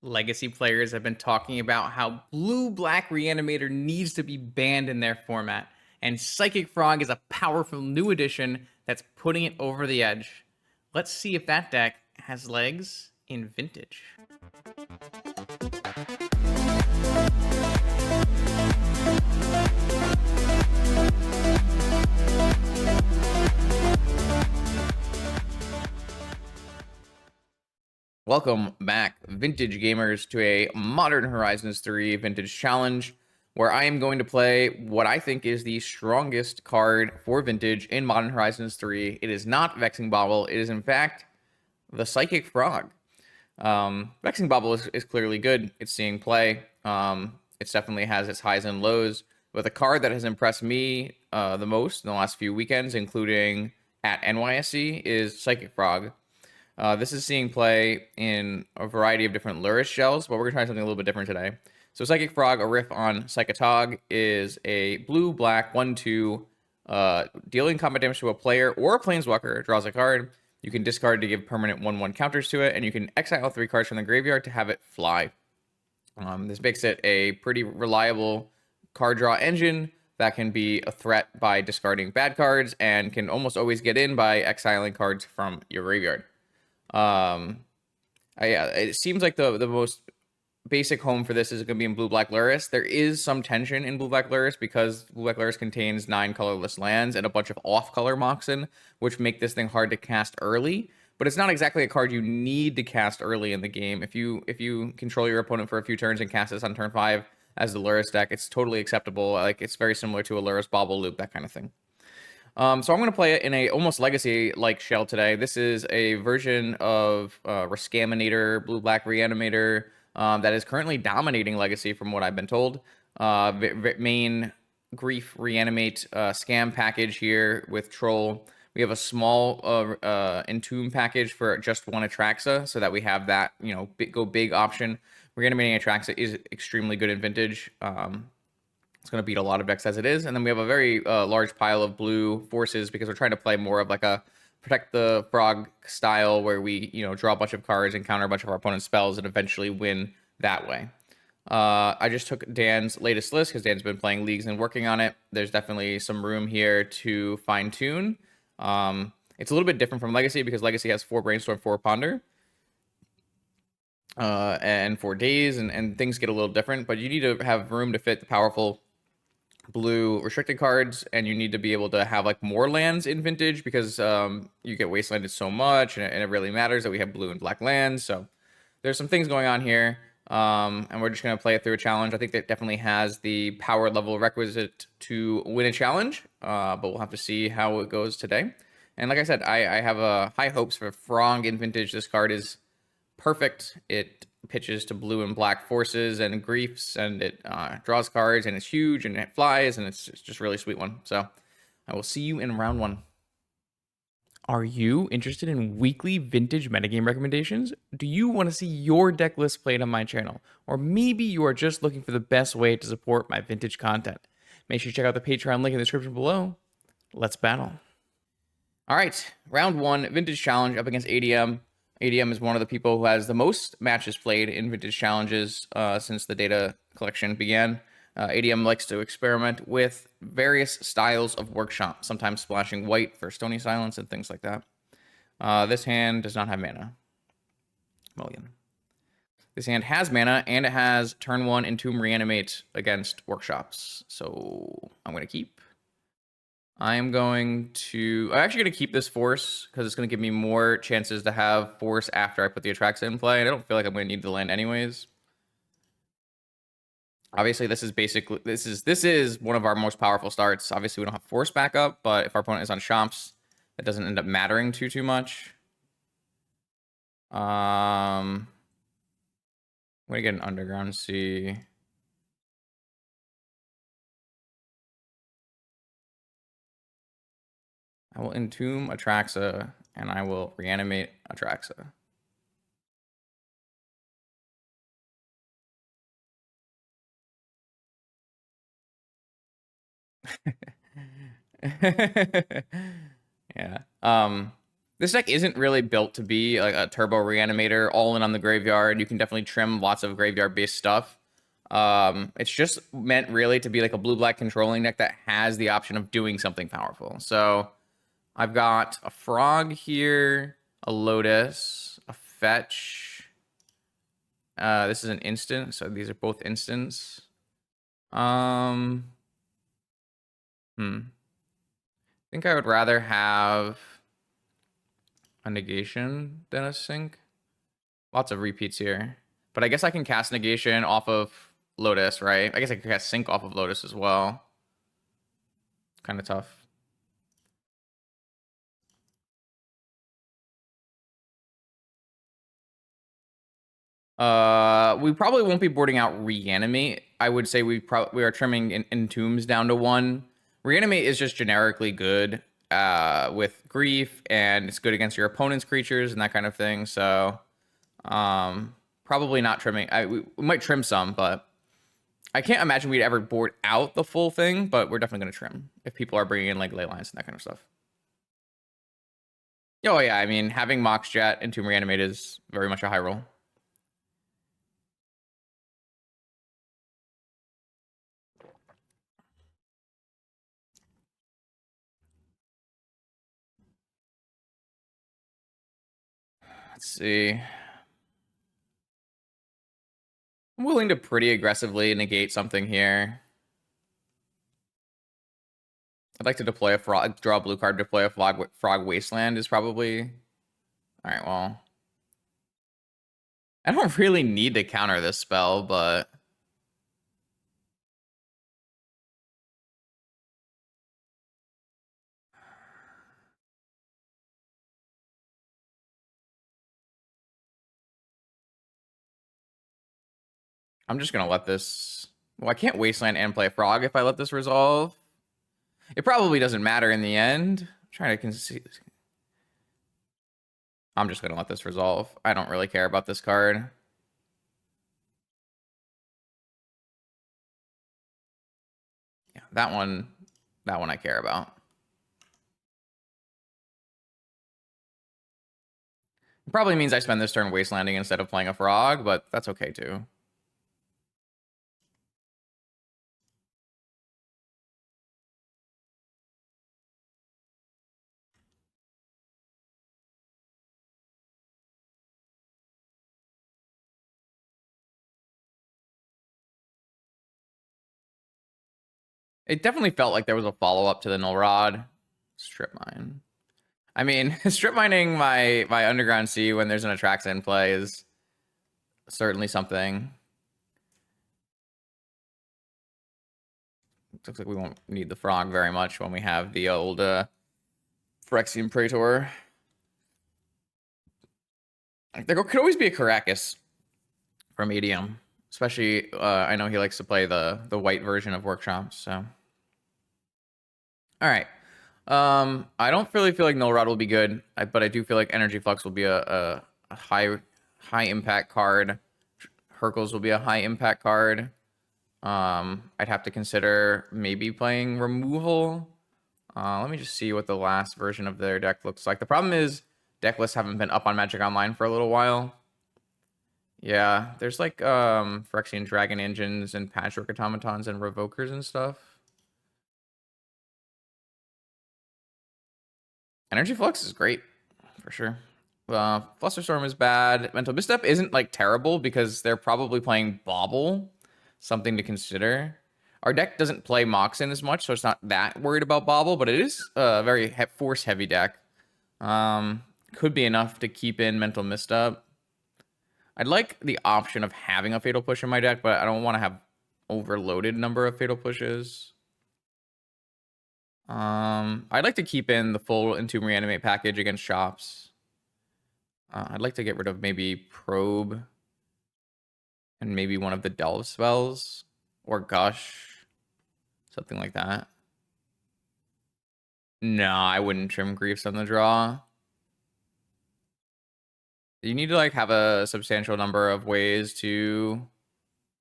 Legacy players have been talking about how blue-black Reanimator needs to be banned in their format, and Psychic Frog is a powerful new addition that's putting it over the edge. Let's see if that deck has legs in Vintage. Welcome back, Vintage gamers, to a Modern Horizons 3 Vintage Challenge, where I am going to play what I think is the strongest card for Vintage in Modern Horizons 3. It is not Vexing Bauble. It is, in fact, the Psychic Frog. Vexing Bauble is clearly good. It's seeing play. It definitely has its highs and lows. But the card that has impressed me the most in the last few weekends, including at NYSC, is Psychic Frog. This is seeing play in a variety of different Luris shells, but we're going to try something a little bit different today. So Psychic Frog, a riff on Psychotog, is a blue-black 1/2, dealing combat damage to a player or a planeswalker, draws a card. You can discard to give permanent 1/1 counters to it, and you can exile 3 cards from the graveyard to have it fly. This makes it a pretty reliable card draw engine that can be a threat by discarding bad cards and can almost always get in by exiling cards from your graveyard. Yeah, it seems like the most basic home for this is going to be in Blue-Black Luris. There is some tension in Blue-Black Luris because Blue-Black Luris contains 9 colorless lands and a bunch of off-color Moxen, which make this thing hard to cast early. But it's not exactly a card you need to cast early in the game. If you control your opponent for a few turns and cast this on turn 5 as the Luris deck, it's totally acceptable. Like, it's very similar to a Luris Bauble Loop, that kind of thing. So I'm going to play it in a almost Legacy-like shell today. This is a version of Rescaminator, Blue-Black Reanimator, that is currently dominating Legacy from what I've been told. Main Grief Reanimate scam package here with Troll. We have a small Entomb package for just one Atraxa, so that we have that, go big option. Reanimating Atraxa is extremely good in Vintage. It's going to beat a lot of decks as it is. And then we have a very large pile of blue forces because we're trying to play more of like a protect the frog style where we, draw a bunch of cards and counter a bunch of our opponent's spells and eventually win that way. I just took Dan's latest list because Dan's been playing leagues and working on it. There's definitely some room here to fine tune. It's a little bit different from Legacy because Legacy has 4 Brainstorm, 4 Ponder. And 4 Days, and things get a little different, but you need to have room to fit the powerful blue restricted cards, and you need to be able to have like more lands in Vintage because you get wastelanded so much, and it really matters that we have blue and black lands. So there's some things going on here, and we're just going to play it through a challenge. I think that definitely has the power level requisite to win a challenge, but we'll have to see how it goes today. And like I said, I have high hopes for Frog in Vintage. This card is perfect. It pitches to blue and black forces and griefs, and it draws cards, and it's huge, and it flies, and it's just a really sweet one. So I will see you in round 1. Are you interested in weekly Vintage metagame recommendations? Do you want to see your deck list played on my channel? Or maybe you are just looking for the best way to support my Vintage content? Make sure you check out the Patreon link in the description below. Let's battle. All right, round 1, Vintage Challenge up against ADM. ADM is one of the people who has the most matches played in Vintage Challenges since the data collection began. ADM likes to experiment with various styles of Workshop, sometimes splashing white for Stony Silence and things like that. This hand does not have mana. Mulligan. This hand has mana, and it has turn 1 Entomb Reanimate against Workshops. So I'm going to keep. I'm actually going to keep this Force because it's going to give me more chances to have Force after I put the Atraxa in play. And I don't feel like I'm going to need the land anyways. Obviously, this is one of our most powerful starts. Obviously, we don't have Force backup, but if our opponent is on Chomps, that doesn't end up mattering too much. I'm going to get an Underground Sea. I will Entomb Atraxa, and I will Reanimate Atraxa. Yeah. This deck isn't really built to be like a turbo reanimator all in on the graveyard. You can definitely trim lots of graveyard based stuff. It's just meant really to be like a blue black controlling deck that has the option of doing something powerful. So I've got a frog here, a lotus, a fetch. This is an instant, so these are both instants. I think I would rather have a negation than a sync. Lots of repeats here. But I guess I can cast negation off of Lotus, right? I guess I can cast sync off of Lotus as well. Kind of tough. We probably won't be boarding out reanimate. I would say we are trimming entombs down to 1. Reanimate is just generically good with grief, and it's good against your opponent's creatures and that kind of thing. So probably not trimming. We might trim some, but I can't imagine we'd ever board out the full thing, but we're definitely going to trim if people are bringing in like ley lines and that kind of stuff. Oh yeah, I mean, having Mox Jet and Tomb Reanimate is very much a high roll. Let's see. I'm willing to pretty aggressively negate something here. I'd like to deploy a frog, draw a blue card, deploy a frog wasteland is probably... All right, well... I don't really need to counter this spell, but... I'm just going to let this... Well, I can't wasteland and play a frog if I let this resolve. It probably doesn't matter in the end. I'm trying to concede... I'm just going to let this resolve. I don't really care about this card. Yeah, that one I care about. It probably means I spend this turn wastelanding instead of playing a frog, but that's okay too. It definitely felt like there was a follow-up to the Null Rod. Strip mine. I mean, strip mining my Underground Sea when there's an Atraxa in play is certainly something. Looks like we won't need the frog very much when we have the old Phyrexian Praetor. There could always be a Caracas for medium. Especially, I know he likes to play the white version of Workshops, so... All right. I don't really feel like Null Rod will be good, but I do feel like Energy Flux will be a high impact card. Hercules will be a high impact card. I'd have to consider maybe playing Removal. Let me just see what the last version of their deck looks like. The problem is Decklists haven't been up on Magic Online for a little while. Yeah, there's like Phyrexian Dragon Engines and Patchwork Automatons and Revokers and stuff. Energy Flux is great, for sure. Flusterstorm is bad. Mental Misstep isn't like terrible because they're probably playing Bauble, something to consider. Our deck doesn't play Moxen as much, so it's not that worried about Bauble, but it is a very force-heavy deck. Could be enough to keep in Mental Misstep. I'd like the option of having a Fatal Push in my deck, but I don't want to have overloaded number of Fatal Pushes. I'd like to keep in the full Entomb Reanimate package against Shops. I'd like to get rid of maybe Probe and maybe one of the Delve spells or Gush, something like that. No, I wouldn't trim Griefs on the draw. You need to like have a substantial number of ways to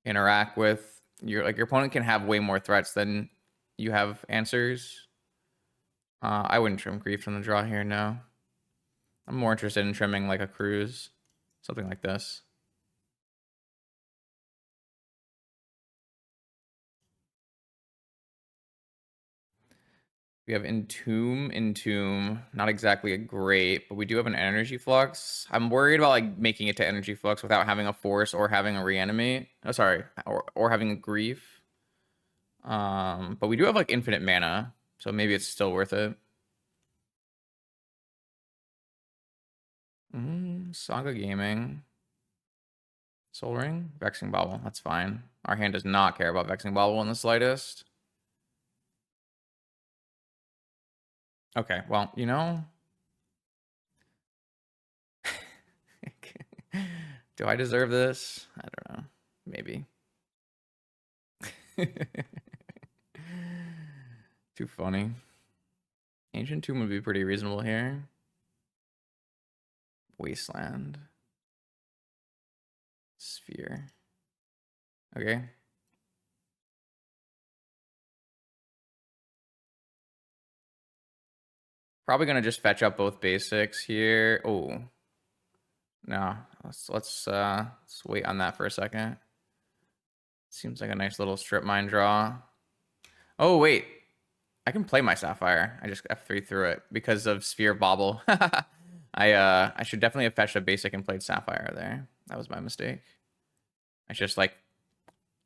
interact with your opponent can have way more threats than you have answers. I wouldn't trim Grief from the draw here, no. I'm more interested in trimming like a cruise, something like this. We have Entomb. Not exactly a great, but we do have an Energy Flux. I'm worried about like making it to Energy Flux without having a Force or having a Reanimate. Oh, sorry, or having a Grief. But we do have like infinite mana, so maybe it's still worth it. Saga Gaming. Soul Ring? Vexing Bauble. That's fine. Our hand does not care about Vexing Bauble in the slightest. Okay, well, you know... Do I deserve this? I don't know. Maybe. Too funny. Ancient Tomb would be pretty reasonable here. Wasteland. Sphere. Okay. Probably gonna just fetch up both basics here. Oh. No. Let's wait on that for a second. Seems like a nice little strip mine draw. Oh wait. I can play my Sapphire. I just F3 through it because of Sphere Bobble. I should definitely have fetched a basic and played Sapphire there. That was my mistake. I just like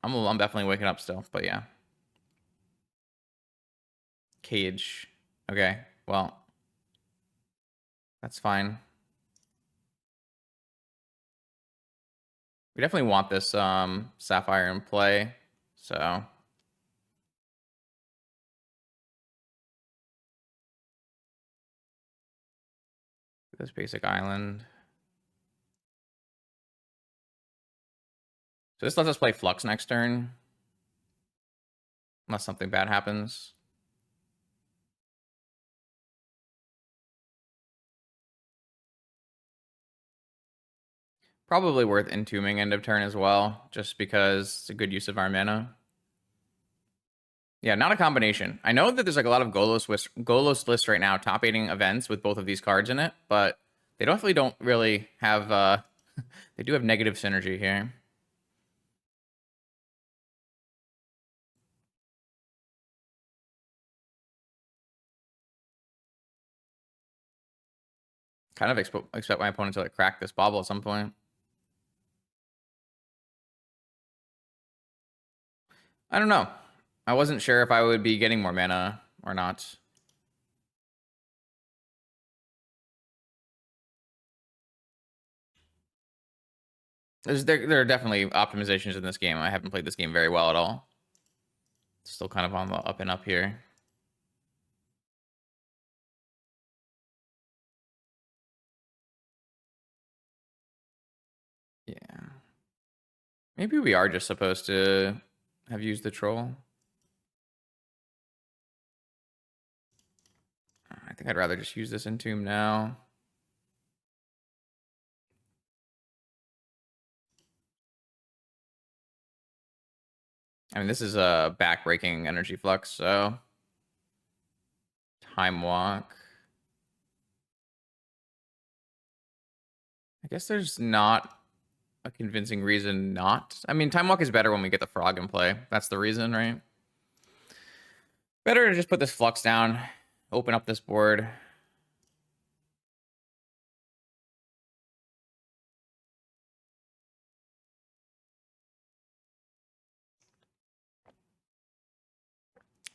I'm definitely waking up still, but yeah. Cage. Okay, well, that's fine. We definitely want this Sapphire in play, so this basic island. So this lets us play Flux next turn, unless something bad happens. Probably worth entombing end of turn as well, just because it's a good use of our mana. Yeah, not a combination. I know that there's like a lot of Golos lists right now, top 8ing events with both of these cards in it, but they definitely don't really have, they do have negative synergy here. Kind of expect my opponent to like crack this bobble at some point. I don't know. I wasn't sure if I would be getting more mana or not. There are definitely optimizations in this game. I haven't played this game very well at all. Still kind of on the up and up here. Yeah. Maybe we are just supposed to have used the troll. I think I'd rather just use this Entomb now. I mean, this is a back-breaking energy flux, so... Time Walk. I guess there's not a convincing reason not. I mean, Time Walk is better when we get the frog in play. That's the reason, right? Better to just put this flux down, open up this board.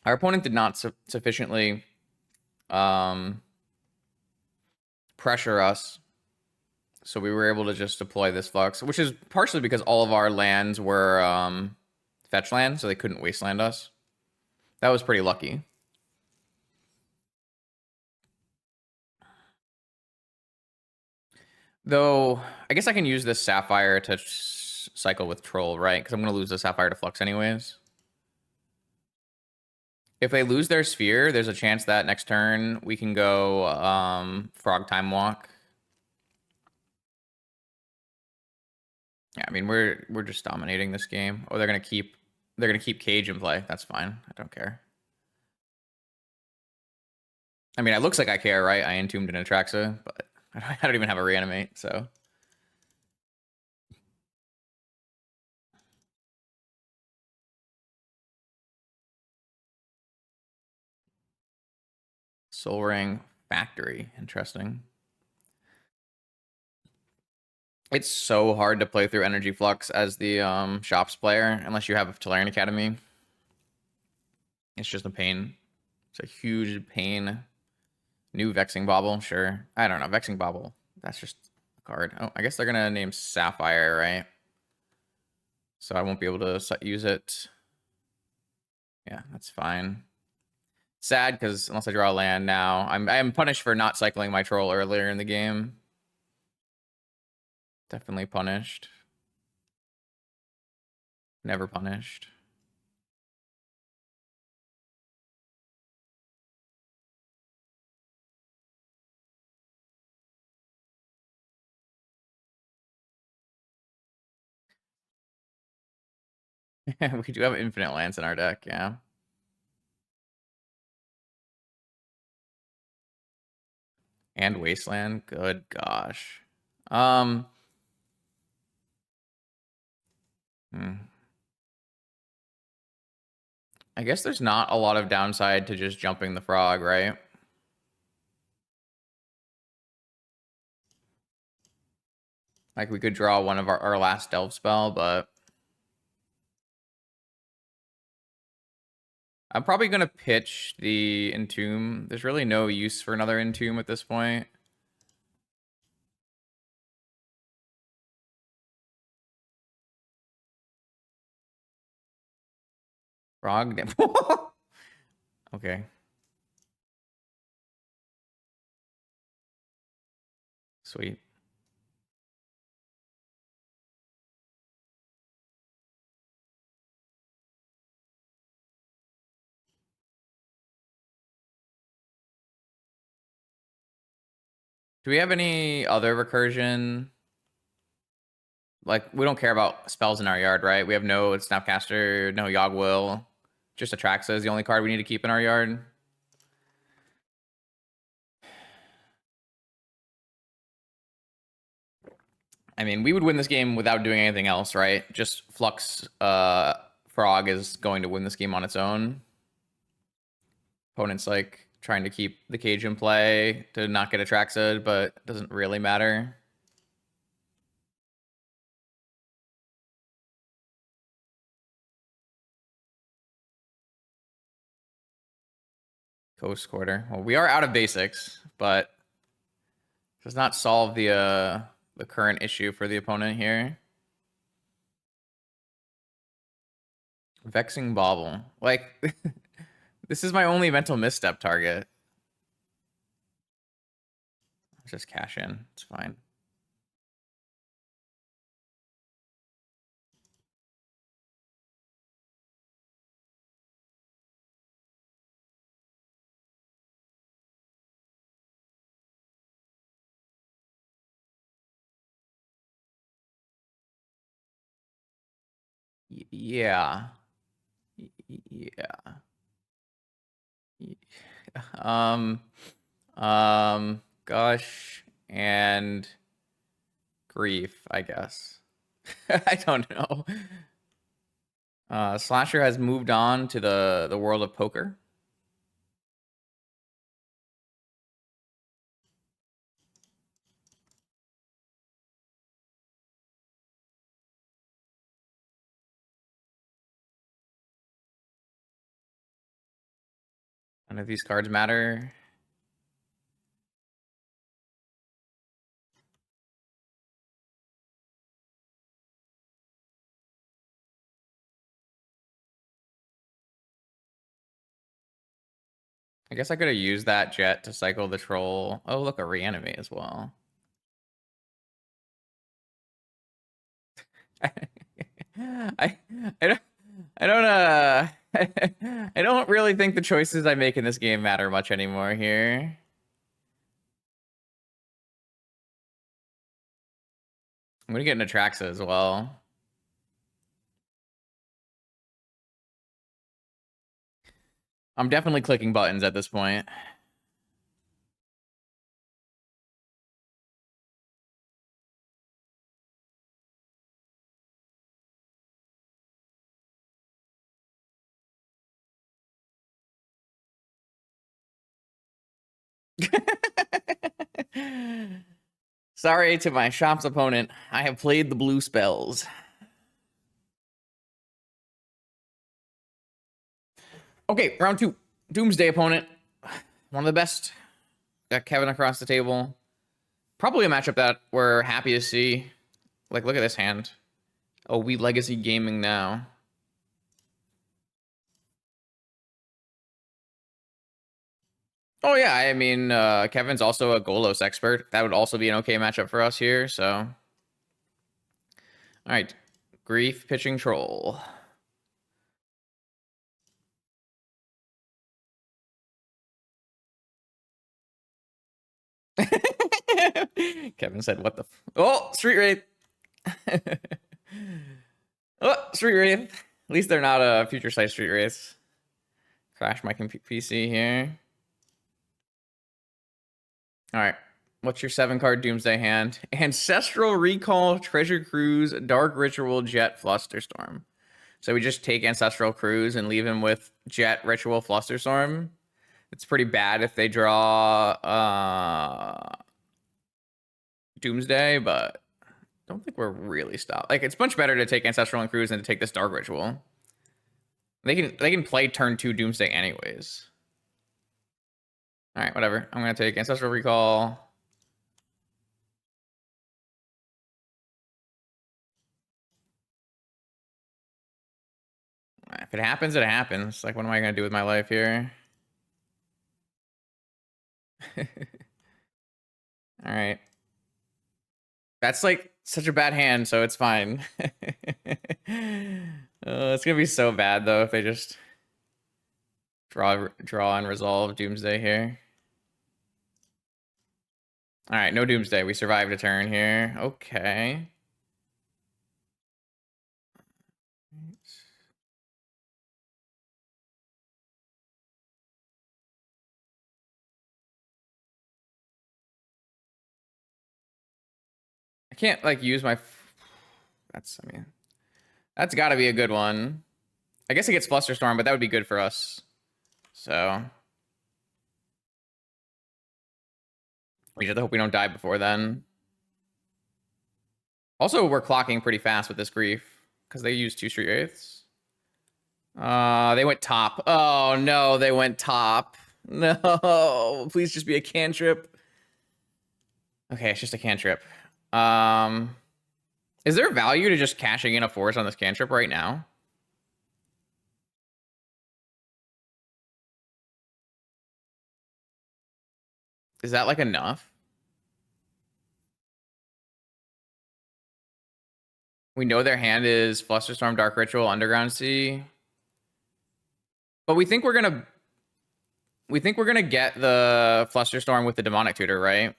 Our opponent did not sufficiently pressure us, so we were able to just deploy this flux, which is partially because all of our lands were fetch lands, so they couldn't wasteland us. That was pretty lucky. Though, I guess I can use this Sapphire to cycle with Troll, right? Because I'm going to lose the Sapphire to Flux anyways. If they lose their Sphere, there's a chance that next turn we can go Frog Time Walk. Yeah, I mean we're just dominating this game. Oh, they're gonna keep Cage in play. That's fine. I don't care. I mean, it looks like I care, right? I entombed an Atraxa, but I don't even have a reanimate, so. Soul Ring Factory. Interesting. It's so hard to play through Energy Flux as the shops player unless you have Tolarian Academy. It's just a pain. It's a huge pain. New Vexing Bauble, sure. I don't know. Vexing Bauble. That's just a card. Oh, I guess they're gonna name Sapphire, right? So I won't be able to use it. Yeah, that's fine. Sad because unless I draw a land now, I am punished for not cycling my troll earlier in the game. Definitely punished. Never punished. We do have infinite lands in our deck, yeah. And Wasteland. Good gosh. Um. I guess there's not a lot of downside to just jumping the frog, right? Like we could draw one of our last delve spell, but I'm probably gonna pitch the Entomb. There's really no use for another Entomb at this point. Frog. Okay. Sweet. Do we have any other recursion? Like, we don't care about spells in our yard, right? We have no Snapcaster, no Yogg-Will. Just Atraxa is the only card we need to keep in our yard. I mean, we would win this game without doing anything else, right? Just Flux Frog is going to win this game on its own. Opponent's like trying to keep the cage in play to not get Atraxa, but it doesn't really matter. Coast Quarter. Well, we are out of basics, but does not solve the current issue for the opponent here. Vexing Bauble. Like, this is my only mental misstep target. Just cash in. It's fine. Yeah. Yeah. Um, gosh, and grief, I guess. I don't know. Slasher has moved on to the world of poker. None of these cards matter. I guess I could have used that jet to cycle the troll. Oh, look, a reanimate as well. I I don't I don't I don't really think the choices I make in this game matter much anymore here. I'm gonna get an Atraxa as well. I'm definitely clicking buttons at this point. Sorry to my shop's opponent. I have played the blue spells. Okay, round 2. Doomsday opponent. One of the best. Got Kevin across the table. Probably a matchup that we're happy to see. Like, look at this hand. Oh, we legacy gaming now. Oh, yeah. I mean, Kevin's also a Golos expert. That would also be an okay matchup for us here, so. All right. Grief pitching troll. Kevin said, what the oh, Street Wraith. Oh, Street Wraith. At least they're not a future sight Street Wraiths. Crash my PC here. All right. What's your 7-card Doomsday hand? Ancestral Recall, Treasure Cruise, Dark Ritual, Jet, Flusterstorm. So we just take Ancestral Cruise and leave him with Jet, Ritual, Flusterstorm. It's pretty bad if they draw Doomsday, but I don't think we're really stopped. Like, it's much better to take Ancestral and Cruise than to take this Dark Ritual. They can play turn 2 Doomsday anyways. All right, whatever. I'm gonna take Ancestral Recall. If it happens, it happens. Like, what am I gonna do with my life here? All right. That's like such a bad hand, so it's fine. It's gonna be so bad though if they just draw and resolve Doomsday here. All right, no Doomsday. We survived a turn here. Okay. I can't like use my. I mean, that's got to be a good one. I guess it gets Flusterstorm, but that would be good for us. So we just hope we don't die before then. Also, we're clocking pretty fast with this grief because they use 2 Street Wraiths. They went top. Oh no, they went top. No, please just be a cantrip. Okay, it's just a cantrip. Is there value to just cashing in a force on this cantrip right now? Is that like enough? We know their hand is Flusterstorm, Dark Ritual, Underground Sea. But we think we're gonna get the Flusterstorm with the Demonic Tutor, right?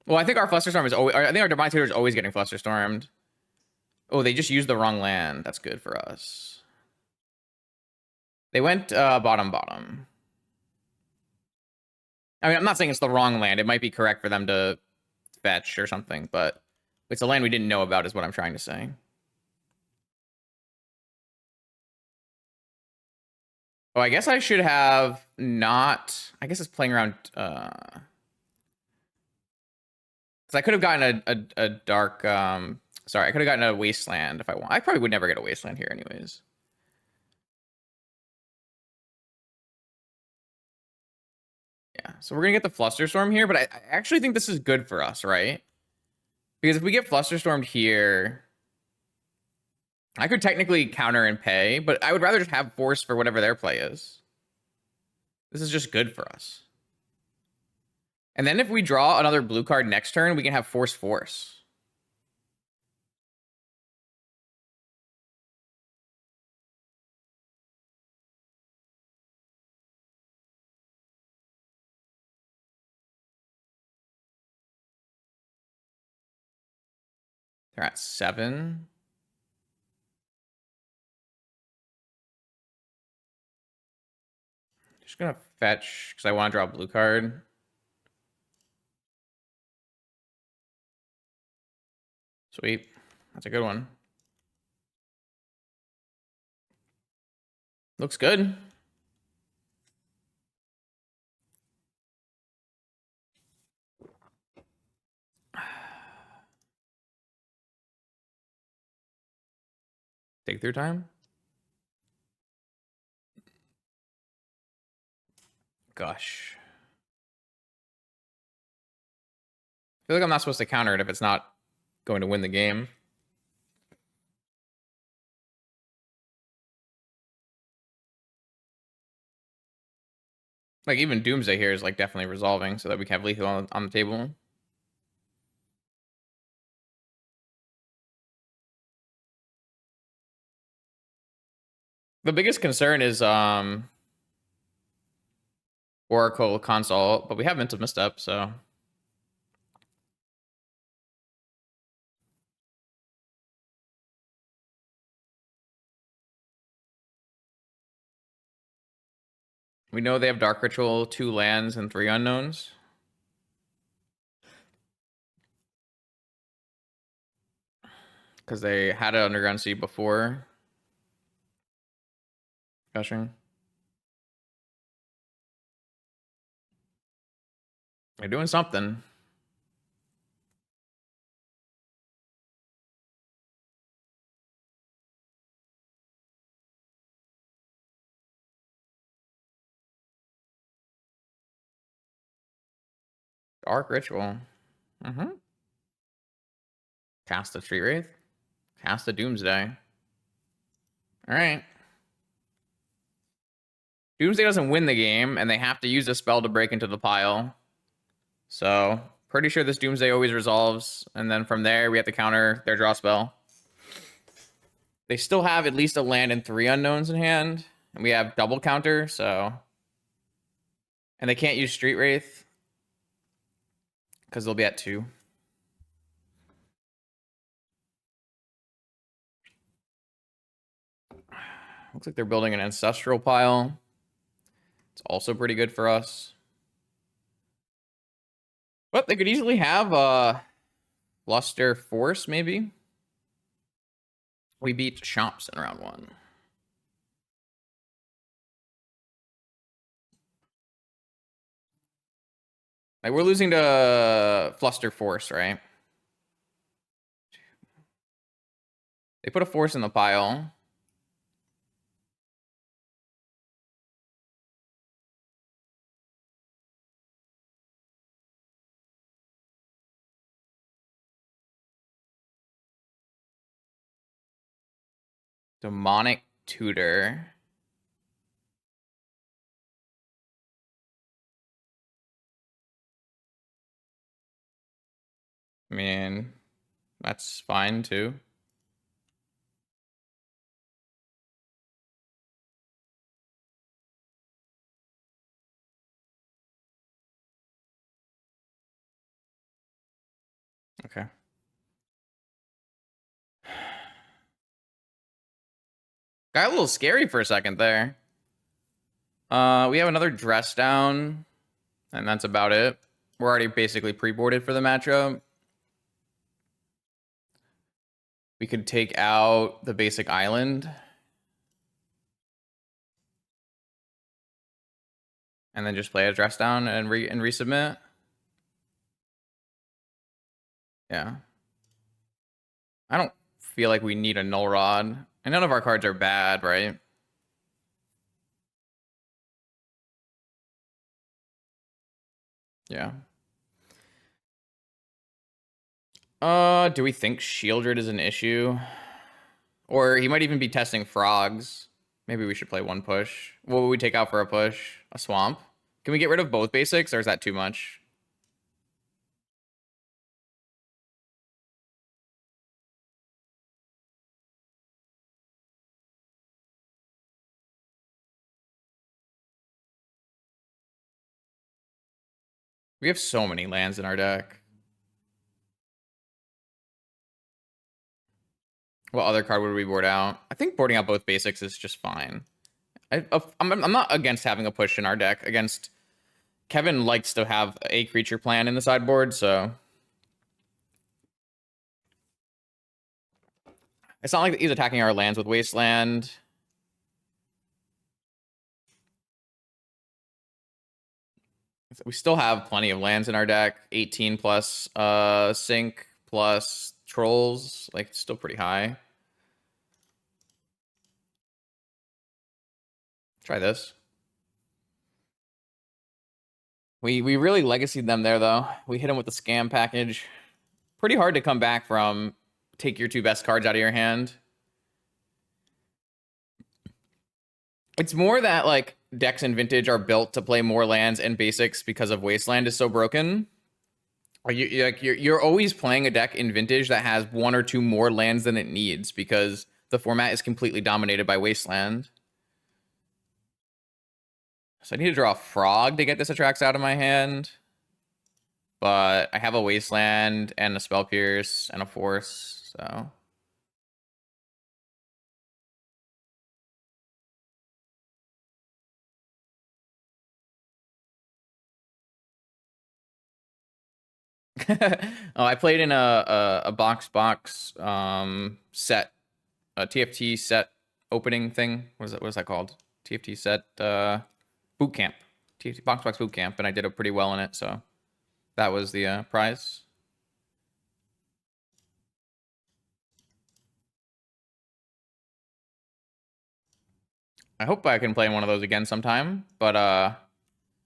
Well, I think our Flusterstorm is always. I think our Demonic Tutor is always getting Flusterstormed. Oh, they just used the wrong land. That's good for us. They went bottom. I mean, I'm not saying it's the wrong land. It might be correct for them to fetch or something, but it's a land we didn't know about is what I'm trying to say. Oh, I guess I should have not. I guess it's playing around. Because I could have gotten a dark. Sorry, I could have gotten a wasteland if I want. I probably would never get a wasteland here, anyways. Yeah, so we're gonna get the Flusterstorm here, but I actually think this is good for us, right? Because if we get Flusterstormed here, I could technically counter and pay, but I would rather just have force for whatever their play is. This is just good for us. And then if we draw another blue card next turn, we can have force. They're at 7. Just gonna fetch because I want to draw a blue card. Sweet. That's a good one. Looks good. Take through time? Gosh. I feel like I'm not supposed to counter it if it's not going to win the game. Like, even Doomsday here is, like, definitely resolving so that we can have lethal on the table. The biggest concern is Oracle console, but we have mental misstep, so we know they have Dark Ritual, 2 lands, and 3 unknowns. Because they had an Underground Sea before. Gushing. They're doing something. Dark Ritual. Mm-hmm. Cast the Street Wraith. Cast the Doomsday. All right. Doomsday doesn't win the game, and they have to use a spell to break into the pile. So, pretty sure this Doomsday always resolves, and then from there, we have to counter their draw spell. They still have at least a land and 3 unknowns in hand, and we have double counter, so... And they can't use Street Wraith, because they'll be at 2. Looks like they're building an Ancestral pile. It's also pretty good for us. But they could easily have Luster Force, maybe. We beat Shops in round 1. Like, we're losing to Fluster Force, right? They put a Force in the pile. Demonic Tutor. I mean, that's fine too. Okay. Got a little scary for a second there. We have another dress down, and that's about it. We're already basically pre-boarded for the matchup. We could take out the basic island. And then just play a dress down and resubmit. Yeah. I don't feel like we need a null rod. And none of our cards are bad, right? Yeah. Do we think Shieldred is an issue? Or he might even be testing frogs. Maybe we should play 1 push. What would we take out for a push? A swamp? Can we get rid of both basics, or is that too much? We have so many lands in our deck. What other card would we board out? I think boarding out both basics is just fine. I'm not against having a push in our deck. Against Kevin likes to have a creature plan in the sideboard, so it's not like he's attacking our lands with Wasteland. We still have plenty of lands in our deck. 18 plus Sync plus Trolls. Like, still pretty high. Try this. We really legacied them there, though. We hit them with the scam package. Pretty hard to come back from take your 2 best cards out of your hand. It's more that, like, decks in Vintage are built to play more lands and basics because of Wasteland is so broken. You're always playing a deck in Vintage that has 1 or 2 more lands than it needs because the format is completely dominated by Wasteland. So I need to draw a Frog to get this Attracts out of my hand. But I have a Wasteland and a Spell Pierce and a Force, so... Oh, I played in a box set, a TFT set opening thing. What is that called? TFT set boot camp. TFT box boot camp, and I did pretty well in it, so that was the prize. I hope I can play one of those again sometime, but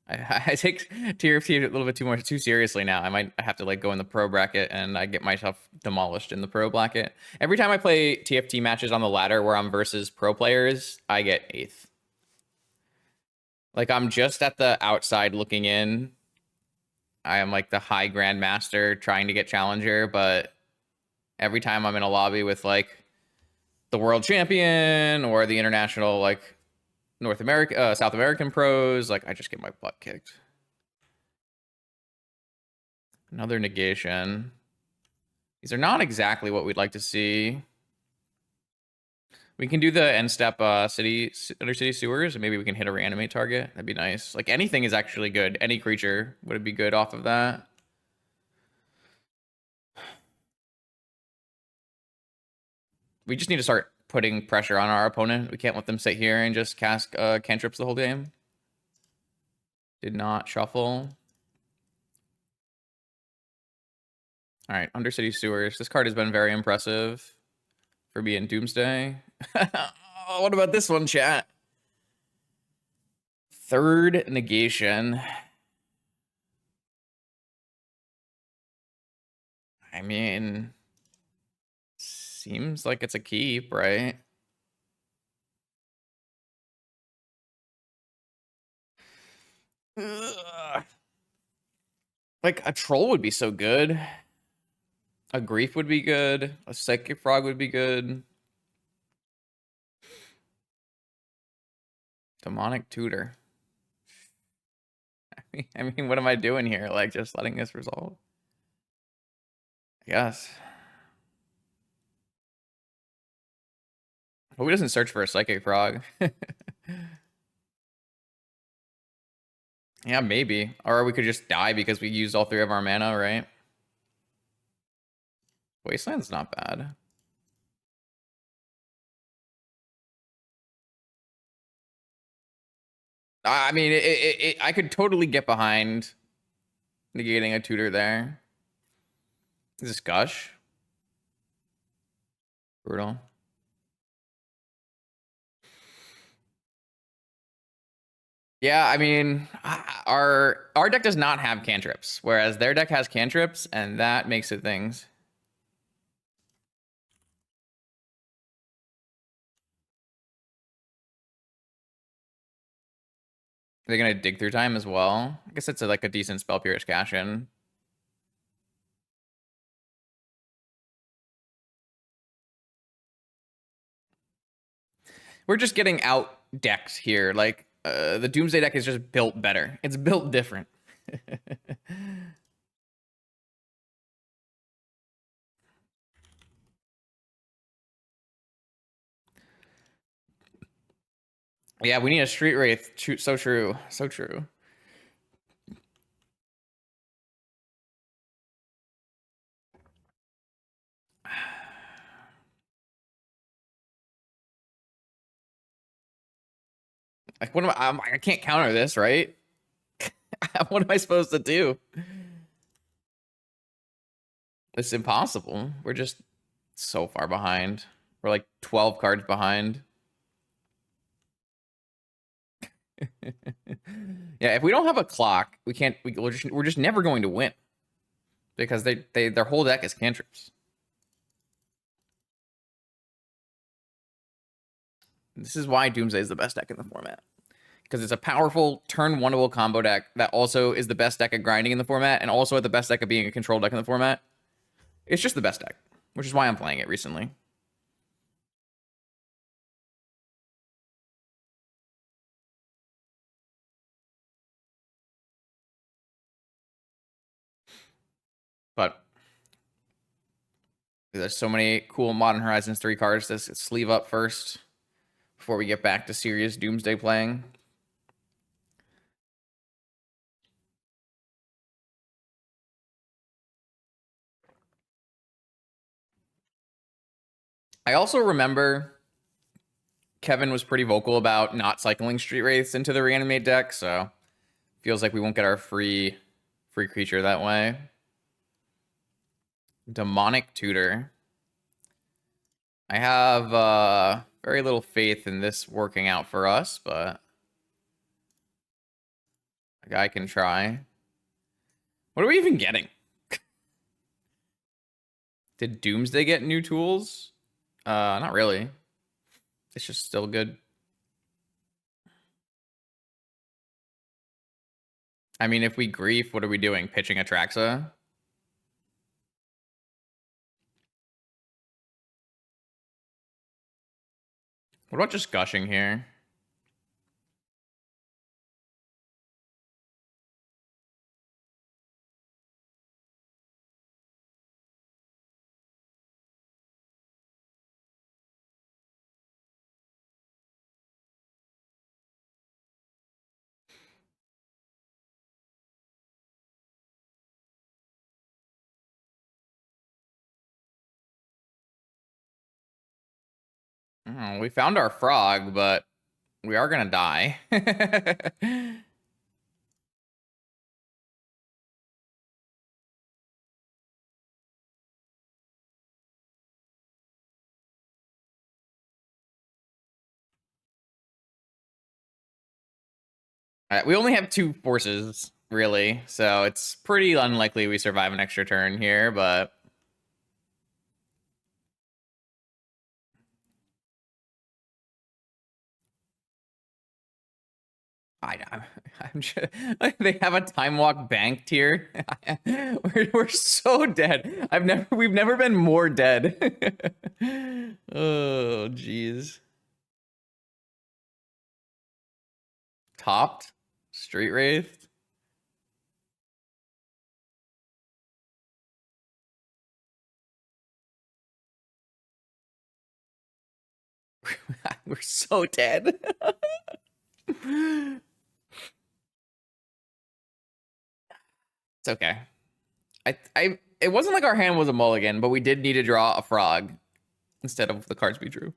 I take TFT a little bit too seriously now. I might have to like go in the pro bracket and I get myself demolished in the pro bracket. Every time I play TFT matches on the ladder where I'm versus pro players, I get 8th. Like I'm just at the outside looking in. I am like the high grandmaster trying to get challenger, but every time I'm in a lobby with like the world champion or the international like North America, South American pros, like I just get my butt kicked. Another negation. These are not exactly what we'd like to see. We can do the end step undercity sewers, and maybe we can hit a reanimate target. That'd be nice. Like anything is actually good. Any creature would be good off of that. We just need to start putting pressure on our opponent. We can't let them sit here and just cast cantrips the whole game. Did not shuffle. All right, Undercity Sewers. This card has been very impressive for being Doomsday. Oh, what about this one, chat? Third negation. I mean, seems like it's a keep, right? Ugh. Like, a troll would be so good. A grief would be good. A psychic frog would be good. Demonic tutor. I mean, what am I doing here? Like, just letting this resolve? I guess. Who doesn't search for a psychic frog? Yeah, maybe. Or we could just die because we used all 3 of our mana, right? Wasteland's not bad. I mean, I could totally get behind negating a tutor there. Is this Gush? Brutal. Yeah, I mean, our deck does not have cantrips, whereas their deck has cantrips, and that makes it things. They're gonna dig through time as well. I guess it's like a decent spell pierce cash in. We're just getting out decked here. Like the Doomsday deck is just built better. It's built different. Yeah, we need a street wraith. So true. So true. Like, what am I can't counter this, right? What am I supposed to do? It's impossible. We're just so far behind. We're like 12 cards behind. Yeah, if we don't have a clock, we can't. We're just never going to win because their whole deck is cantrips. This is why Doomsday is the best deck in the format, because it's a powerful turn oneable combo deck that also is the best deck at grinding in the format and also at the best deck of being a control deck in the format. It's just the best deck, which is why I'm playing it recently. But there's so many cool Modern Horizons 3 cards to sleeve up first before we get back to serious Doomsday playing. I also remember Kevin was pretty vocal about not cycling Street Wraiths into the Reanimate deck, so feels like we won't get our free creature that way. Demonic Tutor. I have very little faith in this working out for us, but a guy can try. What are we even getting? Did Doomsday get new tools? Not really. It's just still good. I mean, if we grief, what are we doing? Pitching Atraxa? What about just gushing here? Oh, we found our frog, but we are gonna die. We only have 2 forces, really, so it's pretty unlikely we survive an extra turn here, but I'm just, like, they have a time walk banked here. we're so dead. We've never been more dead. Oh, jeez. Topped, Street Wraith. We're so dead. It's okay. It wasn't like our hand was a mulligan, but we did need to draw a frog instead of the cards we drew.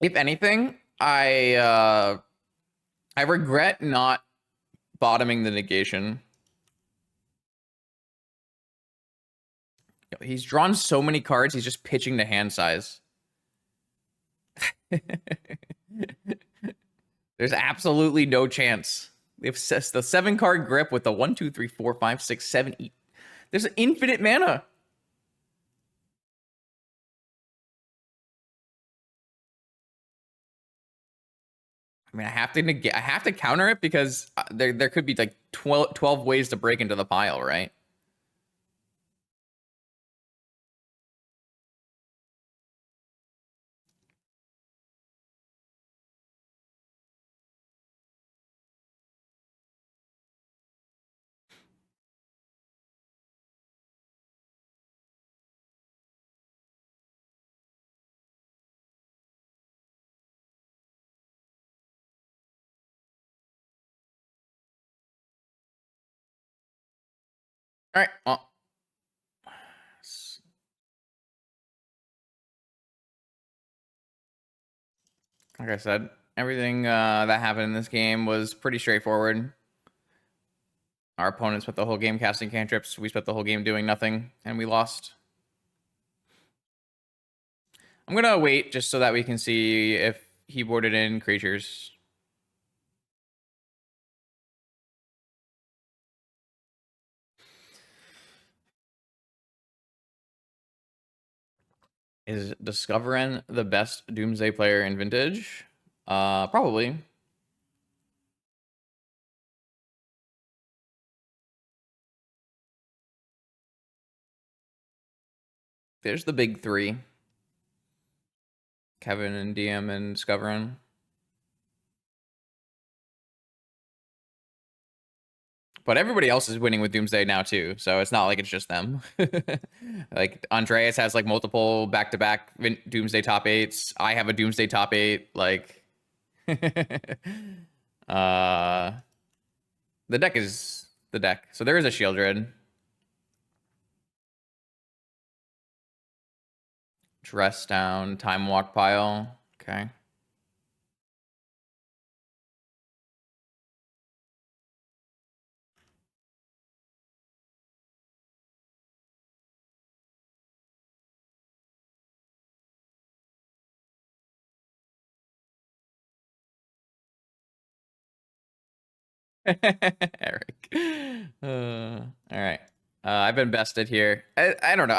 If anything, I regret not bottoming the negation. He's drawn so many cards, he's just pitching to hand size. There's absolutely no chance. If the 7-card grip with the 1, 2, 3, 4, 5, 6, 7, 8. There's infinite mana. I mean, I have to counter it because there could be like 12 ways to break into the pile, right? All right. Well, like I said, everything that happened in this game was pretty straightforward. Our opponent spent the whole game casting cantrips. We spent the whole game doing nothing, and we lost. I'm gonna wait just so that we can see if he boarded in creatures. Is Discovering the best Doomsday player in Vintage? Probably. There's the big three. Kevin and DM and Discovering. But everybody else is winning with Doomsday now too, so it's not like it's just them. Like Andreas has like multiple back-to-back Doomsday top eights. I have a Doomsday top eight. Like, uh, the deck is the deck. So there is a Shieldred. Dress down, time walk pile. Okay. Eric. All right. I've been bested here. I don't know.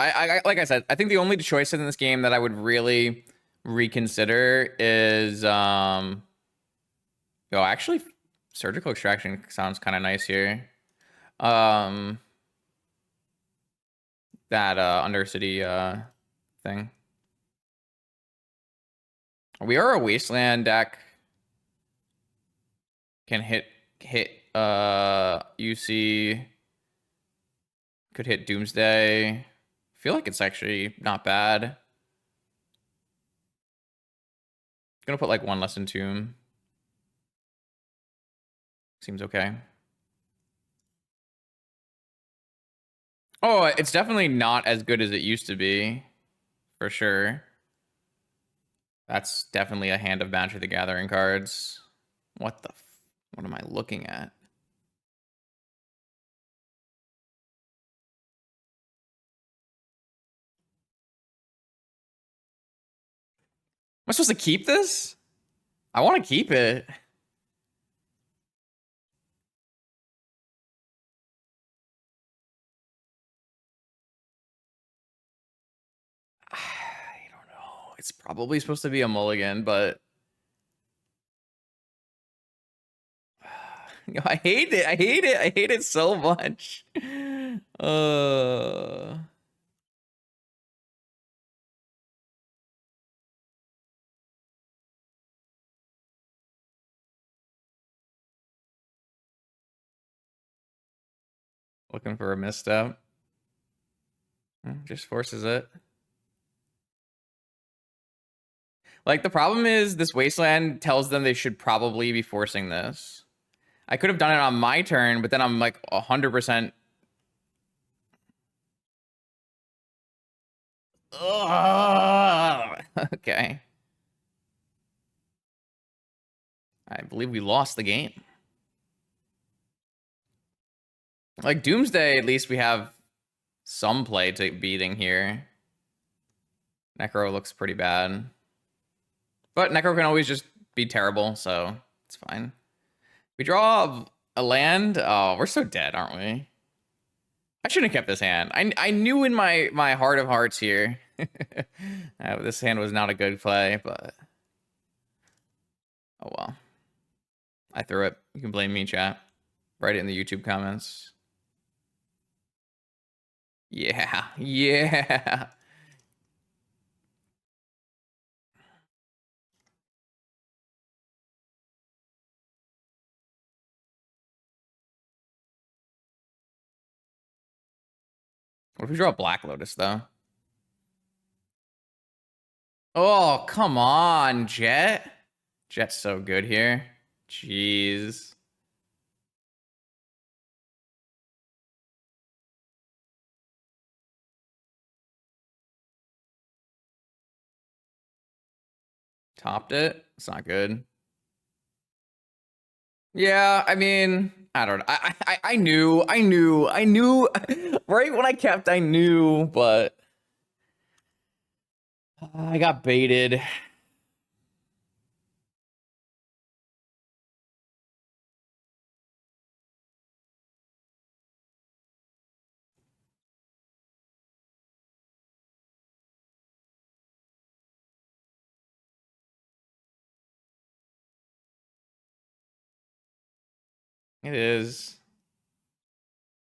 Like I said, I think the only choice in this game that I would really reconsider is yo, actually surgical extraction sounds kind of nice here. Um that Undercity thing. We are a wasteland deck. Can hit UC, could hit Doomsday. I feel like it's actually not bad. Gonna put like one less in Tomb. Seems okay. Oh, it's definitely not as good as it used to be, for sure. That's definitely a hand of Magic the Gathering cards. What the what am I looking at? Am I supposed to keep this? I want to keep it. I don't know. It's probably supposed to be a mulligan, but I hate it. I hate it. I hate it so much. Uh, Looking for a misstep. Just forces it. Like, the problem is this Wasteland tells them they should probably be forcing this. I could have done it on my turn, but then I'm like 100%. Ugh. Okay. I believe we lost the game. Like, Doomsday, at least we have some play to beating here. Necro looks pretty bad. But Necro can always just be terrible, so it's fine. We draw a land. Oh, we're so dead, aren't we? I shouldn't have kept this hand. I knew in my heart of hearts here. This hand was not a good play, but oh well. I threw it. You can blame me, chat. Write it in the YouTube comments. Yeah, yeah. What if we draw a Black Lotus, though? Oh, come on, Jet. Jet's so good here. Jeez. Topped it. It's not good. Yeah, I mean, I don't know. I knew. Right when I kept, I knew, but I got baited. It is.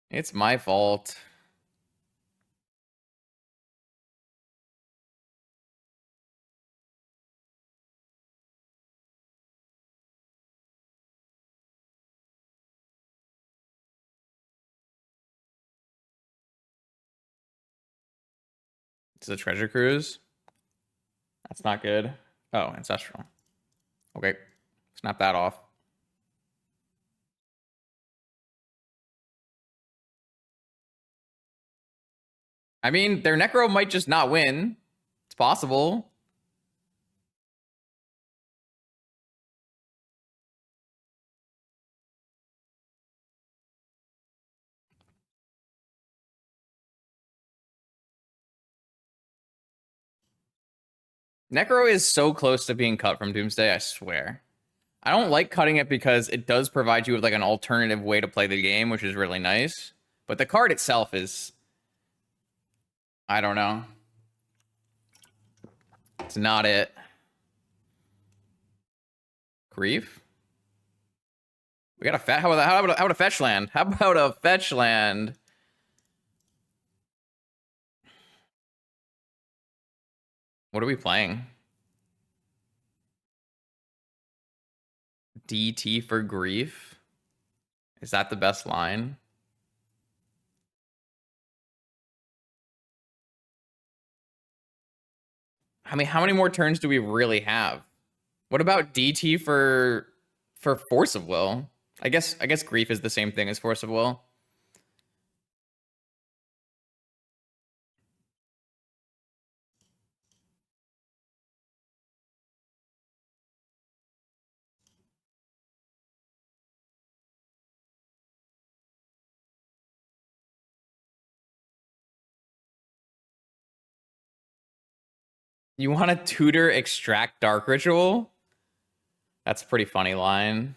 It's my fault. It's a treasure cruise. That's not good. Oh, ancestral. Okay. Snap that off. I mean, their Necro might just not win. It's possible. Necro is so close to being cut from Doomsday, I swear. I don't like cutting it because it does provide you with like an alternative way to play the game, which is really nice. But the card itself is, I don't know. It's not it. Grief? We got a fetch. How about a fetch land? How about a fetch land? What are we playing? DT for grief? Is that the best line? I mean, how many more turns do we really have? What about DT for force of will? I guess grief is the same thing as force of will. You want to tutor extract dark ritual? That's a pretty funny line.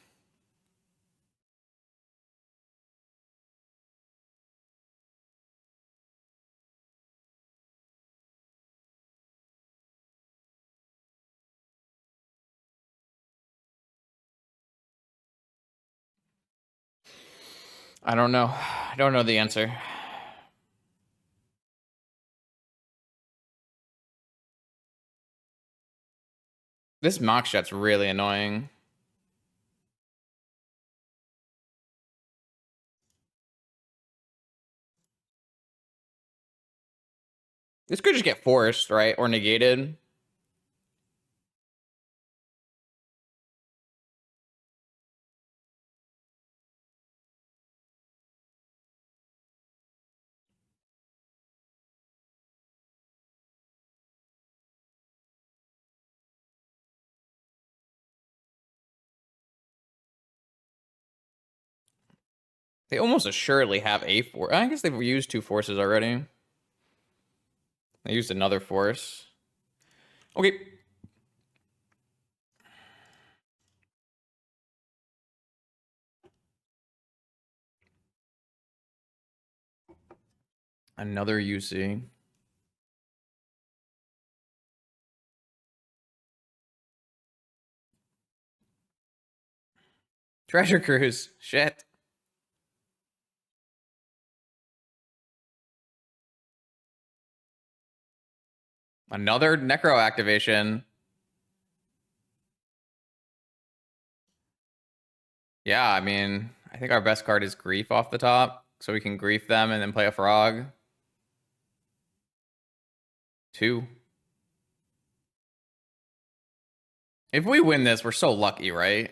I don't know. I don't know the answer. This mock shot's really annoying. This could just get forced, right? Or negated. They almost assuredly have a force. I guess they've used two forces already. They used another force. Okay. Another UC. Treasure Cruise. Shit. Another Necro activation. Yeah, I mean, I think our best card is Grief off the top. So we can Grief them and then play a Frog. 2. If we win this, we're so lucky, right?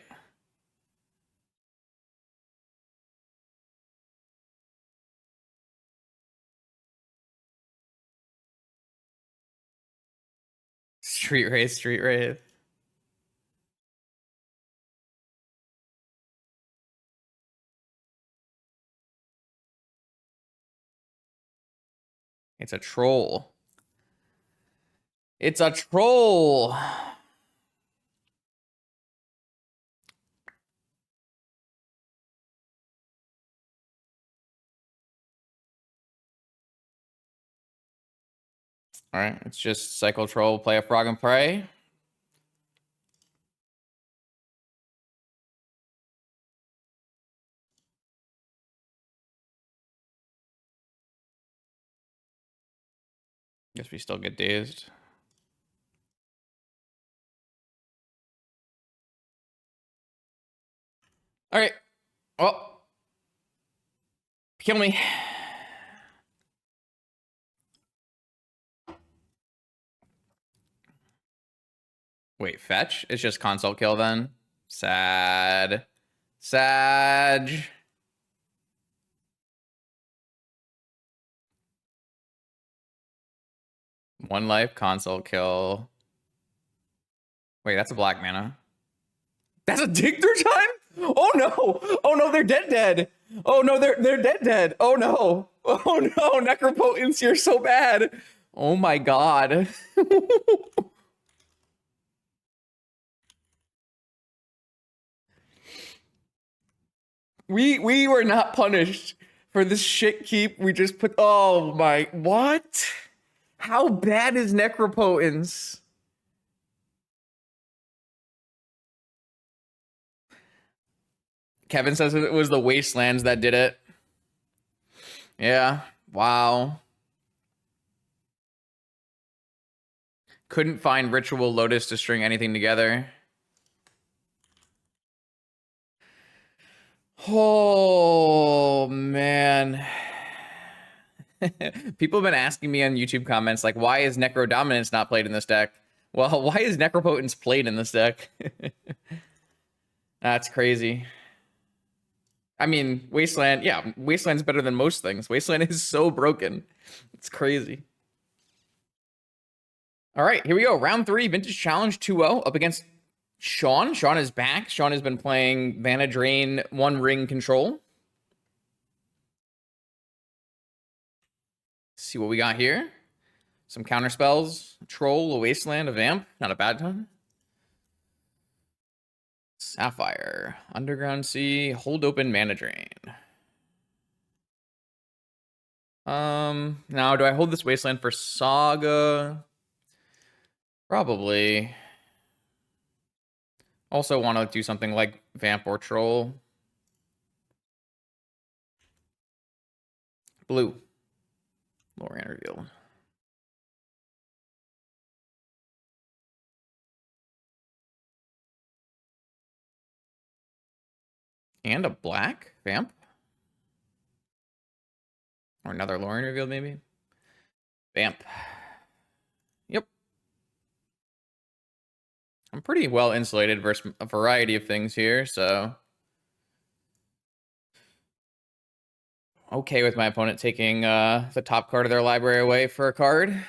Street Wraith, Street Wraith. It's a troll. It's a troll. All right, it's just cycle troll, play a frog and pray. Guess we still get dazed. All right. Well, kill me. Wait, fetch? It's just console kill then? Sad. Sag. One life, console kill. Wait, that's a black mana. That's a dig through time? Oh no! Oh no, they're dead. Oh no, they're dead. Oh no. Oh no, Necropotence, you're so bad. Oh my god. We were not punished for this shit keep. We just put, oh my, what? How bad is Necropotence? Kevin says it was the Wastelands that did it. Yeah. Wow. Couldn't find Ritual Lotus to string anything together. Oh, man. People have been asking me on YouTube comments, like, why is Necro Dominance not played in this deck? Well, why is Necropotence played in this deck? That's crazy. I mean, Wasteland, yeah, Wasteland's better than most things. Wasteland is so broken. It's crazy. All right, here we go. Round 3, Vintage Challenge 2-0 up against Sean. Sean is back. Sean has been playing Mana Drain, One Ring Control. Let's see what we got here. Some counter spells. Troll, a Wasteland, a Vamp. Not a bad time. Sapphire, Underground Sea, Hold Open, Mana Drain. Now do I hold this Wasteland for Saga? Probably. Also want to do something like Vamp or Troll. Blue. Lorien reveal. And a black Vamp? Or another Lorien reveal, maybe? Vamp. Yep. I'm pretty well insulated versus a variety of things here, so okay with my opponent taking the top card of their library away for a card.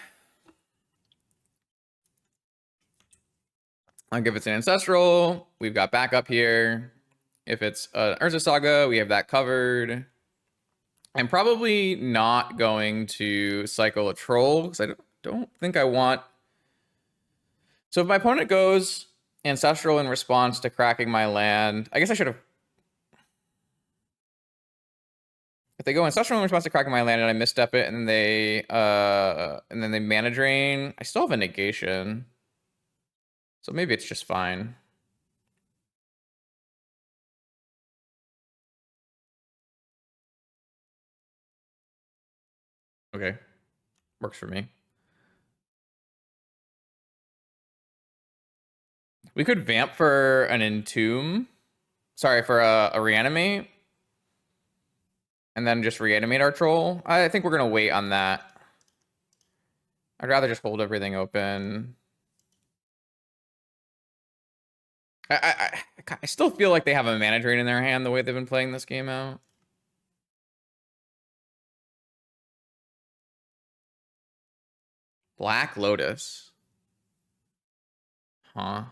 Like if it's an Ancestral, we've got backup here. If it's an Urza Saga, we have that covered. I'm probably not going to cycle a Troll because I don't think I want... So if my opponent goes Ancestral in response to cracking my land, I guess I should have... If they go Ancestral in response to cracking my land and I misstep it and then they Mana Drain, I still have a negation. So maybe it's just fine. Okay. Works for me. We could Vamp for an Entomb. Sorry, for a Reanimate. And then just Reanimate our Troll. I think we're going to wait on that. I'd rather just hold everything open. I still feel like they have a Mana Drain in their hand the way they've been playing this game out. Black Lotus. Huh.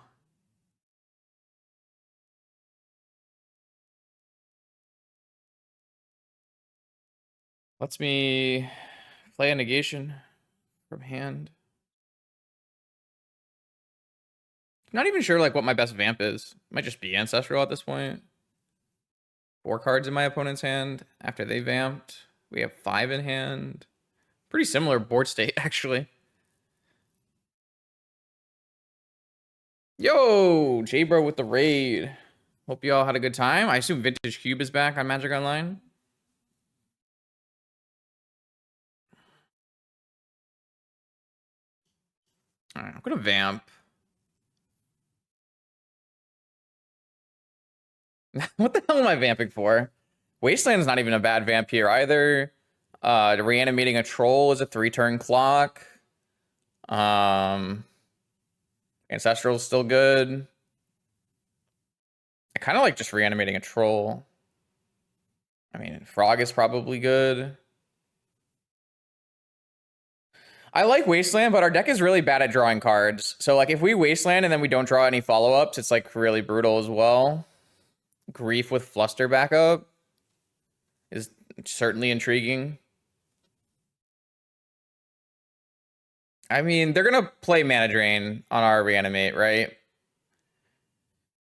Lets me play a negation from hand. Not even sure like what my best Vamp is. Might just be Ancestral at this point. 4 cards in my opponent's hand after they vamped. We have 5 in hand. Pretty similar board state, actually. Yo, J-Bro with the raid. Hope you all had a good time. I assume Vintage Cube is back on Magic Online. All right, I'm gonna vamp. What the hell am I vamping for? Wasteland's not even a bad vamp here either. Reanimating a troll is a 3-turn clock. Ancestral's still good. I kind of like just reanimating a troll. I mean, Frog is probably good. I like Wasteland, but our deck is really bad at drawing cards. So, like, if we Wasteland and then we don't draw any follow-ups, it's, like, really brutal as well. Grief with Fluster backup is certainly intriguing. I mean, they're gonna play Mana Drain on our Reanimate, right?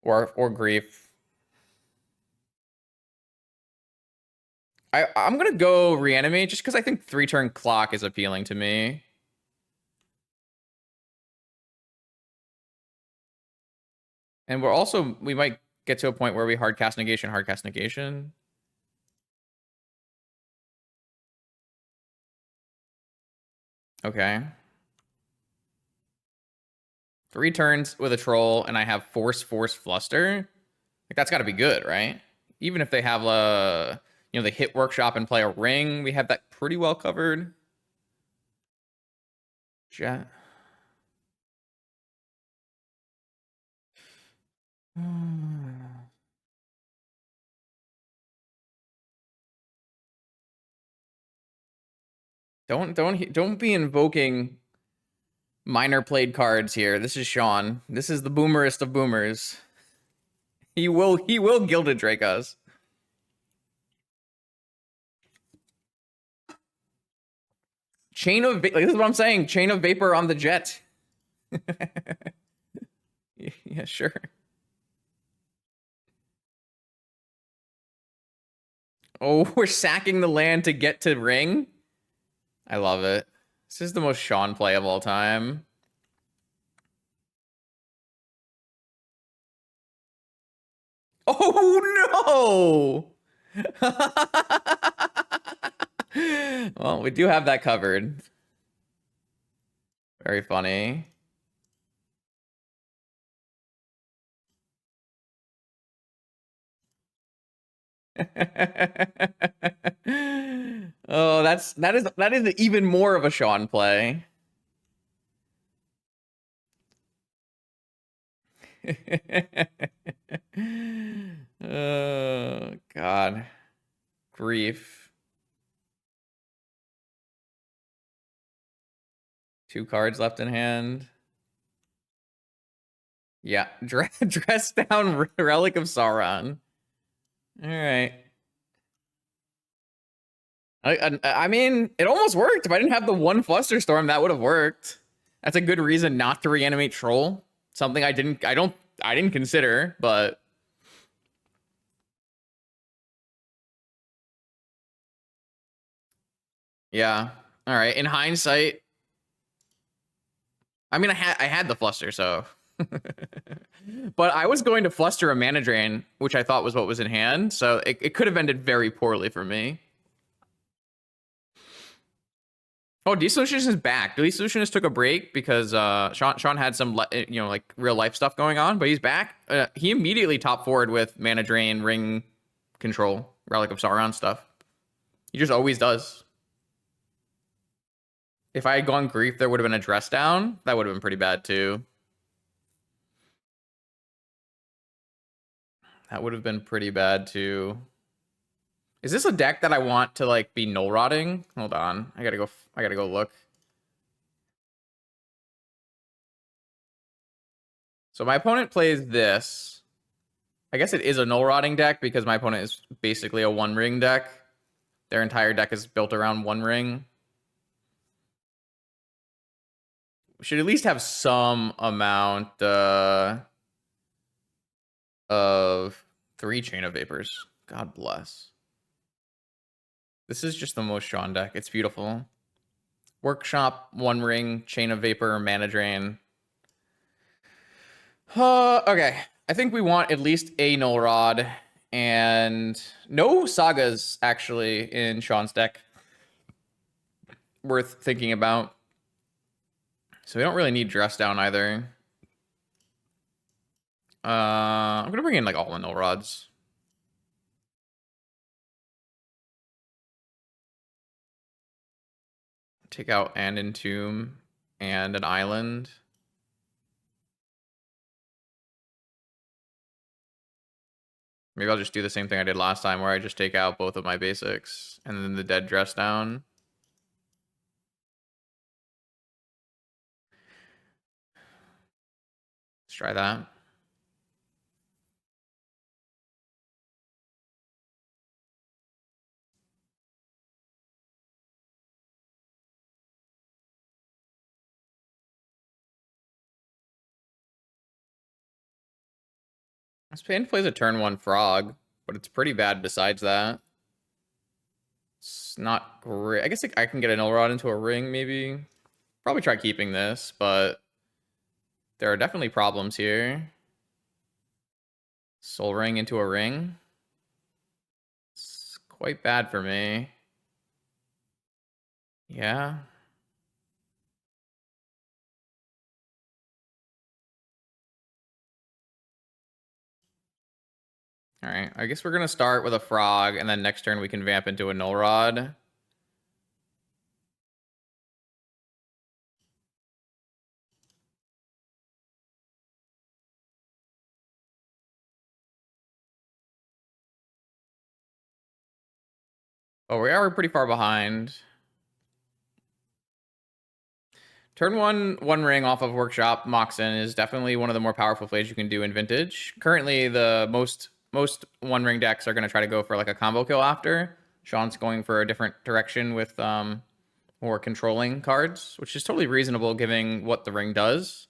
Or Grief. I'm gonna go Reanimate just because I think 3-turn clock is appealing to me. And we might get to a point where we hardcast negation. Okay. 3 turns with a troll, and I have force, fluster. Like, that's got to be good, right? Even if they have they hit workshop and play a ring, we have that pretty well covered. Jet. Don't be invoking minor played cards here. This is Sean. This is the boomerest of boomers. He will Gilded Drake us. Chain of this is what I'm saying. Chain of Vapor on the jet. Yeah, sure. Oh, we're sacking the land to get to ring. I love it. This is the most Sean play of all time. Oh no! Well, we do have that covered. Very funny. Oh, that is even more of a Sean play. Oh God. Grief. 2 cards left in hand. Yeah, dress down Relic of Sauron. All right. I mean, it almost worked. If I didn't have the 1 Flusterstorm, that would have worked. That's a good reason not to reanimate Troll. Something I didn't consider, but yeah. All right. In hindsight, I mean, I had the Fluster, so. But I was going to Fluster a Mana Drain, which I thought was what was in hand, so it could have ended very poorly for me. Oh, Desolutionist is back. Desolutionist took a break because Sean had some like real life stuff going on, but he's back. He immediately top forward with Mana Drain, Ring Control, Relic of Sauron stuff. He just always does. If I had gone Grief, there would have been a dress down. That would have been pretty bad too. That would have been pretty bad too. Is this a deck that I want to like be null rotting? Hold on. I gotta go look. So my opponent plays this. I guess it is a null rotting deck because my opponent is basically a 1 ring deck. Their entire deck is built around 1 ring. We should at least have some amount of 3 Chain of Vapors. God bless. This is just the most Sean deck. It's beautiful. Workshop, 1 ring, Chain of Vapor, Mana Drain. Okay. I think we want at least a Null Rod and no Sagas, actually, in Sean's deck. Worth thinking about. So we don't really need dress down either. I'm gonna bring in like all the null rods. Take out and entomb and an island. Maybe I'll just do the same thing I did last time where I just take out both of my basics and then the dead dress down. Let's try that. Spain plays a turn 1 frog, but it's pretty bad besides that. It's not great. I guess I can get a null rod into a ring, maybe. Probably try keeping this, but there are definitely problems here. Soul ring into a ring. It's quite bad for me. Yeah. All right. I guess we're going to start with a frog, and then next turn we can vamp into a null rod. Oh, we are pretty far behind. Turn 1 ring off of Workshop Moxen is definitely one of the more powerful plays you can do in Vintage. Currently, the most 1 ring decks are going to try to go for like a combo kill after. Sean's going for a different direction with more controlling cards, which is totally reasonable given what the ring does.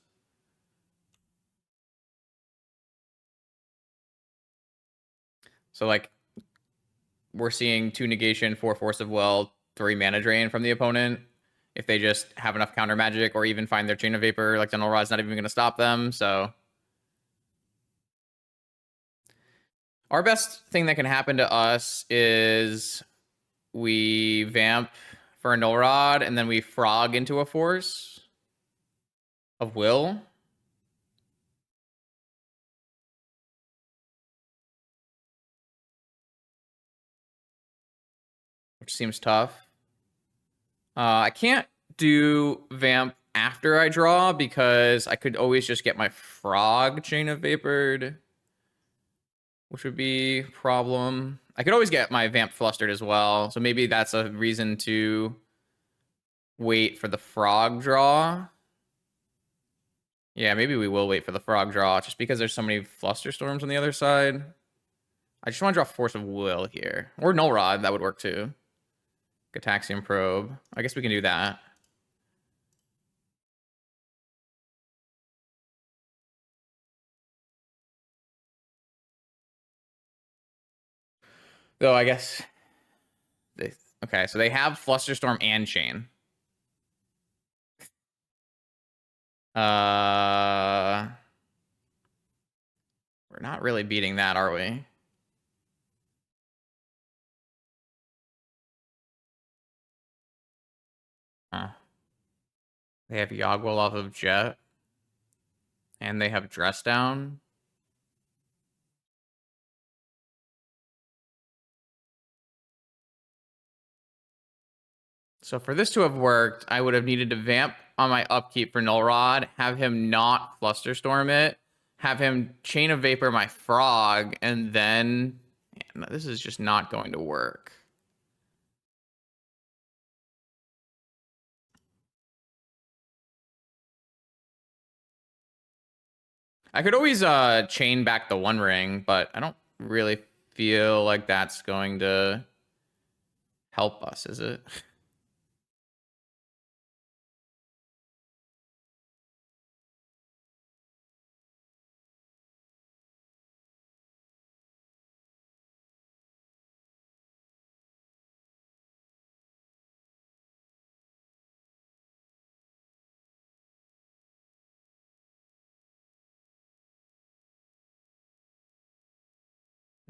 So like we're seeing 2 negation, 4 force of will, 3 mana drain from the opponent. If they just have enough counter magic or even find their chain of vapor, like the null rod's not even going to stop them. So our best thing that can happen to us is we vamp for a null rod and then we frog into a force of will. Which seems tough. I can't do vamp after I draw because I could always just get my frog chain of vapored, which would be a problem. I could always get my vamp flustered as well, so maybe that's a reason to wait for the frog draw. Yeah, maybe we will wait for the frog draw just because there's so many fluster storms on the other side. I just want to draw Force of Will here. Or Null Rod, that would work too. Gataxian Probe. I guess we can do that. Though I guess okay, so they have Flusterstorm and Chain. We're not really beating that, are we? Huh. They have Yogwell off of Jet. And they have Dress Down. So for this to have worked, I would have needed to vamp on my upkeep for Null Rod, have him not Flusterstorm it, have him Chain of Vapor my Frog, and then... Man, this is just not going to work. I could always chain back the One Ring, but I don't really feel like that's going to help us, is it?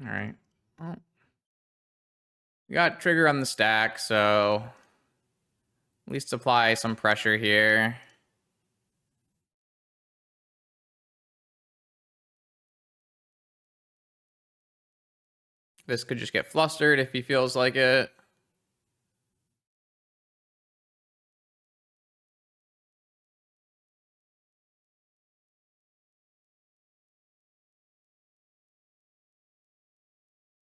All right. Well, we got trigger on the stack, so at least apply some pressure here. This could just get flustered if he feels like it.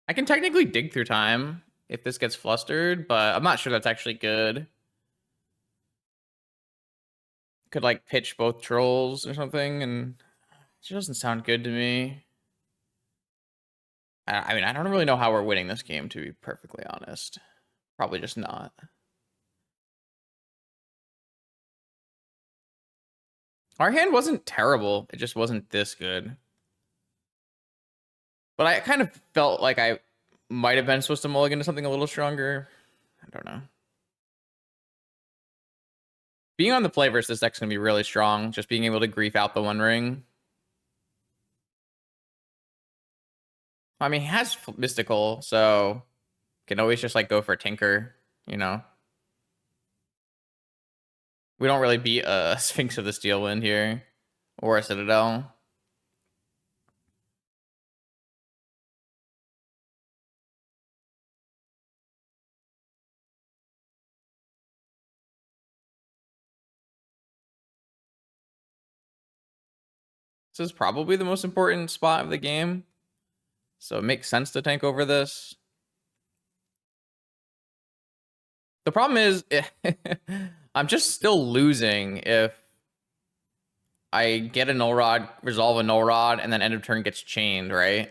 I can technically dig through time if this gets flustered, but I'm not sure that's actually good. Could like pitch both trolls or something, and it just doesn't sound good to me. I mean, I don't really know how we're winning this game, to be perfectly honest. Probably just not. Our hand wasn't terrible. It just wasn't this good. But I kind of felt like I might have been supposed to mulligan to something a little stronger. I don't know. Being on the play versus this deck's going to be really strong. Just being able to grief out the One Ring. I mean, he has Mystical, so can always just like go for Tinker, you know? We don't really beat a Sphinx of the Steel Wind here. Or a Citadel. This is probably the most important spot of the game. So it makes sense to tank over this. The problem is, I'm just still losing if I get a Null Rod, resolve a Null Rod, and then end of turn gets chained, right?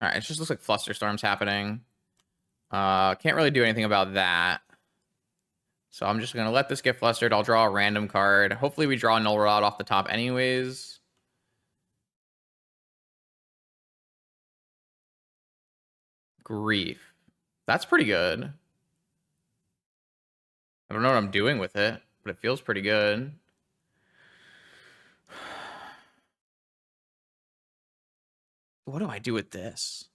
Alright, it just looks like Flusterstorm's happening. Can't really do anything about that. So I'm just going to let this get flustered. I'll draw a random card. Hopefully we draw a Null Rod off the top anyways. Grief. That's pretty good. I don't know what I'm doing with it, but it feels pretty good. What do I do with this?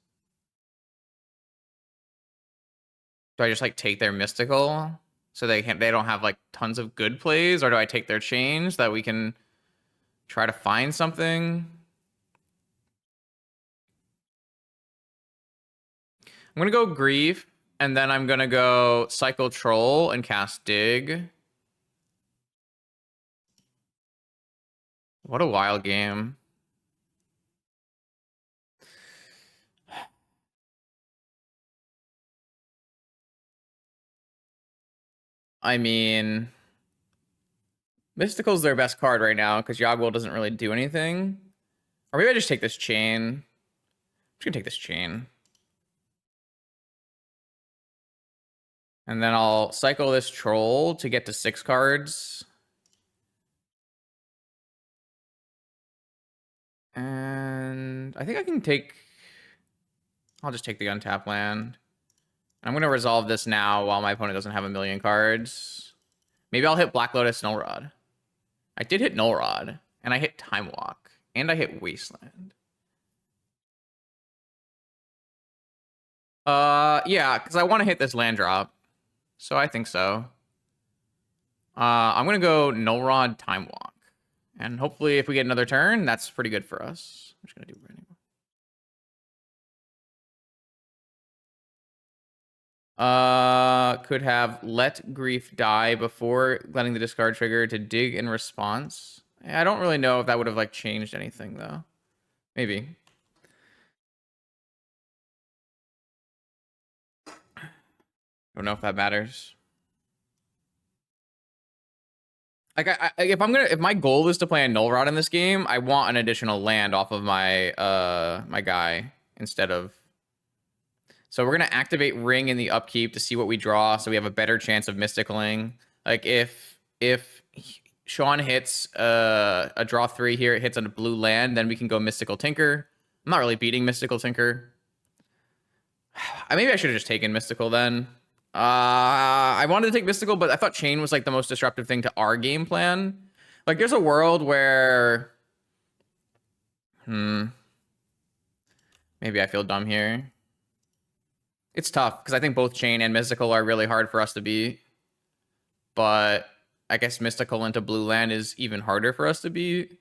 Do I just like take their mystical so they don't have like tons of good plays, or do I take their change that we can try to find something? I'm gonna go grief, and then I'm gonna go cycle troll and cast dig. What a wild game. I mean, Mystical's their best card right now because Yogwell doesn't really do anything. Or maybe I just take this chain. I'm just gonna take this chain. And then I'll cycle this troll to get to 6 cards. And I think I can take... I'll just take the untap land. I'm going to resolve this now while my opponent doesn't have a million cards. Maybe I'll hit Black Lotus Null Rod. I did hit Null Rod, and I hit Time Walk, and I hit Wasteland. Yeah, because I want to hit this land drop. So I think so. I'm going to go Null Rod, Time Walk. And hopefully if we get another turn, that's pretty good for us. I'm just going to do Branding. Could have let grief die before letting the discard trigger to dig in response. I don't really know if that would have like changed anything though. Maybe. Don't know if that matters. Like if my goal is to play a Null Rod in this game, I want an additional land off of my my guy instead of. So we're gonna activate Ring in the upkeep to see what we draw, so we have a better chance of mysticaling. Like if Sean hits a draw 3 here, it hits on a blue land, then we can go Mystical Tinker. I'm not really beating Mystical Tinker. Maybe I should have just taken Mystical then. I wanted to take Mystical, but I thought Chain was like the most disruptive thing to our game plan. Like there's a world where... Maybe I feel dumb here. It's tough, because I think both Chain and Mystical are really hard for us to beat. But I guess Mystical into blue land is even harder for us to beat.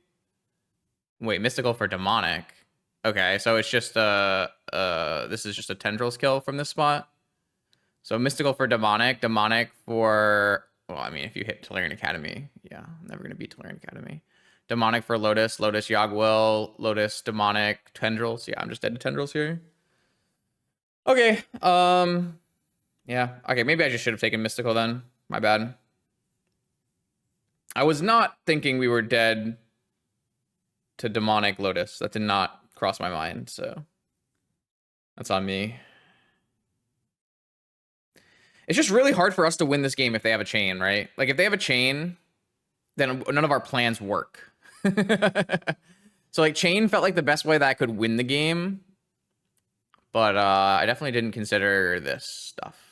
Wait, Mystical for Demonic. Okay, so it's just this is just a tendrils kill from this spot. So mystical for demonic, demonic for, well, I mean, if you hit Tolarian Academy, yeah, I'm never gonna beat Tolarian Academy. Demonic for Lotus, Lotus Yogwill, Lotus demonic tendrils. Yeah, I'm just dead to tendrils here. Okay, yeah, okay, maybe I just should have taken mystical then. My bad. I was not thinking we were dead to demonic Lotus. That did not cross my mind, so that's on me. It's just really hard for us to win this game if they have a chain, right? Like if they have a chain, then none of our plans work. So like chain felt like the best way that I could win the game, but I definitely didn't consider this stuff.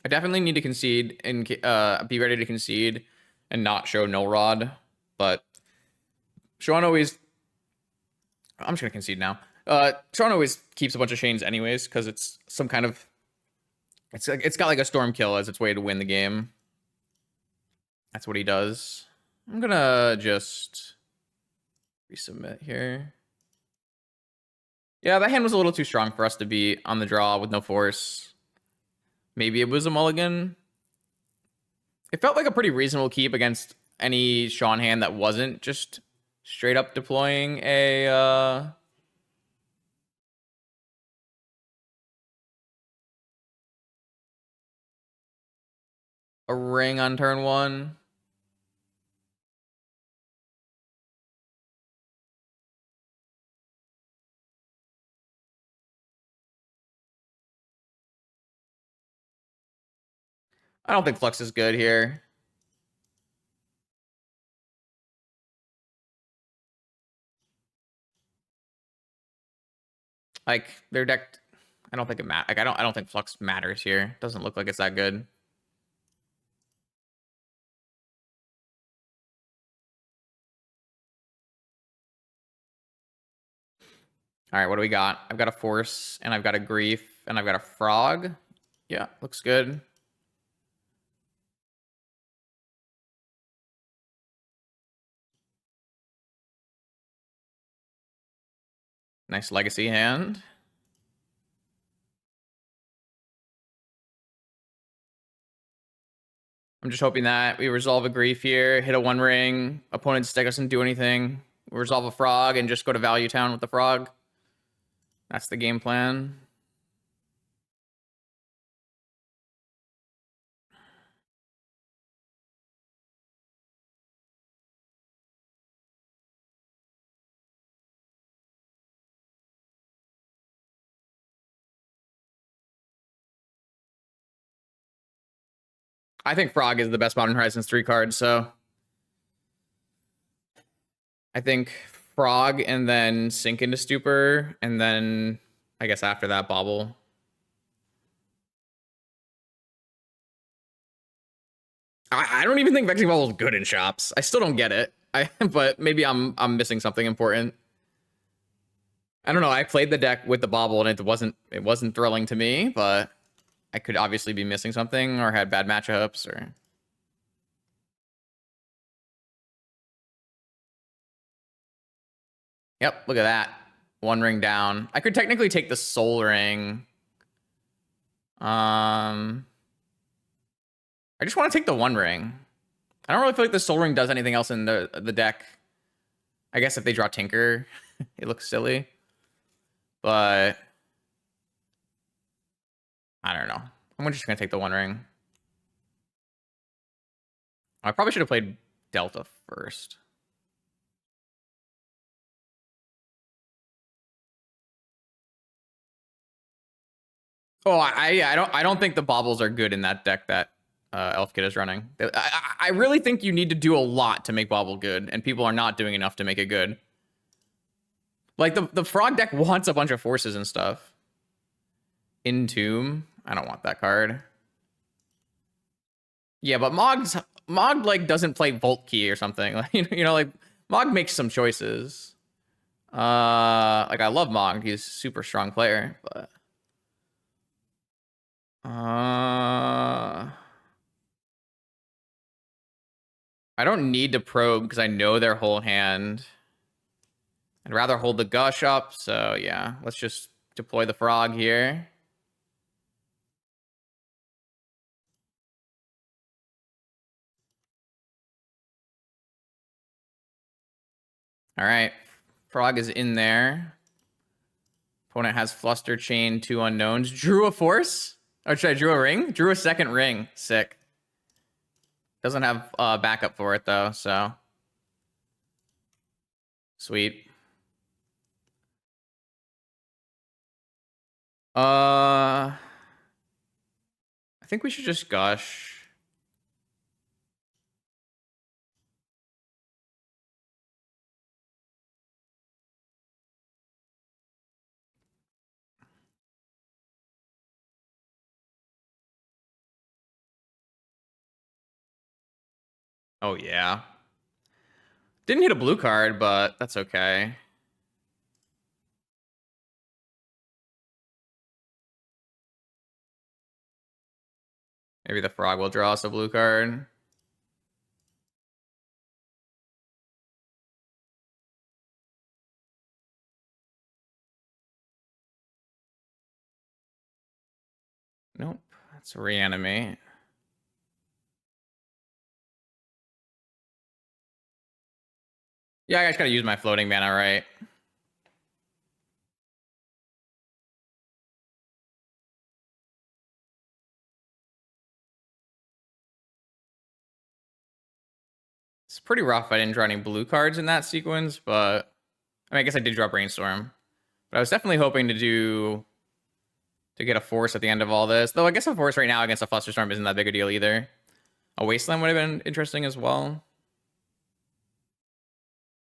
I definitely need to concede and be ready to concede and not show null rod, but Sean always. I'm just gonna concede now. Sean always keeps a bunch of chains anyways because it's some kind of. It's got like a storm kill as its way to win the game. That's what he does. I'm gonna just resubmit here. Yeah, that hand was a little too strong for us to be on the draw with no force. Maybe it was a mulligan. It felt like a pretty reasonable keep against any Sean hand that wasn't just straight up deploying a ring on turn one. I don't think Flux is good here. Like their deck, I don't think it matters. Like I don't think Flux matters here. Doesn't look like it's that good. All right, what do we got? I've got a force and I've got a grief and I've got a frog. Yeah, looks good. Nice legacy hand. I'm just hoping that we resolve a grief here, hit a one ring, opponent's deck doesn't do anything. We resolve a frog and just go to Value Town with the frog. That's the game plan. I think Frog is the best Modern Horizons 3 card, so I think Frog and then Sink into Stupor, and then I guess after that Bobble. I don't even think Vexing Bobble is good in shops. I still don't get it. But maybe I'm missing something important. I don't know. I played the deck with the Bobble and it wasn't thrilling to me, but I could obviously be missing something or had bad matchups or. Yep, look at that. One ring down. I could technically take the Soul Ring. I just want to take the one ring. I don't really feel like the Soul Ring does anything else in the deck. I guess if they draw Tinker, it looks silly. But I don't know. I'm just gonna take the one ring. I probably should have played Delta first. Oh, I don't think the baubles are good in that deck that Elf Kid is running. I really think you need to do a lot to make bauble good, and people are not doing enough to make it good. Like the frog deck wants a bunch of forces and stuff. Entomb, I don't want that card. Yeah, but Mog like doesn't play Volt Key or something. Like you know, like Mog makes some choices. Like I love Mog. He's a super strong player, but I don't need to probe because I know their whole hand. I'd rather hold the gush up, so yeah, let's just deploy the frog here. All right, frog is in there. Opponent has fluster chain, 2 unknowns. Drew a force? Or should I drew a ring? Drew a second ring. Sick. Doesn't have backup for it though, so sweet. I think we should just gush. Oh yeah. Didn't hit a blue card, but that's okay. Maybe the frog will draw us a blue card. Nope. That's reanimate. Yeah, I just gotta use my floating mana, right? It's pretty rough. I didn't draw any blue cards in that sequence, but I mean, I guess I did draw Brainstorm. But I was definitely hoping to get a force at the end of all this. Though I guess a force right now against a Flusterstorm isn't that big a deal either. A Wasteland would have been interesting as well.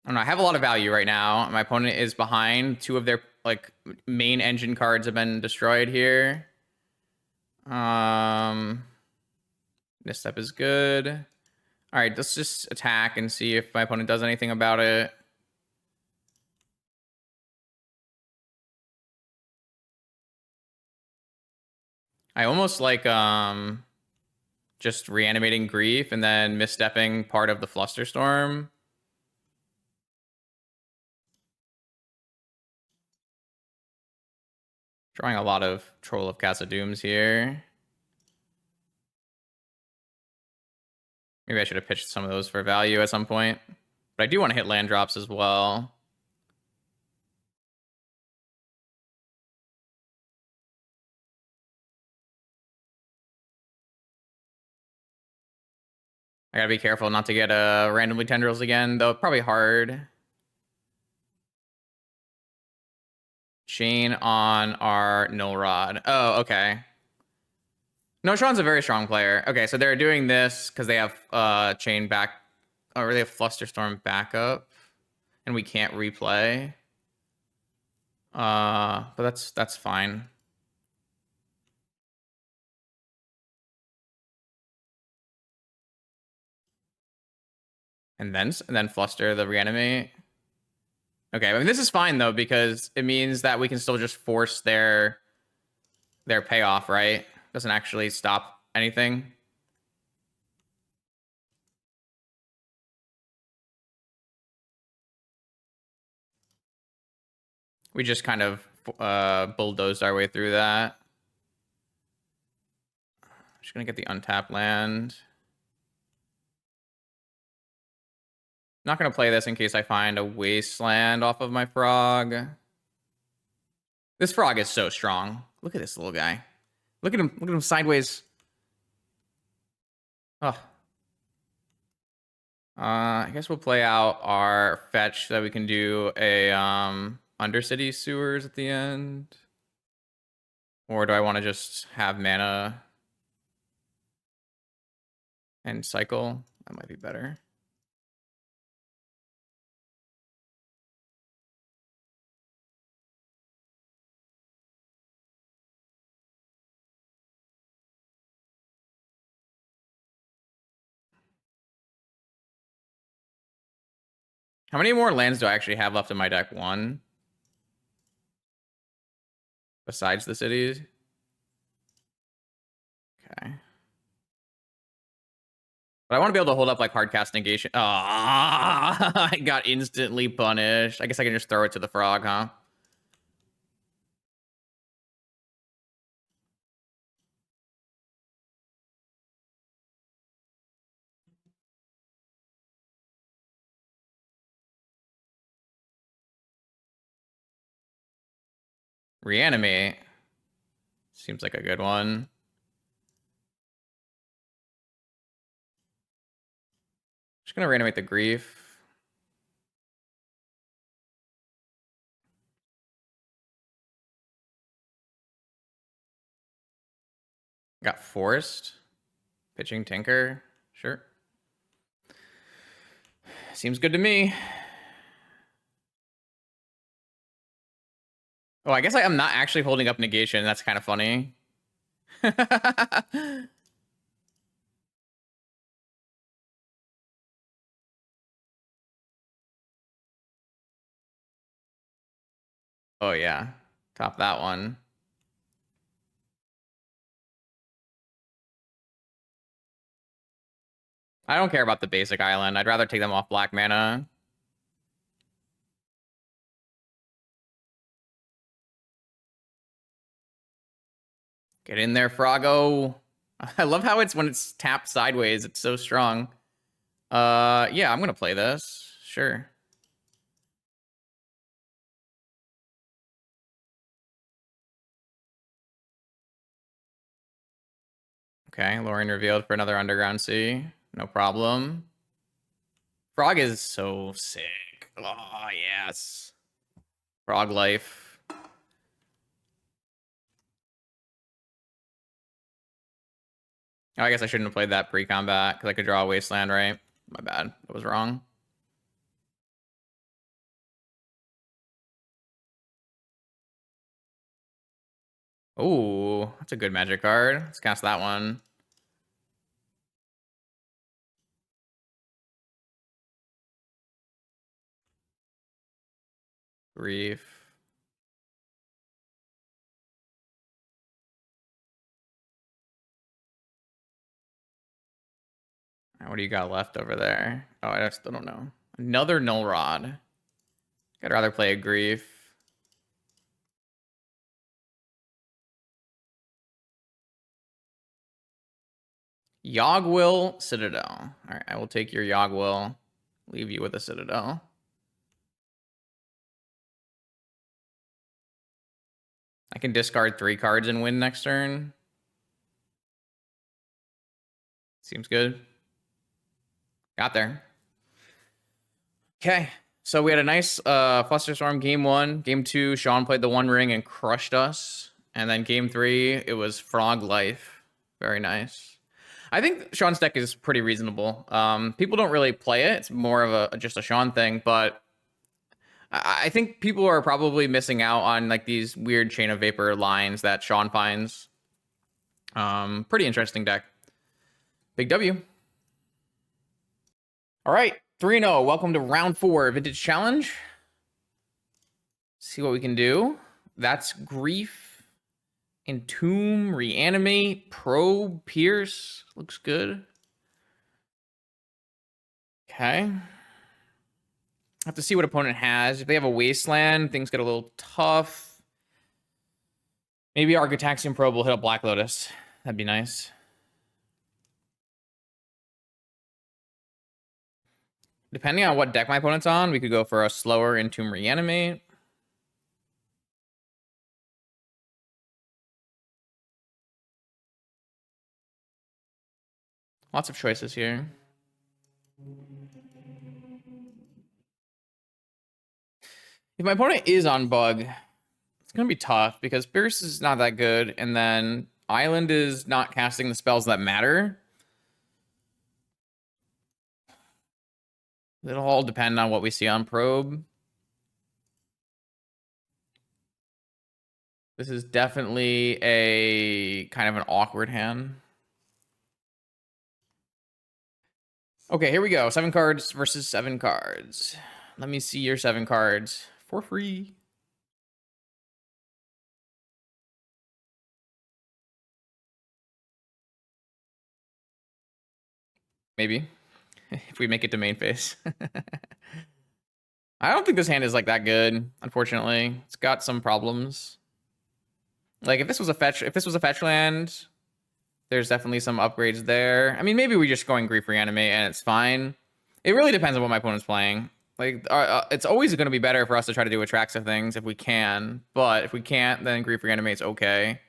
I don't know. I have a lot of value right now. My opponent is behind. 2 of their like main engine cards have been destroyed here. This step is good. All right, let's just attack and see if my opponent does anything about it. I almost like just reanimating Grief and then misstepping part of the Flusterstorm. Drawing a lot of Troll of Casa Dooms here. Maybe I should have pitched some of those for value at some point. But I do want to hit land drops as well. I gotta be careful not to get randomly tendrils again, though probably hard. Chain on our null rod. Oh, okay. No, Sean's a very strong player. Okay, so they're doing this because they have chain back, or they have Flusterstorm backup, and we can't replay. But that's fine. And then Fluster the reanimate. Okay, I mean this is fine though because it means that we can still just force their payoff, right? Doesn't actually stop anything. We just kind of bulldozed our way through that. Just gonna get the untapped land. Not gonna play this in case I find a wasteland off of my frog. This frog is so strong. Look at this little guy. Look at him. Look at him sideways. Oh. I guess we'll play out our fetch so that we can do a Undercity Sewers at the end. Or do I want to just have mana and cycle? That might be better. How many more lands do I actually have left in my deck? 1? Besides the cities? Okay. But I want to be able to hold up like hard cast negation. Ah, I got instantly punished. I guess I can just throw it to the frog, huh? Reanimate. Seems like a good one. Just gonna reanimate the grief. Got forced. Pitching Tinker. Sure. Seems good to me. Oh, I guess I'm not actually holding up negation. That's kind of funny. Oh, yeah. Top that one. I don't care about the basic island. I'd rather take them off black mana. Get in there, Froggo. I love how it's when it's tapped sideways. It's so strong. Yeah, I'm gonna play this. Sure. Okay, Lorien revealed for another Underground Sea. No problem. Frog is so sick. Oh, yes. Frog life. Oh, I guess I shouldn't have played that pre-combat because I could draw a Wasteland, right? My bad. That was wrong. Oh, that's a good magic card. Let's cast that one. Grief. What do you got left over there? Oh, I still don't know. Another Null Rod. I'd rather play a Grief. Yogwill Citadel. All right, I will take your Yogwill. Leave you with a Citadel. I can discard 3 cards and win next turn. Seems good. Got there. Okay. So we had a nice Flusterstorm game 1. Game 2, Sean played the One Ring and crushed us. And then game 3, it was Frog Life. Very nice. I think Sean's deck is pretty reasonable. People don't really play it. It's more of a just a Sean thing, but I think people are probably missing out on like these weird Chain of Vapor lines that Sean finds. Pretty interesting deck. Big W. All right, 3-0. Welcome to round 4 Vintage Challenge. See what we can do. That's Grief, Entomb, Reanimate, Probe, Pierce. Looks good. Okay. Have to see what opponent has. If they have a Wasteland, things get a little tough. Maybe Architaxian Probe will hit a Black Lotus. That'd be nice. Depending on what deck my opponent's on, we could go for a slower Entomb Reanimate. Lots of choices here. If my opponent is on Bug, it's going to be tough because Pierce is not that good, and then Island is not casting the spells that matter. It'll all depend on what we see on Probe. This is definitely a kind of an awkward hand. Okay, here we go. 7 cards versus 7 cards. Let me see your 7 cards for free. Maybe. If we make it to main phase. I don't think this hand is like that good, unfortunately. It's got some problems. Like if this was a fetch land, there's definitely some upgrades there. I mean, maybe we just go and grief reanimate and it's fine. It really depends on what my opponent's playing. Like, it's always going to be better for us to try to do Atraxa things if we can. But if we can't, then grief reanimate's okay.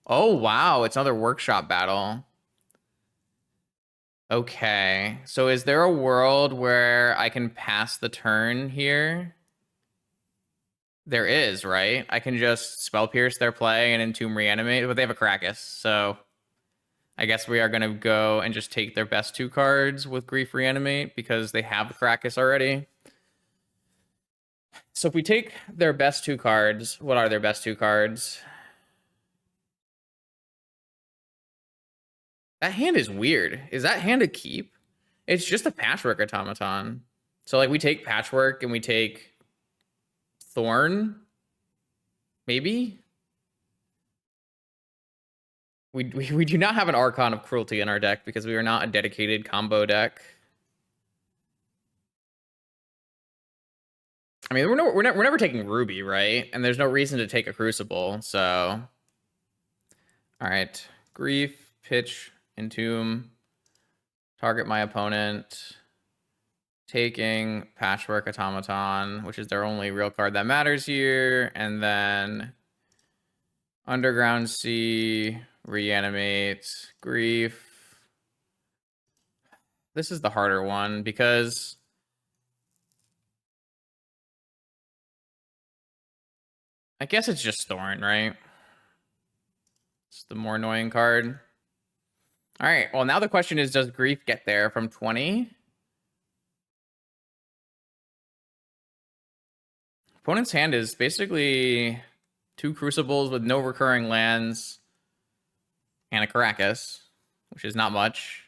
Oh, wow. It's another workshop battle. Okay. So is there a world where I can pass the turn here? There is, right? I can just Spell Pierce their play and Entomb Reanimate, but they have a Krakus, so I guess we are going to go and just take their best 2 cards with Grief Reanimate because they have the Krakus already. So if we take their best 2 cards, what are their best 2 cards? That hand is weird. Is that hand a keep? It's just a Patchwork Automaton. So like we take Patchwork and we take Thorn, maybe? We do not have an Archon of Cruelty in our deck because we are not a dedicated combo deck. I mean, we're never taking Ruby, right? And there's no reason to take a Crucible, so... Alright. Grief, Pitch, Entomb. Target my opponent. Taking Patchwork Automaton, which is their only real card that matters here. And then... Underground Sea, Reanimate, Grief. This is the harder one because... I guess it's just Thorn, right? It's the more annoying card. All right, well, now the question is, does Grief get there from 20? Opponent's hand is basically 2 Crucibles with no recurring lands and a Caracas, which is not much.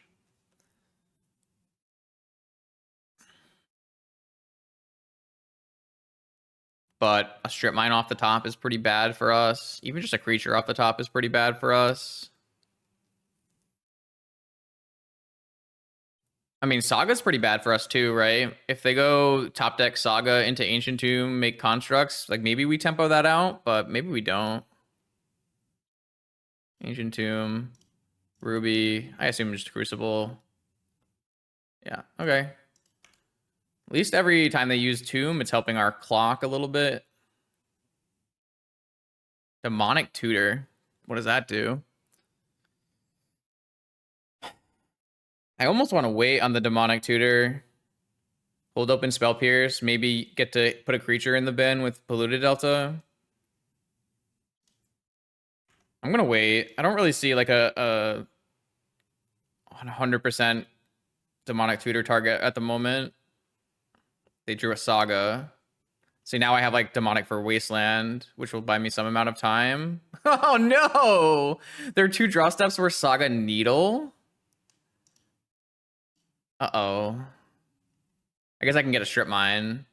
But a Strip Mine off the top is pretty bad for us. Even just a creature off the top is pretty bad for us. I mean, Saga's pretty bad for us too, right? If they go top deck Saga into Ancient Tomb, make constructs, like maybe we tempo that out, but maybe we don't. Ancient Tomb, Ruby, I assume just Crucible. Yeah, okay. At least every time they use Tomb, it's helping our clock a little bit. Demonic Tutor. What does that do? I almost want to wait on the Demonic Tutor. Hold open Spell Pierce. Maybe get to put a creature in the bin with Polluted Delta. I'm going to wait. I don't really see like a 100% Demonic Tutor target at the moment. They drew a Saga. See, now I have like Demonic for Wasteland, which will buy me some amount of time. Oh no! Their 2 draw steps were Saga Needle. Uh-oh. I guess I can get a Strip Mine.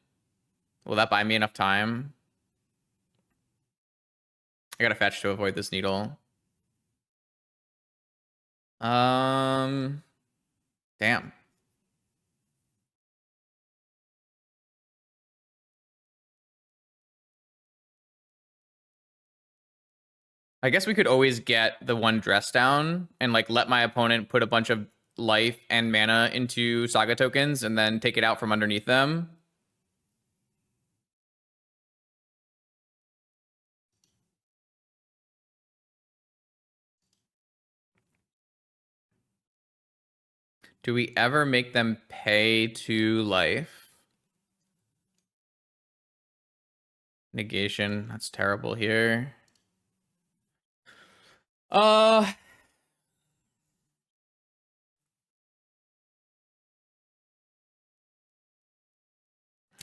Will that buy me enough time? I gotta fetch to avoid this needle. Damn. I guess we could always get the 1 dress down and like let my opponent put a bunch of life and mana into Saga tokens and then take it out from underneath them. Do we ever make them pay 2 life? Negation, that's terrible here.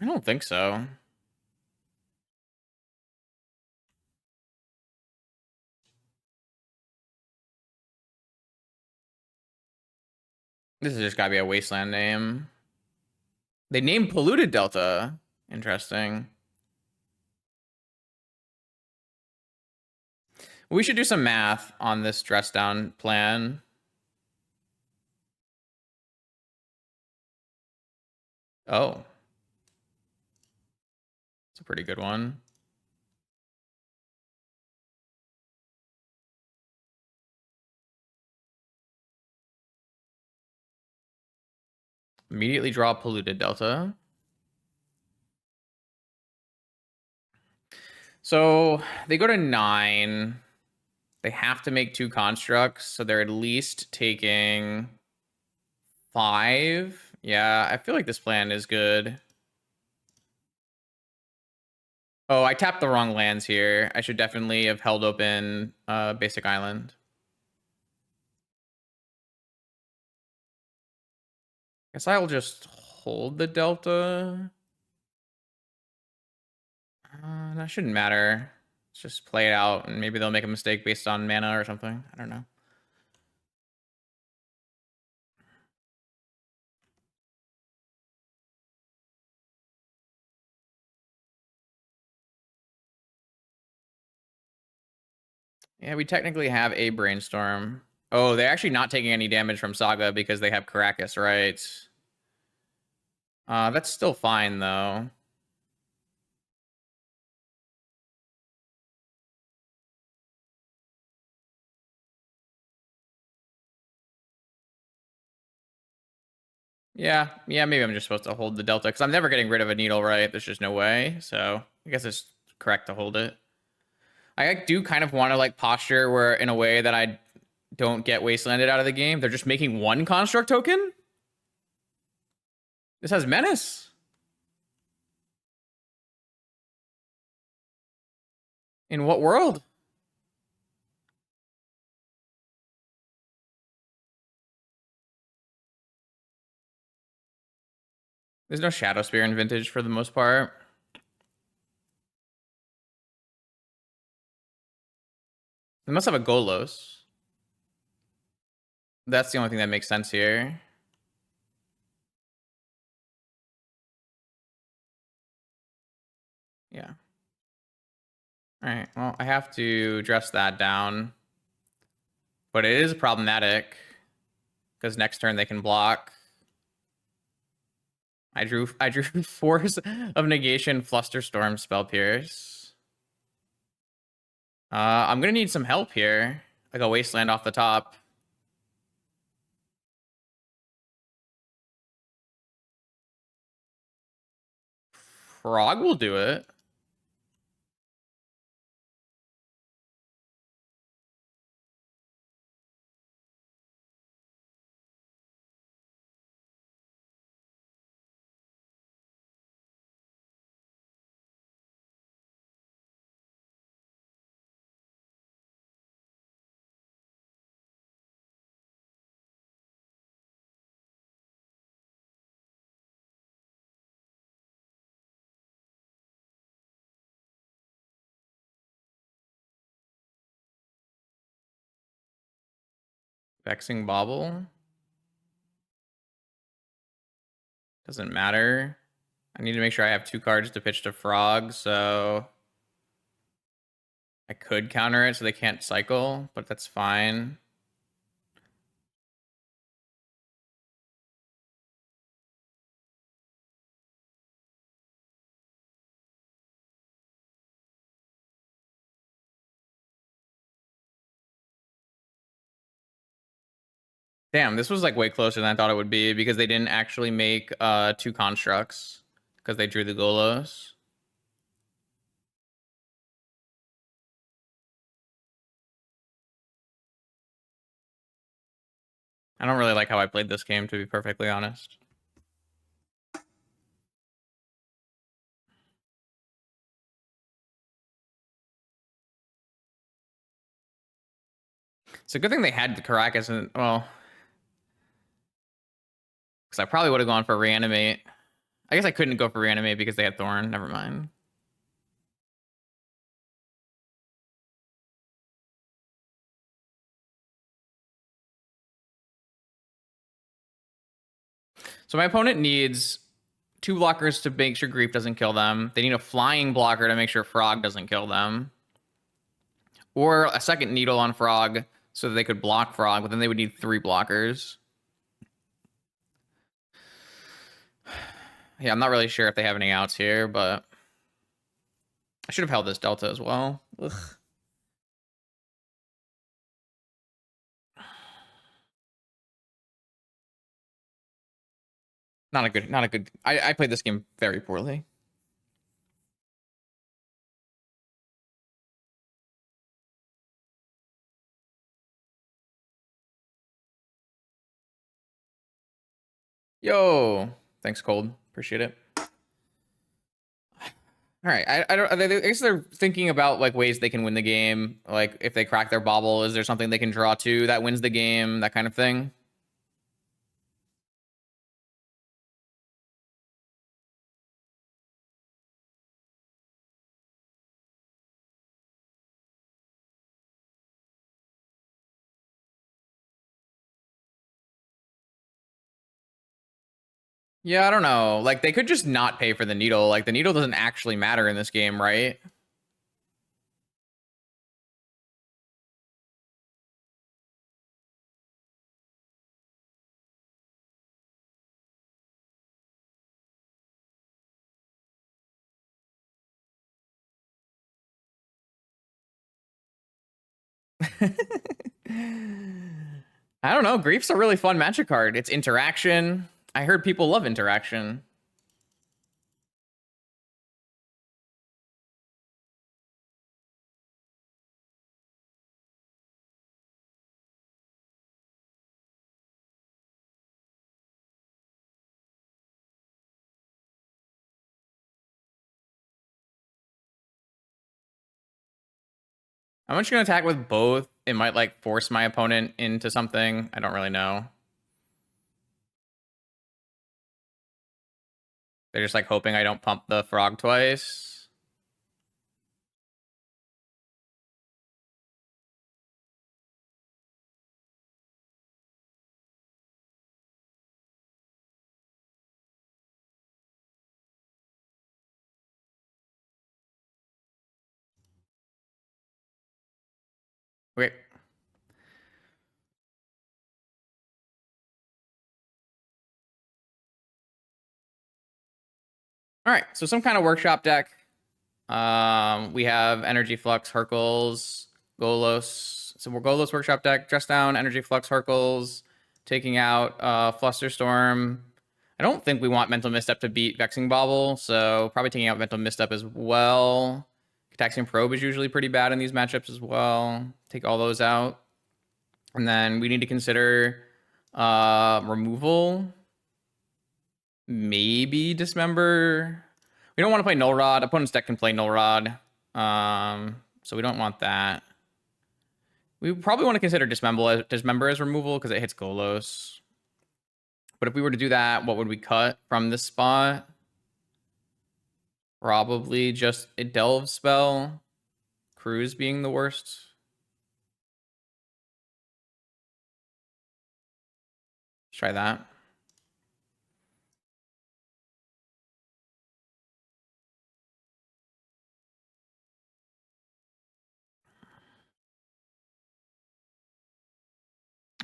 I don't think so. This has just gotta be a Wasteland name. They named Polluted Delta. Interesting. We should do some math on this dress down plan. Oh. It's a pretty good one. Immediately draw Polluted Delta. So they go to 9. They have to make 2 constructs, so they're at least taking 5. Yeah, I feel like this plan is good. Oh, I tapped the wrong lands here. I should definitely have held open Basic Island. Guess I'll just hold the Delta. That shouldn't matter. Let's just play it out, and maybe they'll make a mistake based on mana or something. I don't know. Yeah, we technically have a Brainstorm. Oh, they're actually not taking any damage from Saga because they have Caracas, right? That's still fine, though. Yeah, maybe I'm just supposed to hold the Delta, because I'm never getting rid of a needle, right? There's just no way, so I guess it's correct to hold it. I do kind of want to, like, posture where in a way that I don't get wastelanded out of the game. They're just making 1 construct token? This has Menace. In what world? There's no Shadow Spear in Vintage for the most part. They must have a Golos. That's the only thing that makes sense here. Yeah. All right. Well, I have to dress that down. But it is problematic because next turn they can block. I drew Force of Negation, Flusterstorm, Spell Pierce. I'm gonna need some help here. Like a Wasteland off the top. Frog will do it. Vexing Bauble. Doesn't matter. I need to make sure I have 2 cards to pitch to Frog, so I could counter it so they can't cycle, but that's fine. Damn, this was like way closer than I thought it would be because they didn't actually make 2 constructs because they drew the Golos. I don't really like how I played this game, to be perfectly honest. It's a good thing they had the Caracas, and well, because I probably would have gone for Reanimate. I guess I couldn't go for Reanimate because they had Thorn. Never mind. So my opponent needs 2 blockers to make sure Grief doesn't kill them. They need a flying blocker to make sure Frog doesn't kill them. Or a second needle on Frog so that they could block Frog, but then they would need 3 blockers. Yeah, I'm not really sure if they have any outs here, but I should have held this delta as well. Ugh. Not a good. I played this game very poorly. Yo, thanks, Cold. Appreciate it. All right, I don't. I guess they're thinking about like ways they can win the game. Like if they crack their bobble, is there something they can draw to that wins the game? That kind of thing. Yeah, I don't know. Like they could just not pay for the needle. Like the needle doesn't actually matter in this game, right? I don't know. Grief's a really fun magic card. It's interaction. I heard people love interaction. I'm just gonna attack with both. It might like force my opponent into something. I don't really know. They're just like hoping I don't pump the frog twice. Wait. All right. So some kind of workshop deck. We have Energy Flux, Hercules, Golos. So we're Golos Workshop deck, Dress Down, Energy Flux, Hercules, taking out Flusterstorm. I don't think we want Mental Misstep to beat Vexing Bobble, so probably taking out Mental Misstep as well. Taxian Probe is usually pretty bad in these matchups as well. Take all those out. And then we need to consider removal. Maybe Dismember. We don't want to play Null Rod. Opponent's deck can play Null Rod. So we don't want that. We probably want to consider Dismember as removal because it hits Golos. But if we were to do that, what would we cut from this spot? Probably just a Delve spell. Cruise being the worst. Let's try that.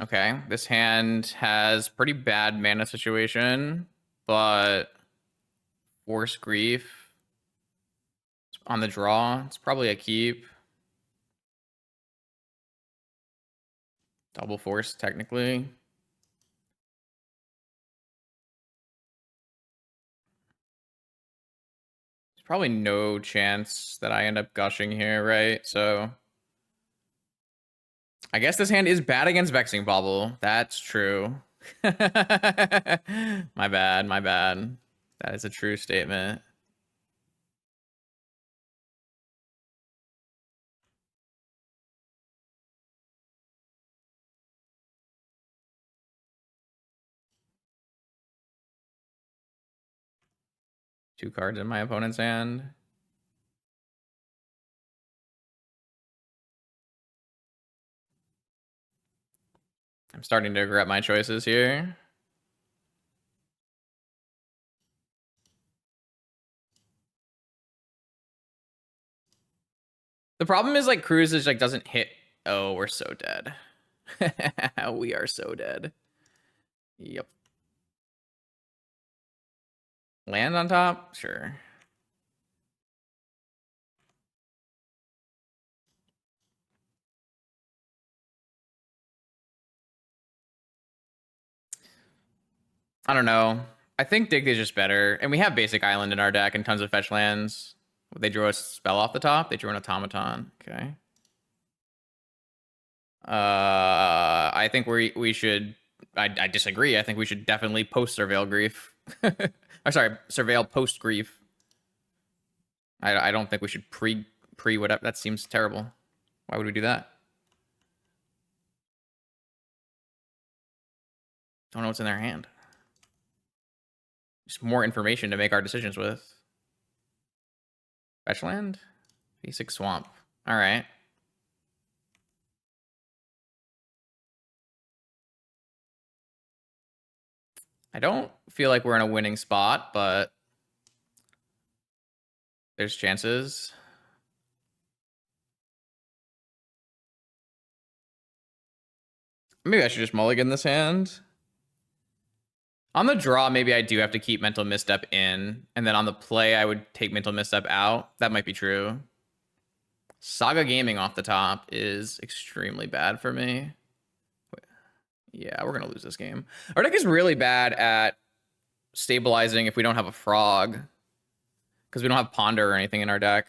Okay, this hand has pretty bad mana situation, but Force Grief on the draw. It's probably a keep. Double Force, technically. There's probably no chance that I end up gushing here, right? So I guess this hand is bad against Vexing Bobble. That's true. My bad, my bad. That is a true statement. Two cards in my opponent's hand. I'm starting to regret my choices here. The problem is like Cruise is like doesn't hit. Oh, we're so dead. We are so dead. Yep. Land on top? Sure. I don't know. I think Dig is just better. And we have basic island in our deck and tons of fetch lands. They drew a spell off the top. They drew an automaton. Okay. I think we should. I disagree. I think we should definitely post surveil grief. Or sorry, surveil post grief. I don't think we should pre whatever. That seems terrible. Why would we do that? Don't know what's in their hand. Just more information to make our decisions with. Fetch land? Basic swamp. All right. I don't feel like we're in a winning spot, but there's chances. Maybe I should just mulligan this hand. On the draw, maybe I do have to keep mental misstep in, and then on the play, I would take mental misstep out. That might be true. Saga Gaming off the top is extremely bad for me. Yeah, we're gonna lose this game. Our deck is really bad at stabilizing if we don't have a frog, because we don't have ponder or anything in our deck.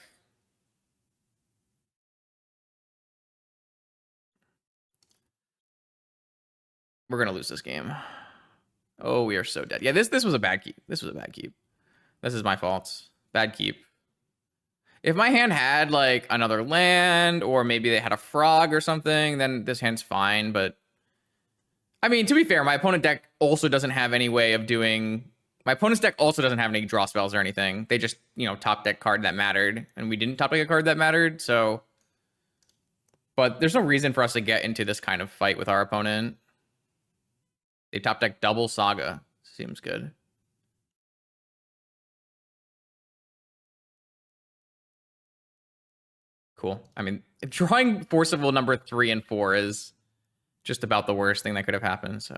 We're gonna lose this game. Oh, we are so dead. Yeah, this was a bad keep. This was a bad keep. This is my fault. Bad keep. If my hand had like another land, or maybe they had a frog or something, then this hand's fine. But I mean, to be fair, my opponent deck also doesn't have any way of doing. My opponent's deck also doesn't have any draw spells or anything. They just, top deck card that mattered, and we didn't top deck a card that mattered. So, but there's no reason for us to get into this kind of fight with our opponent. They top deck double Saga. Seems good. Cool. I mean, drawing Forcible number 3 and 4 is just about the worst thing that could have happened. So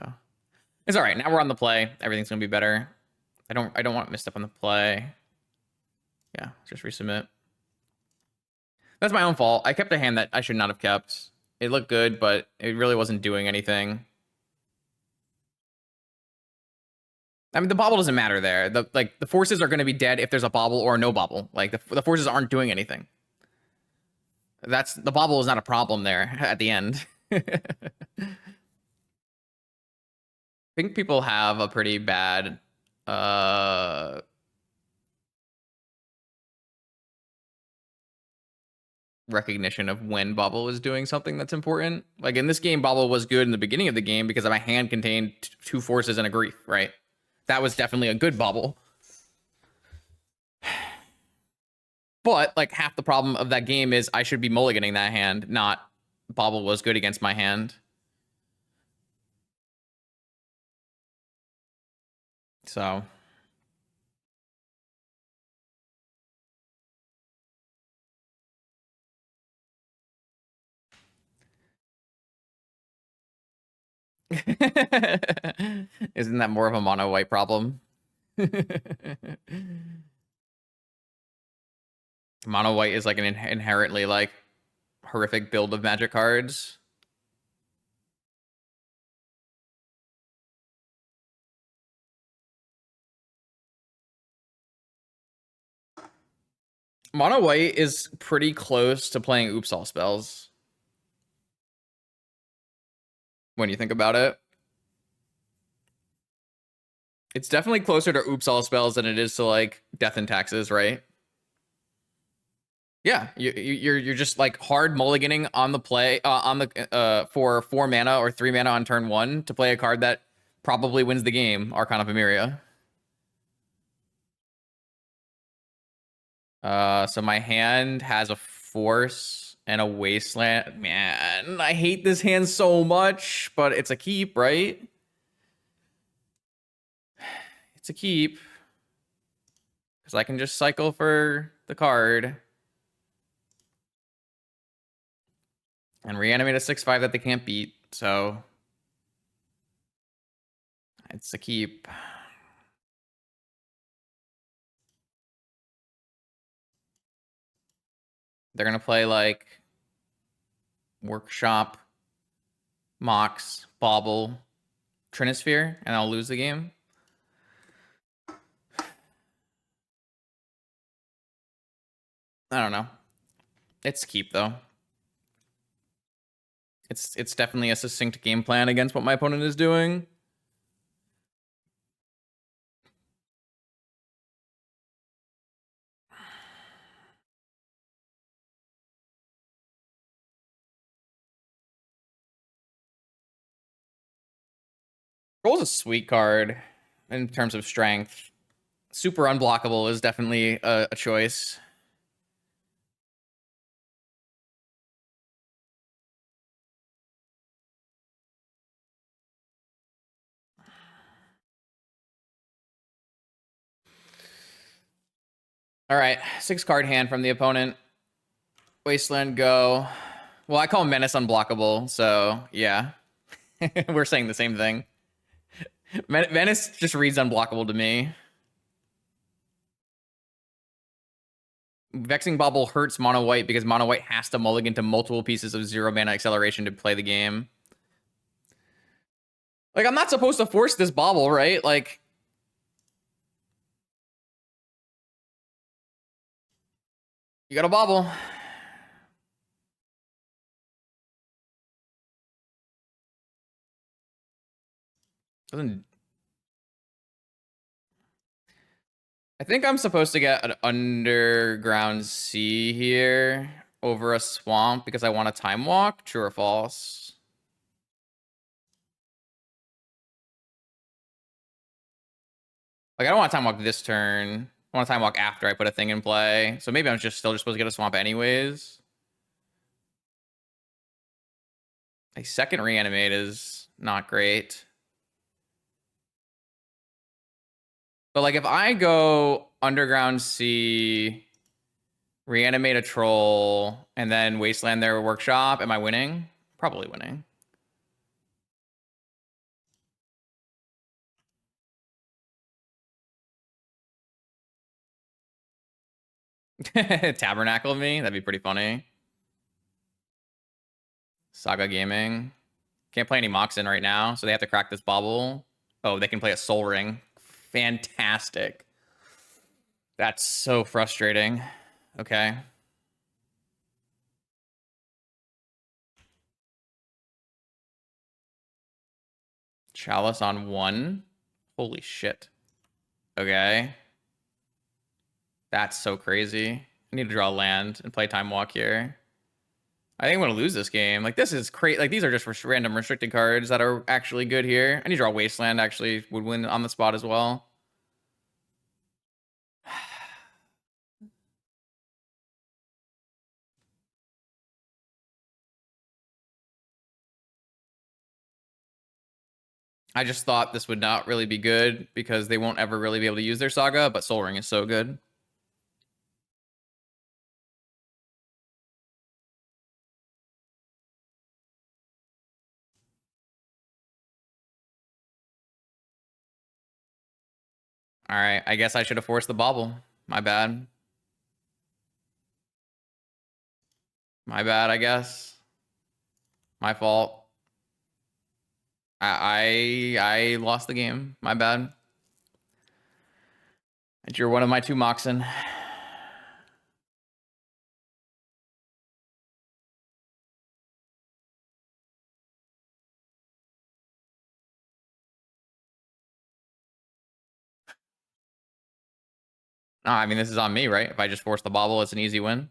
it's all right. Now we're on the play. Everything's gonna be better. I don't want misstep on the play. Yeah, just resubmit. That's my own fault. I kept a hand that I should not have kept. It looked good, but it really wasn't doing anything. I mean, the bobble doesn't matter there. The forces are going to be dead if there's a bobble or no bobble. Like the forces aren't doing anything. The bobble is not a problem there at the end. I think people have a pretty bad recognition of when bobble is doing something that's important. Like in this game, bobble was good in the beginning of the game because my hand contained 2 forces and a grief, right? That was definitely a good bobble. But like half the problem of that game is I should be mulliganing that hand, not bobble was good against my hand. So isn't that more of a mono white problem? Mono white is like an inherently like horrific build of magic cards. Mono white is pretty close to playing oops all spells when you think about it. It's definitely closer to oops all spells than it is to like death and taxes, right? Yeah, you're just like hard mulliganing on the play on the for 4 mana or 3 mana on turn 1 to play a card that probably wins the game, Archon of Emeria. So my hand has a force and a wasteland. Man, I hate this hand so much, but it's a keep, right? It's a keep. Because I can just cycle for the card. And reanimate a 6/5 that they can't beat, so it's a keep. They're gonna play like Workshop, Mox, Bauble, Trinisphere, and I'll lose the game. I don't know. It's keep though. It's definitely a succinct game plan against what my opponent is doing. Troll's a sweet card in terms of strength. Super unblockable is definitely a choice. All right, 6-card hand from the opponent. Wasteland go. Well, I call Menace unblockable, so yeah. We're saying the same thing. Menace just reads unblockable to me. Vexing Bauble hurts Mono White because Mono White has to mulligan to multiple pieces of 0 mana acceleration to play the game. Like, I'm not supposed to force this Bauble, right? Like, you got a Bauble. Doesn't... I think I'm supposed to get an Underground Sea here over a Swamp because I want a Time Walk. True or false? Like, I don't want to Time Walk this turn. I want to Time Walk after I put a thing in play. So maybe I'm still just supposed to get a Swamp anyways. A second Reanimate is not great. But like if I go Underground Sea, Reanimate a Troll, and then Wasteland their Workshop, am I winning? Probably winning. Tabernacle me? That'd be pretty funny. Saga Gaming. Can't play any Moxen right now, so they have to crack this bubble. Oh, they can play a Soul Ring. Fantastic. That's so frustrating. Okay. Chalice on 1. Holy shit. Okay. That's so crazy. I need to draw land and play Time Walk here. I think I'm going to lose this game. Like, this is crazy. Like, these are just random restricted cards that are actually good here. I need to draw Wasteland, actually, would win on the spot as well. I just thought this would not really be good because they won't ever really be able to use their Saga, but Soul Ring is so good. All right, I guess I should have forced the bobble. My bad. My bad, I guess. My fault. I lost the game. My bad. I drew one of my 2 Moxen. No, I mean, this is on me, right? If I just force the bobble, it's an easy win.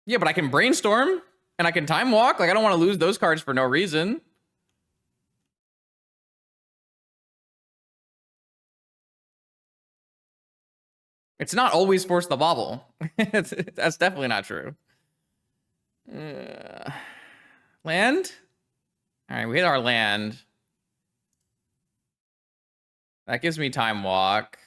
Yeah, but I can brainstorm and I can time walk. Like, I don't want to lose those cards for no reason. It's not always force the bobble. That's definitely not true. Land? All right, we hit our land. That gives me time walk.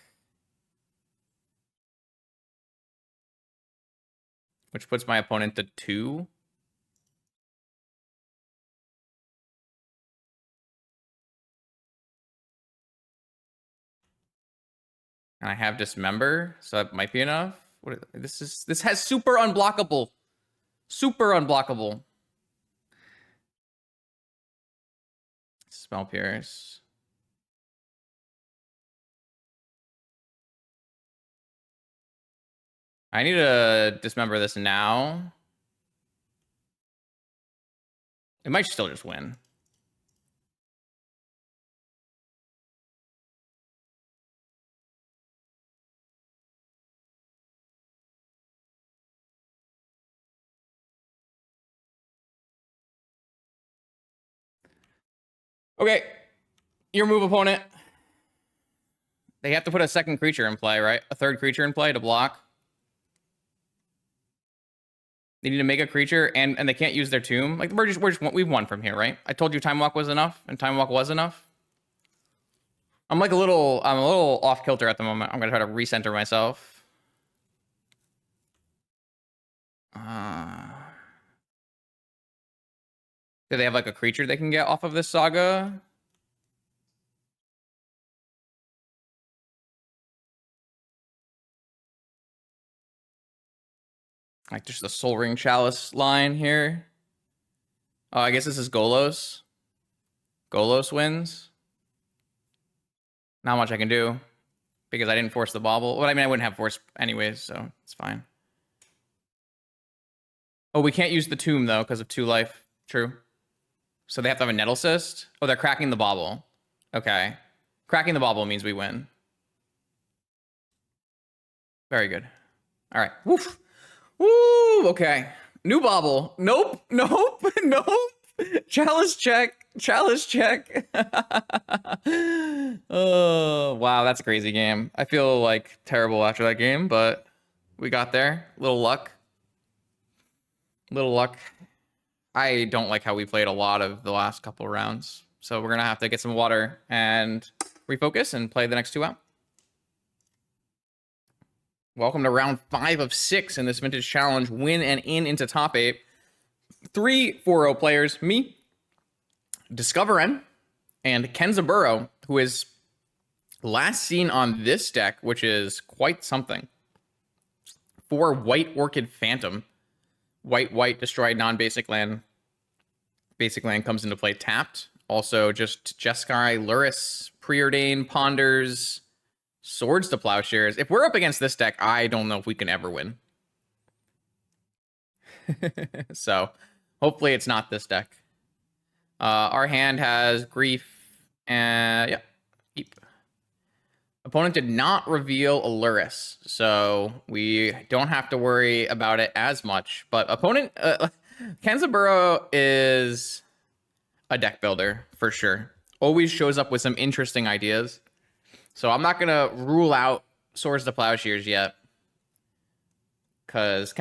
Which puts my opponent to 2. And I have Dismember, so that might be enough. This has super unblockable. Super unblockable. Spell Pierce. I need to Dismember this now. It might still just win. Okay. Your move, opponent. They have to put a second creature in play, right? A third creature in play to block. They need to make a creature, and they can't use their tomb. Like, we've won from here, right? I told you Time Walk was enough, and Time Walk was enough. I'm a little off kilter at the moment. I'm gonna try to recenter myself. Do they have like a creature they can get off of this saga? Like just the Soul Ring Chalice line here. Oh, I guess this is Golos. Golos wins. Not much I can do because I didn't force the bauble. Well, I mean, I wouldn't have force anyways, so it's fine. Oh, we can't use the tomb though because of 2 life. True. So they have to have a Nettle Cyst. Oh, they're cracking the bauble. Okay. Cracking the bauble means we win. Very good. All right. Woof. Woo. Okay. New bauble. Nope. Nope. Nope. Chalice check. Chalice check. Oh, wow. That's a crazy game. I feel like terrible after that game, but we got there. Little luck. Little luck. I don't like how we played a lot of the last couple rounds. So we're going to have to get some water and refocus and play the next 2 out. Welcome to round 5 of 6 in this Vintage Challenge. Win and into top 8. 3 4-0 players. Me, Discoverin, and Kenzaburo, who is last seen on this deck, which is quite something. 4 White Orchid Phantom. White, destroy non-basic land. Basic land comes into play tapped. Also, just Jeskai, Luris, Preordain, Ponders, Swords to Plowshares. If we're up against this deck, I don't know if we can ever win. So, hopefully it's not this deck. Our hand has Grief, and yeah, keep. Opponent did not reveal a Luris, so we don't have to worry about it as much. But opponent, Kenzaburo is a deck builder for sure. Always shows up with some interesting ideas. So I'm not gonna rule out Swords to Plowshares yet, because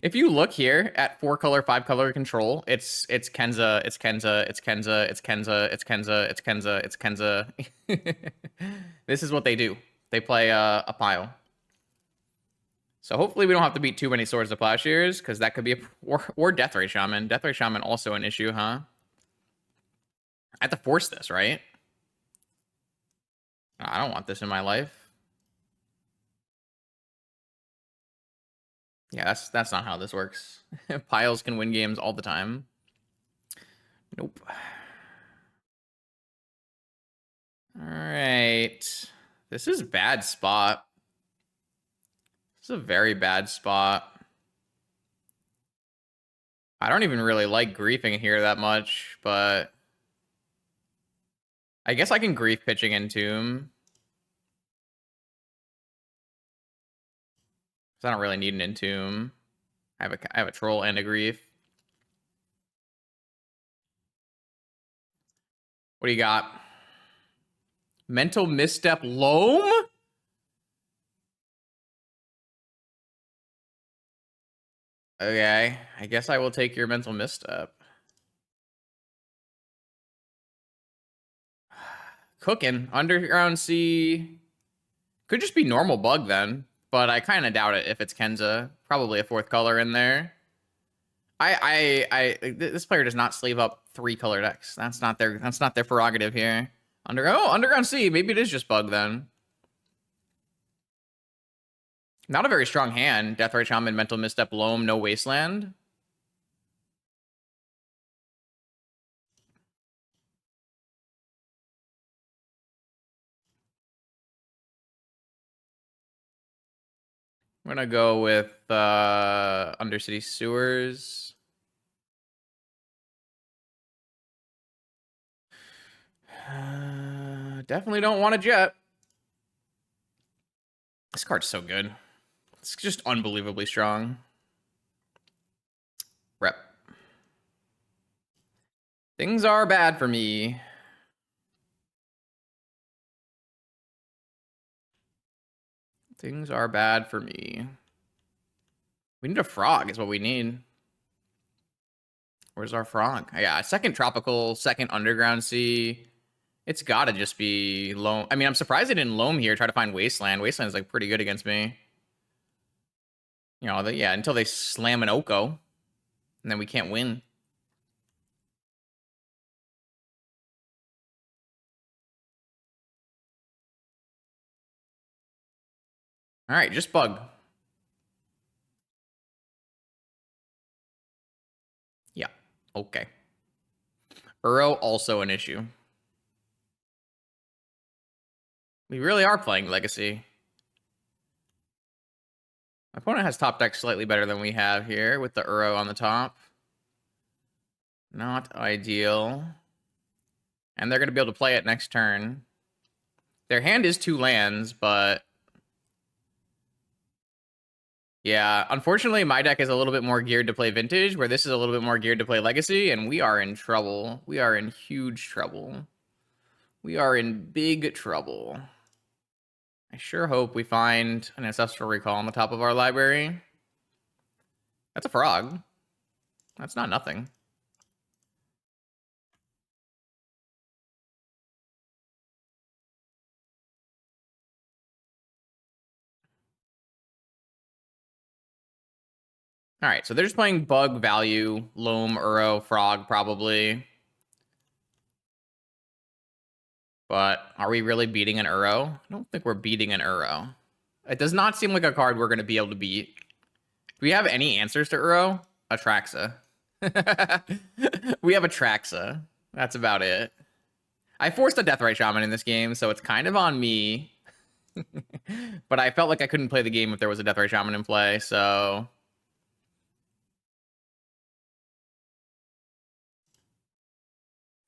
if you look here at 4-color, 5-color control, it's Kenza, it's Kenza, it's Kenza, it's Kenza, it's Kenza, it's Kenza, it's Kenza. This is what they do. They play a pile. So hopefully we don't have to beat too many Swords to Plowshares, because that could be or Deathray Shaman. Deathray Shaman also an issue, huh? I have to force this, right? I don't want this in my life. Yeah, that's not how this works. Piles can win games all the time. Nope. All right. This is a bad spot. This is a very bad spot. I don't even really like griefing here that much, but I guess I can grief pitching Entomb. I don't really need an Entomb. I have a troll and a grief. What do you got? Mental Misstep Loam? Okay, I guess I will take your Mental Misstep. Cooking. Underground Sea. Could just be normal bug then, but I kind of doubt it if it's Kenza. Probably a 4th color in there. This player does not sleeve up 3-color decks. That's not their prerogative here. Underground Sea. Maybe it is just bug then. Not a very strong hand. Deathrite Shaman, Mental Misstep, Loam, no Wasteland. I'm gonna go with Undercity Sewers. Definitely don't want a Jet. This card's so good. It's just unbelievably strong. Rep. Things are bad for me. Things are bad for me. We need a frog is what we need. Where's our frog? Yeah, second tropical, second underground sea. It's gotta just be loam. I mean, I'm surprised they didn't loam here. Try to find wasteland. Wasteland is like pretty good against me. You know, yeah, until they slam an Oko, and then we can't win. All right, just bug. Yeah, okay. Uro also an issue. We really are playing Legacy. My opponent has top deck slightly better than we have here with the Uro on the top. Not ideal. And they're going to be able to play it next turn. Their hand is 2 lands, but... yeah, unfortunately, my deck is a little bit more geared to play Vintage, where this is a little bit more geared to play Legacy, and we are in trouble. We are in huge trouble. We are in big trouble. I sure hope we find an Ancestral Recall on the top of our library. That's a frog. That's not nothing. All right, so they're just playing Bug, Value, Loam, Uro, Frog, probably. But are we really beating an Uro? I don't think we're beating an Uro. It does not seem like a card we're going to be able to beat. Do we have any answers to Uro? Atraxa. We have Atraxa. That's about it. I forced a Deathrite Shaman in this game, so it's kind of on me. But I felt like I couldn't play the game if there was a Deathrite Shaman in play, so...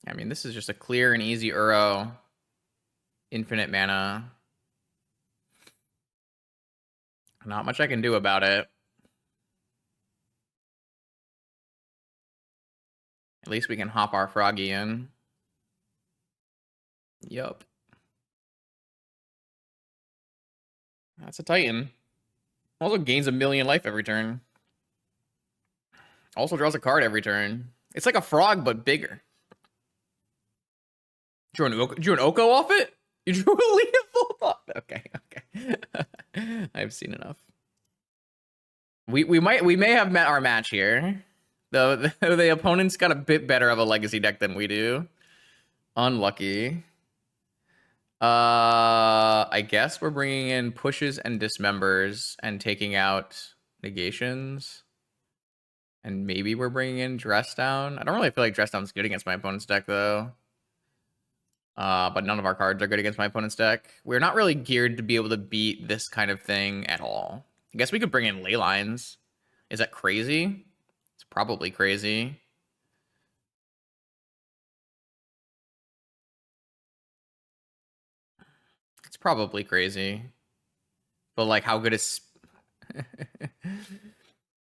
I mean, this is just a clear and easy Uro. Infinite mana. Not much I can do about it. At least we can hop our Froggy in. Yup. That's a Titan. Also gains 1,000,000 life every turn. Also draws a card every turn. It's like a frog, but bigger. Drew an Oko off it? You drew a lethal thought. Okay, okay. I've seen enough. We may have met our match here. Though the opponent's got a bit better of a legacy deck than we do. Unlucky. I guess we're bringing in pushes and dismembers and taking out negations. And maybe we're bringing in Dress Down. I don't really feel like Dress Down's good against my opponent's deck, though. But none of our cards are good against my opponent's deck. We're not really geared to be able to beat this kind of thing at all. I guess we could bring in Ley Lines. Is that crazy? It's probably crazy. It's probably crazy. But, like, how good is...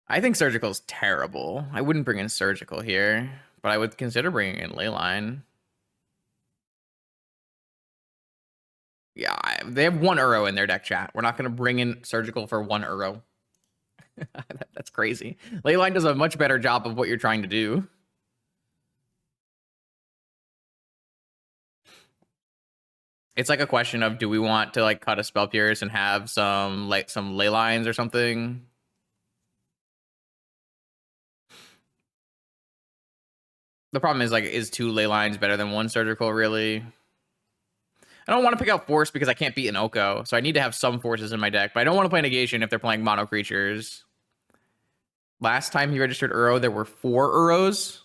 I think Surgical is terrible. I wouldn't bring in Surgical here, but I would consider bringing in Leyline. Yeah, they have 1 Uro in their deck, chat. We're not going to bring in Surgical for 1 Uro. That's crazy. Leyline does a much better job of what you're trying to do. It's like a question of, do we want to like cut a Spell Pierce and have some Ley Lines or something? The problem is, like, is 2 Ley Lines better than 1 Surgical, really? I don't want to pick out Force because I can't beat an Oko, so I need to have some forces in my deck, but I don't want to play Negation if they're playing mono creatures. Last time he registered Uro, there were 4 Uros.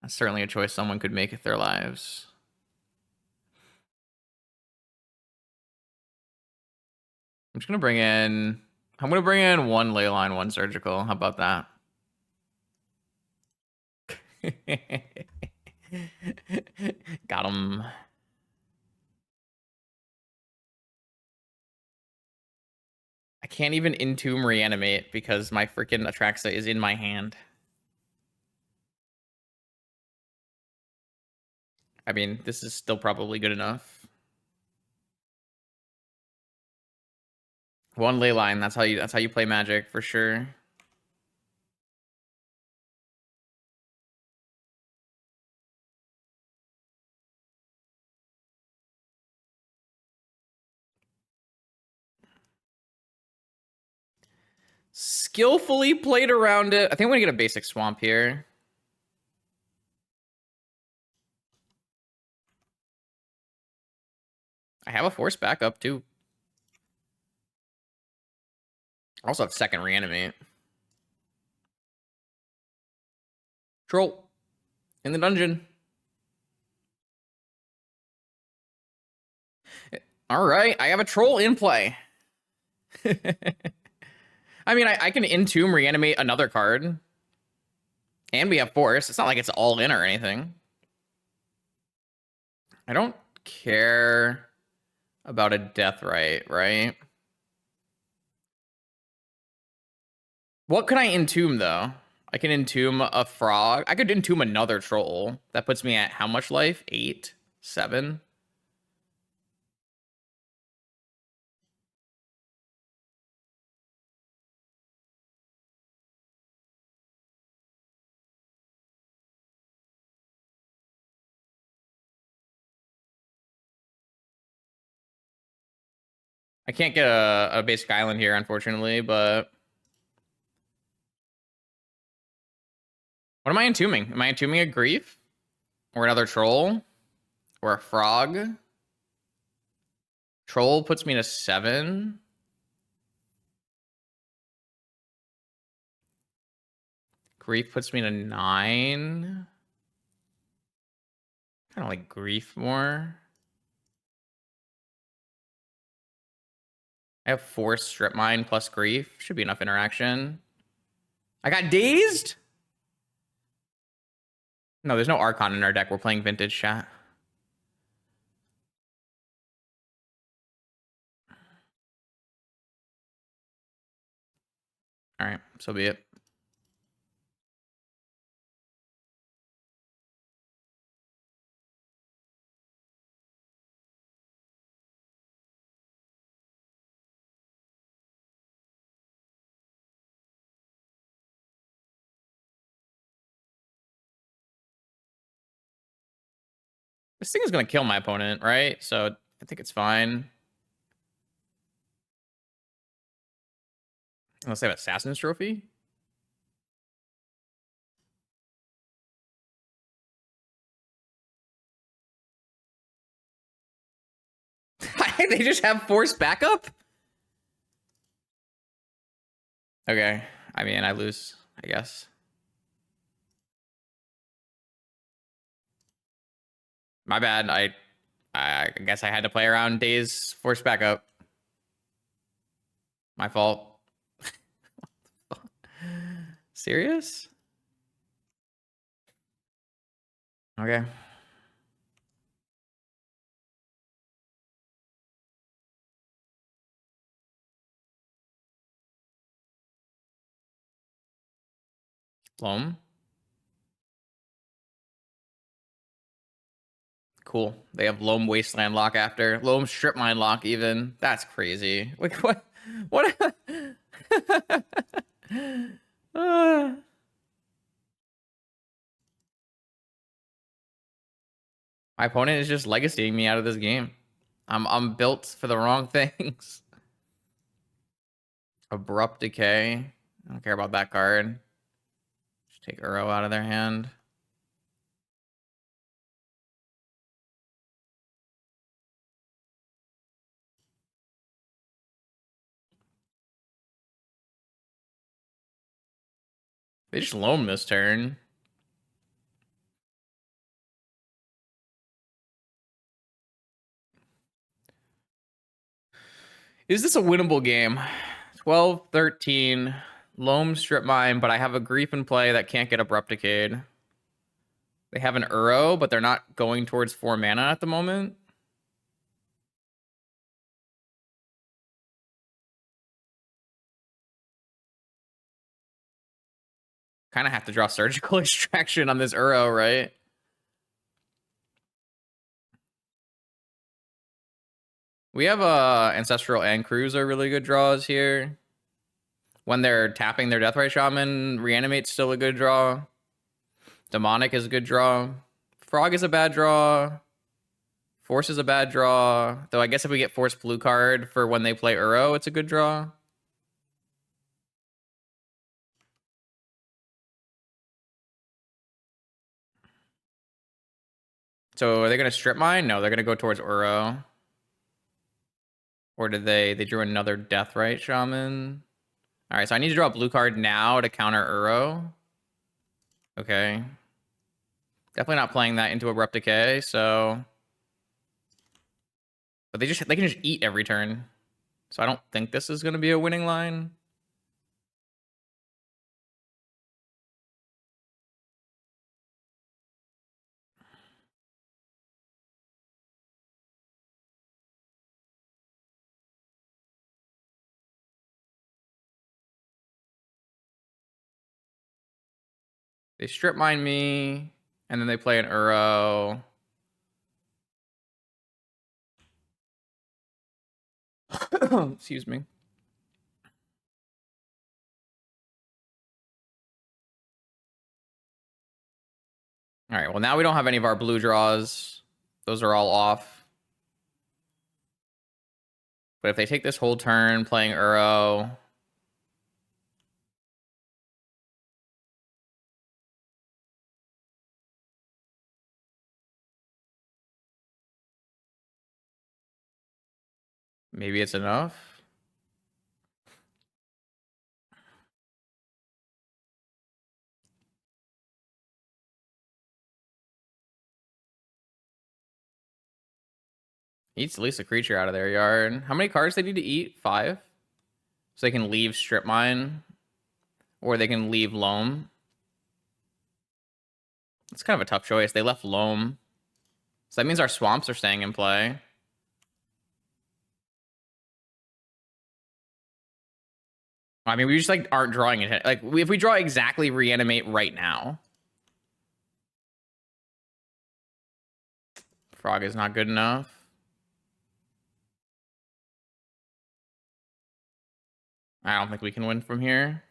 That's certainly a choice someone could make with their lives. I'm just going to bring in... I'm going to bring in 1 Leyline, 1 Surgical. How about that? Got him. I can't even Entomb Reanimate because my freaking Atraxa is in my hand. I mean, this is still probably good enough. 1 Leyline, that's how you play Magic for sure. Skillfully played around it. I think I'm gonna get a basic swamp here. I have a force backup too. I also have second reanimate. Troll in the dungeon. All right, I have a troll in play. I mean, I can Entomb Reanimate another card. And we have force. It's not like it's all in or anything. I don't care about a death right? What can I Entomb, though? I can Entomb a frog. I could Entomb another troll. That puts me at how much life? 8? 7? I can't get a basic island here, unfortunately, but... What am I entombing? Am I entombing a grief? Or another troll? Or a frog? Troll puts me to 7. Grief puts me to 9. Kind of like grief more. I have 4 strip mine plus grief. Should be enough interaction. I got dazed? No, there's no Archon in our deck. We're playing vintage chat. All right, so be it. This thing is going to kill my opponent, right? So I think it's fine. Unless they have Assassin's Trophy. They just have force backup? Okay. I mean, I lose, I guess. My bad. I guess I had to play around Days force backup. My fault. Serious? Okay. Loam. Cool. They have Loam Wasteland lock after. Loam Strip Mine lock even. That's crazy. Like what? What? uh, my opponent is just legacying me out of this game. I'm built for the wrong things. Abrupt Decay. I don't care about that card. Just take Uro out of their hand. They just loam this turn. Is this a winnable game? 12, 13, loam strip mine, but I have a grief in play that can't get Abrupt Decayed. They have an Uro, but they're not going towards 4 mana at the moment. Kind of have to draw Surgical Extraction on this Uro, right? We have Ancestral and Cruise are really good draws here. When they're tapping their Deathrite Shaman, Reanimate's still a good draw. Demonic is a good draw. Frog is a bad draw. Force is a bad draw. Though I guess if we get Force blue card for when they play Uro, it's a good draw. So are they going to strip mine? No, they're going to go towards Uro. Or did they drew another Deathrite Shaman? All right, so I need to draw a blue card now to counter Uro. Okay. Definitely not playing that into Abrupt Decay, so... But they can just eat every turn. So I don't think this is going to be a winning line. They strip mine me, and then they play an Uro. Excuse me. All right, well, now we don't have any of our blue draws. Those are all off. But if they take this whole turn playing Uro... Maybe it's enough. Eats at least a creature out of their yard. How many cards they need to eat? 5? So they can leave Strip Mine. Or they can leave Loam. It's kind of a tough choice. They left Loam. So that means our swamps are staying in play. I mean, we just like aren't drawing it. Like if we draw exactly Reanimate right now, Frog is not good enough. I don't think we can win from here.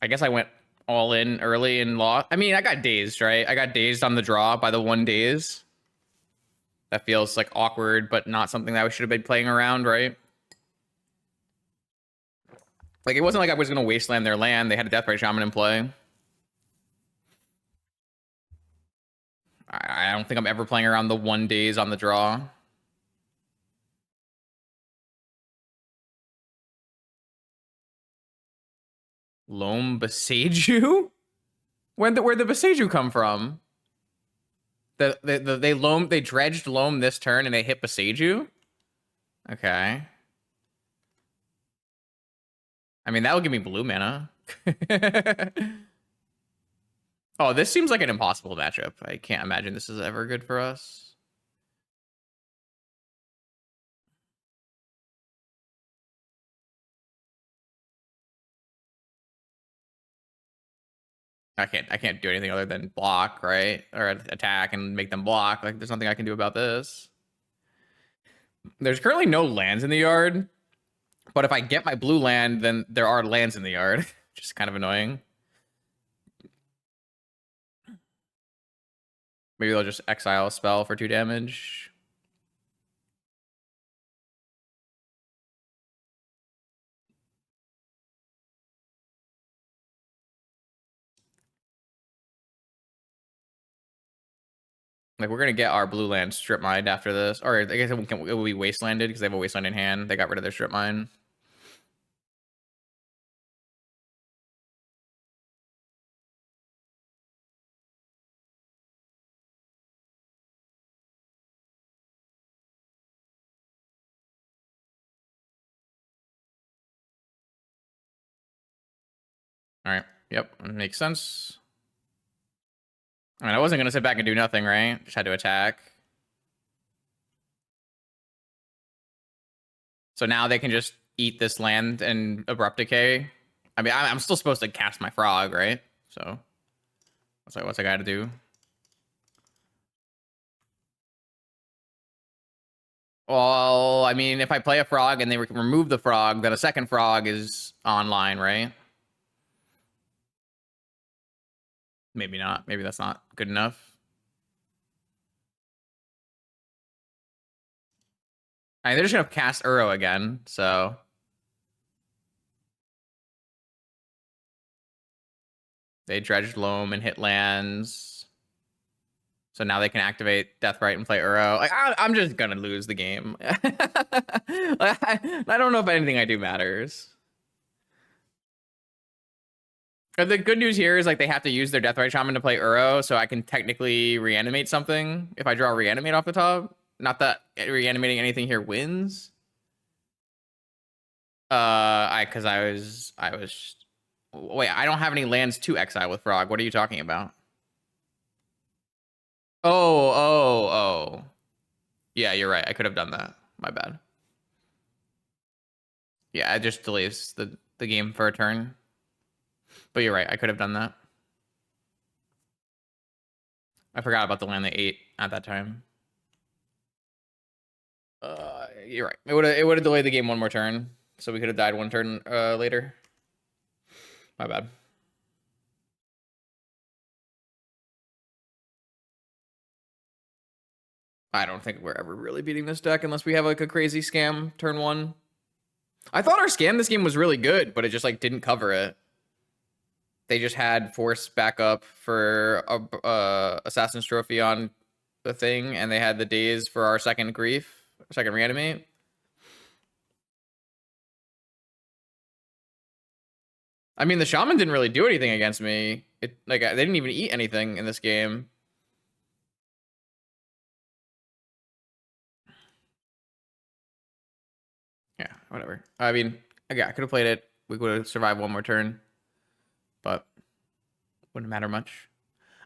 I guess I went all in early and lost. I mean, I got dazed, right? I got dazed on the draw by the 1 daze. That feels like awkward, but not something that I should have been playing around, right? Like it wasn't like I was gonna wasteland their land. They had a Deathrite Shaman in play. I don't think I'm ever playing around the 1 daze on the draw. Loam Beseju? Where'd the Beseju come from? They dredged Loam this turn and they hit Beseju? Okay. I mean, that'll give me blue mana. Oh, this seems like an impossible matchup. I can't imagine this is ever good for us. I can't do anything other than block, right? Or attack and make them block. Like, there's nothing I can do about this. There's currently no lands in the yard, but if I get my blue land, then there are lands in the yard, which is kind of annoying. Maybe they'll just exile a spell for 2 damage. Like, we're gonna get our blue land strip mined after this. Or I guess it will be wastelanded because they have a wasteland in hand. They got rid of their strip mine. All right. Yep. Makes sense. I mean, I wasn't going to sit back and do nothing, right? Just had to attack. So now they can just eat this land and abrupt decay. I mean, I'm still supposed to cast my frog, right? So what's I got to do? Well, I mean, if I play a frog and they remove the frog, then a second frog is online, right? Maybe not. Maybe that's not good enough. I mean, they're just gonna cast Uro again, so they dredged Loam and hit lands. So now they can activate Deathrite and play Uro. Like, I'm just gonna lose the game. I don't know if anything I do matters. But the good news here is like they have to use their Deathrite Shaman to play Uro, so I can technically reanimate something if I draw reanimate off the top. Not that reanimating anything here wins. Because I was. Wait, I don't have any lands to exile with Frog. What are you talking about? Oh. Yeah, you're right. I could have done that. My bad. Yeah, it just delays the game for a turn. But you're right. I could have done that. I forgot about the land they ate at that time. You're right. It would have delayed the game one more turn, so we could have died one turn later. My bad. I don't think we're ever really beating this deck unless we have like a crazy scam turn one. I thought our scam this game was really good, but it just like didn't cover it. They just had force backup for Assassin's Trophy on the thing, and they had the days for our second grief, second reanimate. I mean, the shaman didn't really do anything against me. It like they didn't even eat anything in this game. Yeah, whatever. I mean, yeah, I could have played it. We would have survived one more turn, but wouldn't matter much.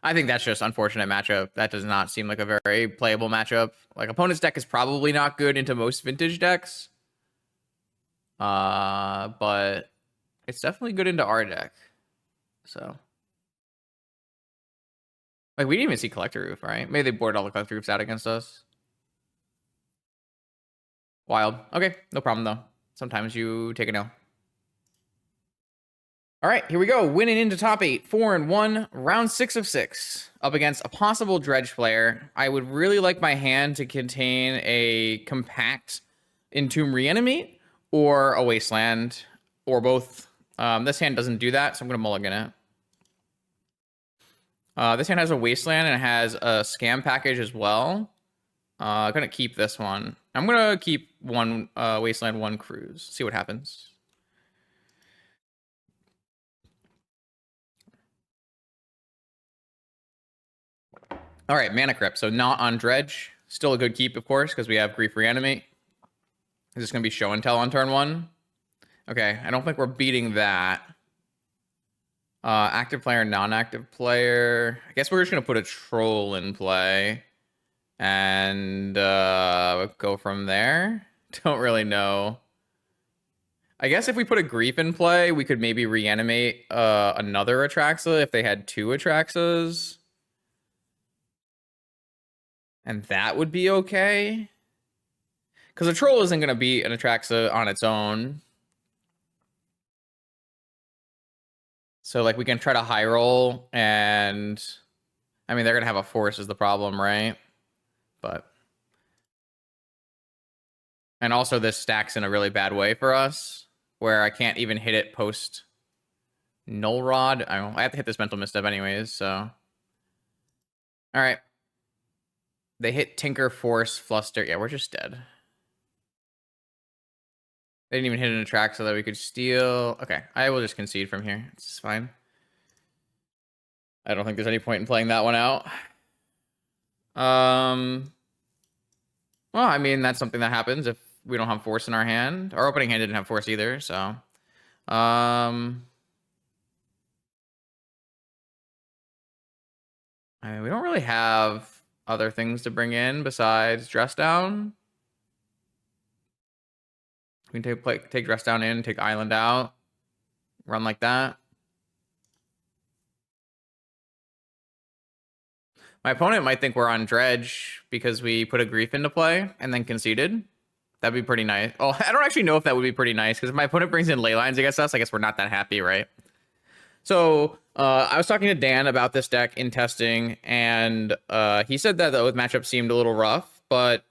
I think that's just unfortunate matchup. That does not seem like a very playable matchup. Like opponent's deck is probably not good into most vintage decks. But it's definitely good into our deck. So like we didn't even see Collector Roof, right? Maybe they board all the Collector Roofs out against us. Wild. Okay, no problem though. Sometimes you take a L. All right, here we go. Winning into top 8, 4-1, round 6 of 6, up against a possible Dredge player. I would really like my hand to contain a compact Entomb Reanimate or a Wasteland, or both. This hand doesn't do that, so I'm going to mulligan it. This hand has a Wasteland and it has a Scam package as well. I'm going to keep this one. I'm going to keep one Wasteland, one Cruise. See what happens. All right, Mana Crypt. So not on Dredge. Still a good keep, of course, because we have Grief Reanimate. Is this going to be Show and Tell on turn 1? Okay, I don't think we're beating that. Active player, non-active player. I guess we're just going to put a Troll in play. And go from there. Don't really know. I guess if we put a Grief in play, we could maybe reanimate another Atraxa if they had 2 Atraxas. And that would be okay. Because a Troll isn't going to beat an Atraxa on its own. So, like, we can try to high roll, and... I mean, they're going to have a Force is the problem, right? But... And also, this stacks in a really bad way for us, where I can't even hit it post Null Rod. I have to hit this Mental Misstep anyways, so... Alright. They hit Tinker, Force, Fluster. Yeah, we're just dead. They didn't even hit an Attract so that we could steal. Okay, I will just concede from here. It's fine. I don't think there's any point in playing that one out. Well, I mean, that's something that happens if we don't have Force in our hand. Our opening hand didn't have Force either, so. I mean, we don't really have other things to bring in besides Dress Down. We can take Dress Down in, take Island out, run like that. My opponent might think we're on Dredge because we put a Grief into play and then conceded. That'd be pretty nice. Oh, I don't actually know if that would be pretty nice because if my opponent brings in ley lines against us, I guess we're not that happy, right? So I was talking to Dan about this deck in testing, and he said that the Oath matchup seemed a little rough, but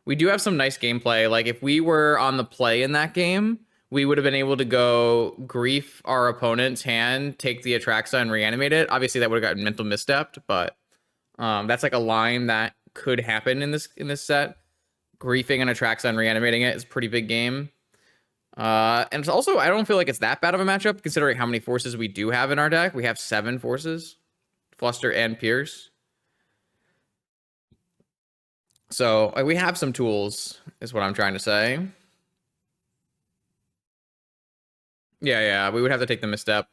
we do have some nice gameplay. Like if we were on the play in that game, we would have been able to go Grief our opponent's hand, take the Atraxa and reanimate it. Obviously that would have gotten mental misstepped, but that's like a line that could happen in this set. Griefing an Atraxa and reanimating it is a pretty big game. And it's also, I don't feel like it's that bad of a matchup considering how many forces we do have in our deck. We have 7 forces, Fluster and Pierce. So like, we have some tools is what I'm trying to say. Yeah, we would have to take the misstep.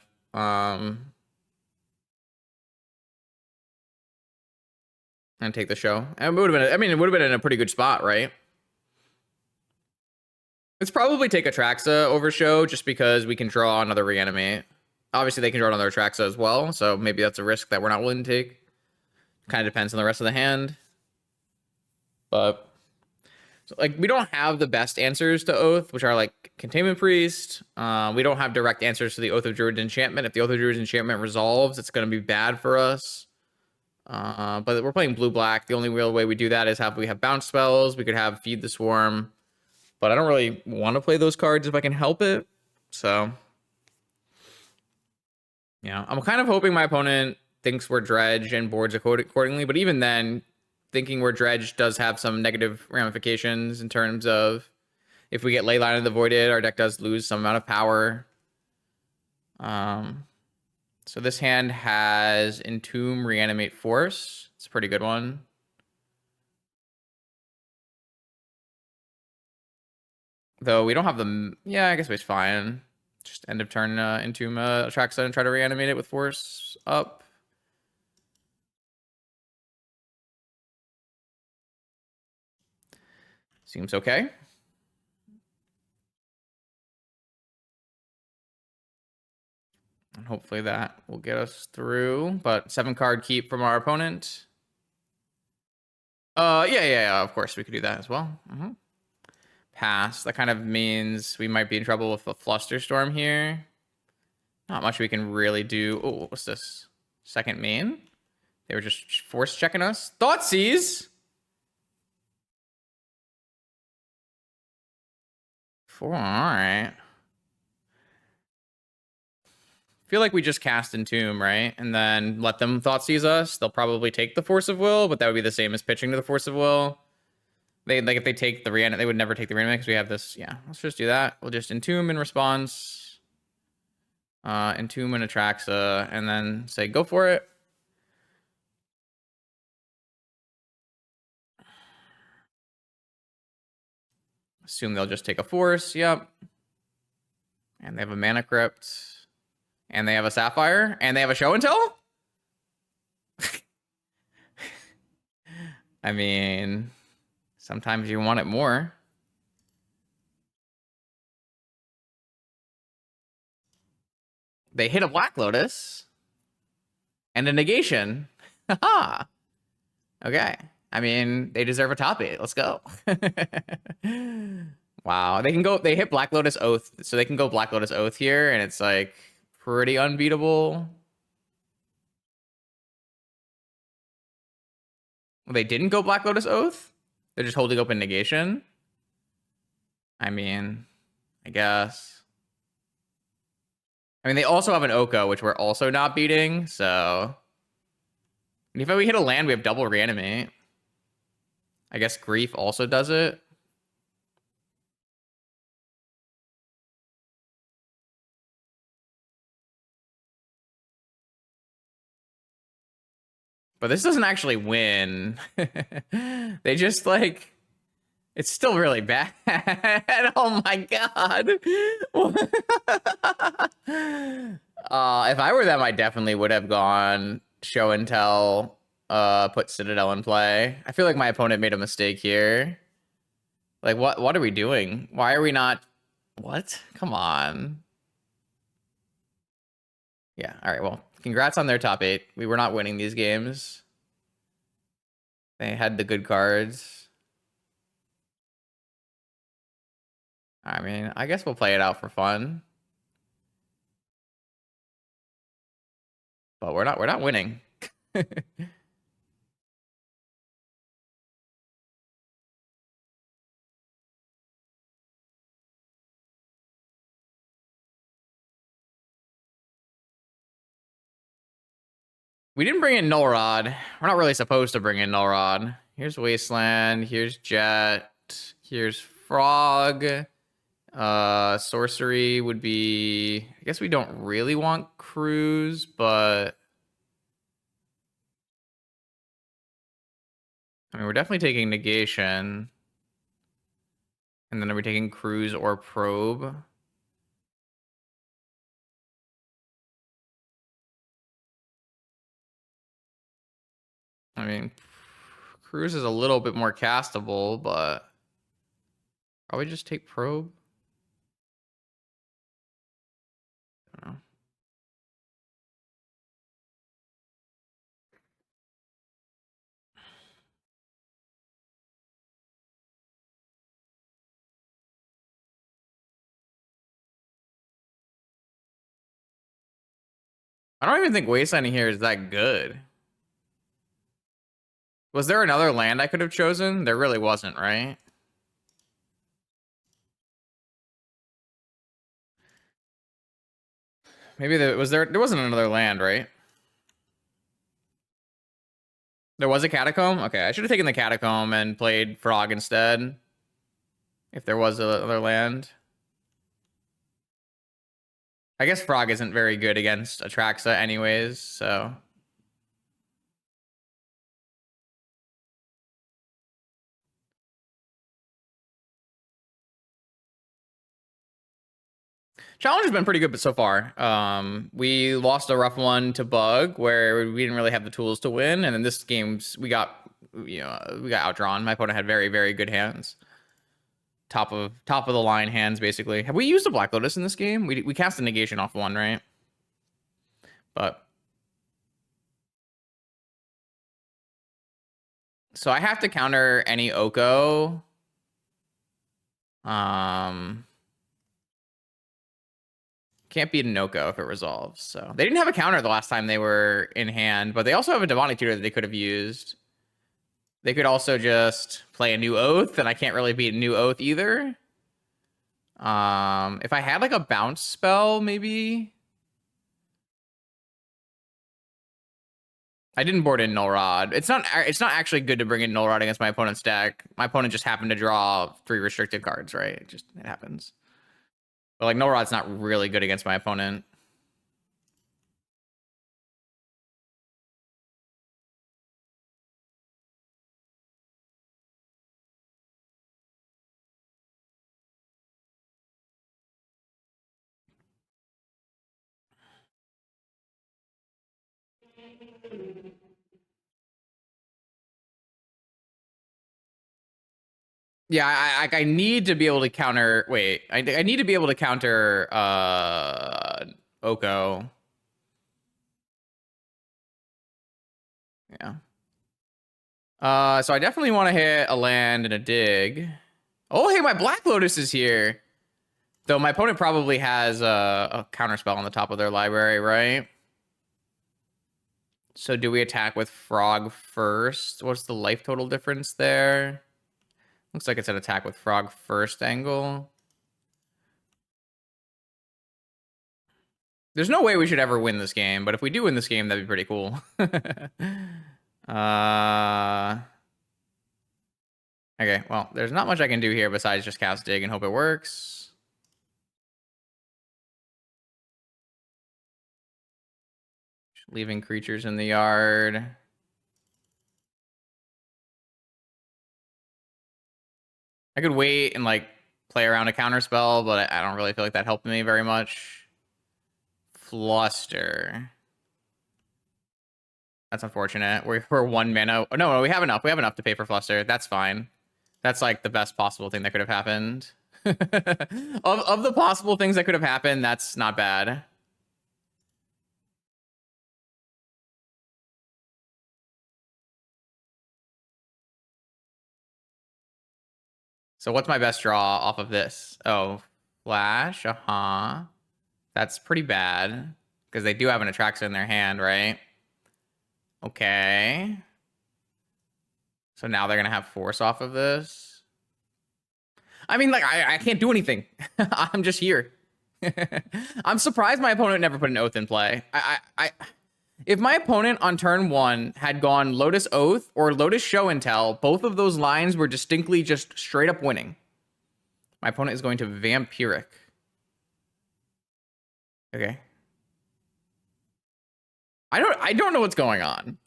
And take the show. And it would have been, I mean, it would have been in a pretty good spot, right? It's probably take Atraxa over show just because we can draw another reanimate. Obviously, they can draw another Atraxa as well, so maybe that's a risk that we're not willing to take. Kind of depends on the rest of the hand. But so, like, we don't have the best answers to Oath, which are like Containment Priest. We don't have direct answers to the Oath of Druid's Enchantment. If the Oath of Druid's Enchantment resolves, it's going to be bad for us. But we're playing blue-black. The only real way we do that is we have bounce spells. We could have Feed the Swarm. But I don't really want to play those cards if I can help it. So, yeah, I'm kind of hoping my opponent thinks we're Dredge and boards accordingly. But even then, thinking we're Dredge does have some negative ramifications in terms of if we get Leyline of the Voided, our deck does lose some amount of power. So this hand has Entomb, Reanimate, Force. It's a pretty good one. Though we don't have the... Yeah, I guess it's fine. Just end of turn Entomb Atraxa and try to reanimate it with Force up. Seems okay. And hopefully that will get us through. But 7-card keep from our opponent. Yeah, of course we could do that as well. Pass. That kind of means we might be in trouble with the Flusterstorm here. Not much we can really do. Oh, what's this? Second main? They were just force checking us. Thoughtseize! 4, alright. Feel like we just cast Entomb, right? And then let them Thoughtseize us. They'll probably take the Force of Will, but that would be the same as pitching to the Force of Will. If they take the reanimate, they would never take the reanimate because we have this. Yeah, let's just do that. We'll just Entomb in response. Entomb and Atraxa, and then say go for it. Assume they'll just take a Force. Yep. And they have a Mana Crypt. And they have a Sapphire. And they have a Show and Tell? I mean, sometimes you want it more. They hit a Black Lotus. And a negation. Haha. Okay. I mean, they deserve a top 8. Let's go. Wow. They hit Black Lotus Oath. So they can go Black Lotus Oath here. And it's like pretty unbeatable. They didn't go Black Lotus Oath? They're just holding open negation? I mean, I guess. I mean, they also have an Oko, which we're also not beating, so... And if we hit a land, we have double reanimate. I guess Grief also does it. But this doesn't actually win. They just, like... It's still really bad. Oh my god. If I were them, I definitely would have gone show and tell, put Citadel in play. I feel like my opponent made a mistake here. Like, what are we doing? Why are we not... What? Come on. Yeah, all right, well, congrats on their top 8. We were not winning these games. They had the good cards. I mean, I guess we'll play it out for fun. But we're not winning. We didn't bring in Null Rod. We're not really supposed to bring in Null Rod. Here's Wasteland. Here's Jet. Here's Frog. Sorcery would be... I guess we don't really want Cruise, but... I mean, we're definitely taking Negation. And then are we taking Cruise or Probe? I mean, Cruise is a little bit more castable, but... Probably just take Probe. I don't know. I don't even think Wastelanding here is that good. Was there another land I could have chosen? There really wasn't, right? Maybe there wasn't another land, right? There was a Catacomb? Okay, I should have taken the Catacomb and played Frog instead. If there was another land. I guess Frog isn't very good against Atraxa anyways, so... Challenge has been pretty good so far. We lost a rough one to Bug where we didn't really have the tools to win, and in this game we got outdrawn. My opponent had very, very good hands. Top of the line hands, basically. Have we used a Black Lotus in this game? We cast a negation off one, right? But so I have to counter any Oko. Can't beat an Oko if it resolves. So they didn't have a counter the last time they were in hand, but they also have a Demonic Tutor that they could have used. They could also just play a new Oath, and I can't really beat a new Oath either. If I had like a bounce spell, maybe. I didn't board in Null Rod. It's not actually good to bring in Null Rod against my opponent's deck. My opponent just happened to draw 3 restricted cards, right? It happens. But like Null Rod's not really good against my opponent. Yeah, I need to be able to counter. Wait, I need to be able to counter Oko. Yeah. So I definitely want to hit a land and a dig. Oh, hey, my Black Lotus is here. Though my opponent probably has a counter spell on the top of their library, right? So do we attack with Frog first? What's the life total difference there? Looks like it's an attack with Frog first angle. There's no way we should ever win this game, but if we do win this game, that'd be pretty cool. Okay, well, there's not much I can do here besides just cast Dig and hope it works. Leaving creatures in the yard. I could wait and like play around a counter spell, but I don't really feel like that helped me very much. Fluster. That's unfortunate. We're 1 mana. Oh, no, we have enough. We have enough to pay for Fluster. That's fine. That's like the best possible thing that could have happened. of the possible things that could have happened, that's not bad. So what's my best draw off of this? Oh, Flash. Uh-huh. That's pretty bad because they do have an Atraxa in their hand, right? Okay. So now they're going to have Force off of this. I mean, like, I can't do anything. I'm just here. I'm surprised my opponent never put an Oath in play. If my opponent on turn 1 had gone Lotus Oath or Lotus Show and Tell, both of those lines were distinctly just straight up winning. My opponent is going to Vampiric. Okay. I don't know what's going on.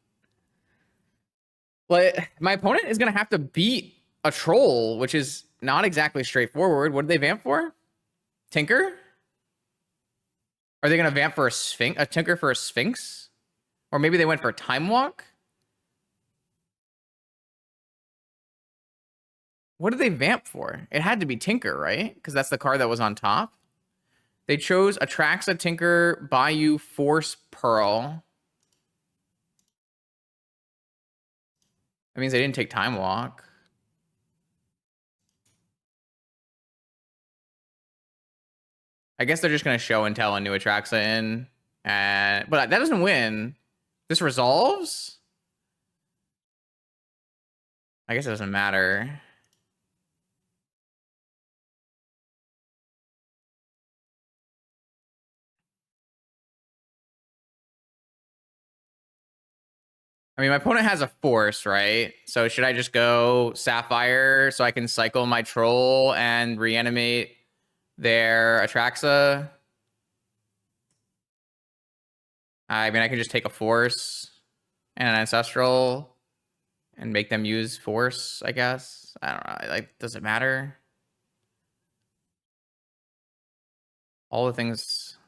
But my opponent is going to have to beat a troll, which is not exactly straightforward. What did they vamp for? Tinker? Are they going to vamp for a Tinker for a Sphinx? Or maybe they went for a Time Walk? What did they vamp for? It had to be Tinker, right? Because that's the card that was on top. They chose Atraxa, Tinker, Bayou, Force, Pearl. That means they didn't take Time Walk. I guess they're just going to show and tell a new Atraxa in. But that doesn't win. This resolves? I guess it doesn't matter. I mean, my opponent has a Force, right? So should I just go Sapphire so I can cycle my Troll and reanimate their Atraxa? I mean, I can just take a Force and an Ancestral and make them use Force, I guess. I don't know. Like, does it matter? All the things.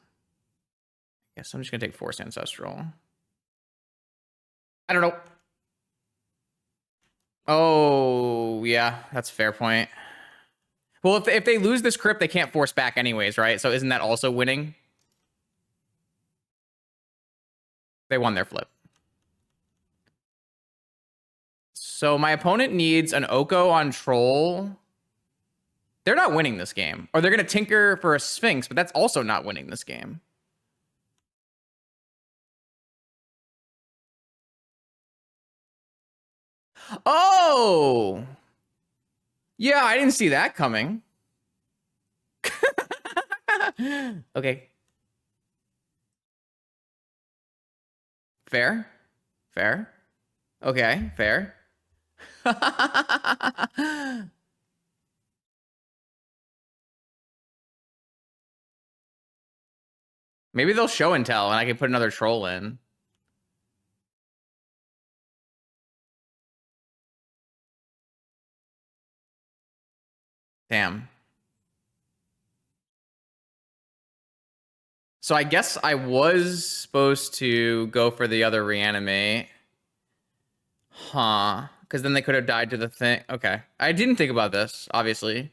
I guess I'm just going to take Force Ancestral. I don't know. Oh, yeah, that's a fair point. Well, if they lose this crypt, they can't force back anyways, right? So isn't that also winning? They won their flip. So my opponent needs an Oko on Troll. They're not winning this game. Or they're going to Tinker for a Sphinx, but that's also not winning this game. Oh! Yeah, I didn't see that coming. Okay. Fair. Fair. Okay, fair. Maybe they'll show and tell, and I can put another troll in. Damn. So I guess I was supposed to go for the other reanimate. Huh. Because then they could have died to the thing. Okay. I didn't think about this, obviously.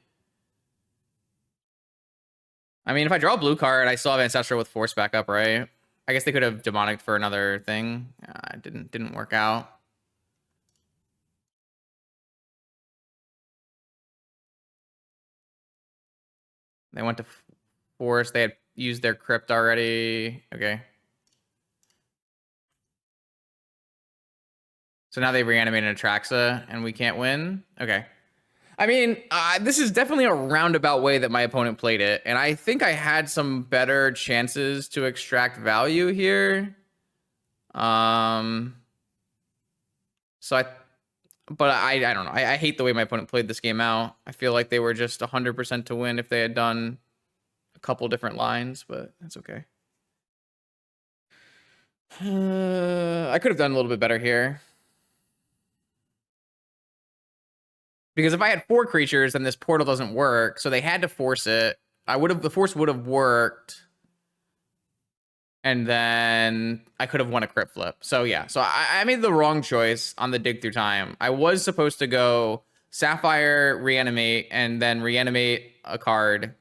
I mean, if I draw a blue card, I still have Ancestral with Force back up, right? I guess they could have Demonic for another thing. It didn't work out. They went to Force. They had used their Crypt already. Okay. So now they reanimated Atraxa, and we can't win? Okay. I mean, this is definitely a roundabout way that my opponent played it, and I think I had some better chances to extract value here. So I don't know. I hate the way my opponent played this game out. I feel like they were just 100% to win if they had done a couple different lines, but that's okay. I could have done a little bit better here. Because if I had 4 creatures, then this portal doesn't work. So they had to force it. The force would have worked. and then I could have won a crit flip. So yeah, so I made the wrong choice on the dig through time. I was supposed to go Sapphire, reanimate, and then reanimate a card.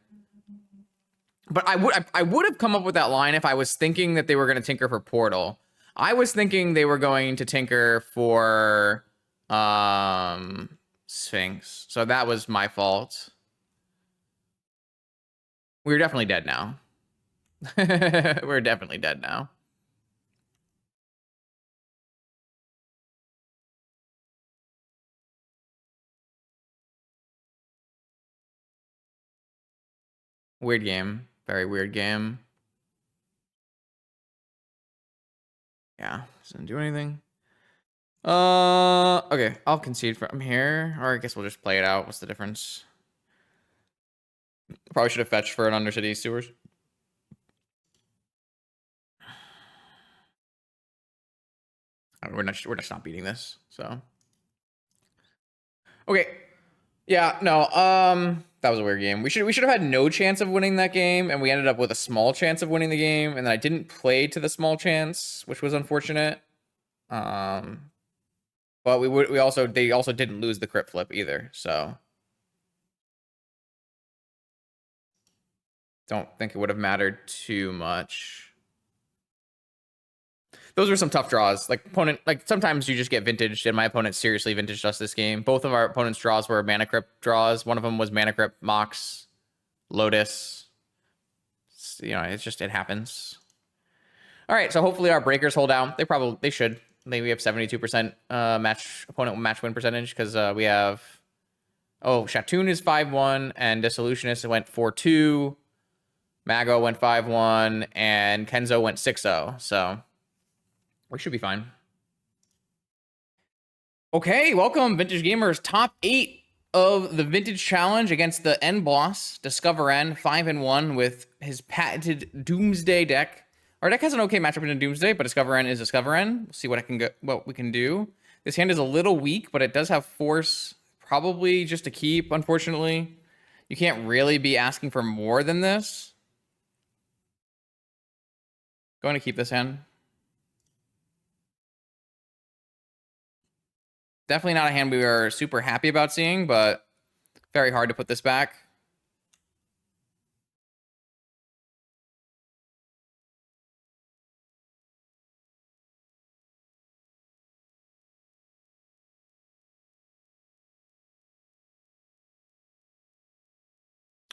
But I would have come up with that line if I was thinking that they were going to tinker for Portal. I was thinking they were going to tinker for Sphinx. So that was my fault. We're definitely dead now. We're definitely dead now. Weird game. Very weird game. Yeah, doesn't do anything. Okay, I'll concede from here, or I guess we'll just play it out. What's the difference? Probably should have fetched for an Undercity Sewers. We're just not beating this, so. Okay. Yeah, no, that was a weird game. We should have had no chance of winning that game, and we ended up with a small chance of winning the game, and then I didn't play to the small chance, which was unfortunate. But they also didn't lose the crit flip either, so don't think it would have mattered too much. Those were some tough draws. Like sometimes you just get vintaged, and my opponent seriously vintaged us this game. Both of our opponent's draws were mana crypt draws. One of them was mana crypt, Mox, Lotus. It happens. All right, so hopefully our breakers hold out. They should. We have 72% opponent match win percentage because we have. Oh, Shatoon is 5-1, and Dissolutionist went 4-2. Mago went 5-1, and Kenzo went 6-0. So we should be fine. Okay, welcome, Vintage Gamers. Top 8 of the Vintage Challenge against the End boss, Discover N, 5-1 with his patented Doomsday deck. Our deck has an okay matchup in Doomsday, but Discover N is Discover N. We'll see what we can do. This hand is a little weak, but it does have force, probably just to keep, unfortunately. You can't really be asking for more than this. Going to keep this hand. Definitely not a hand we were super happy about seeing, but very hard to put this back.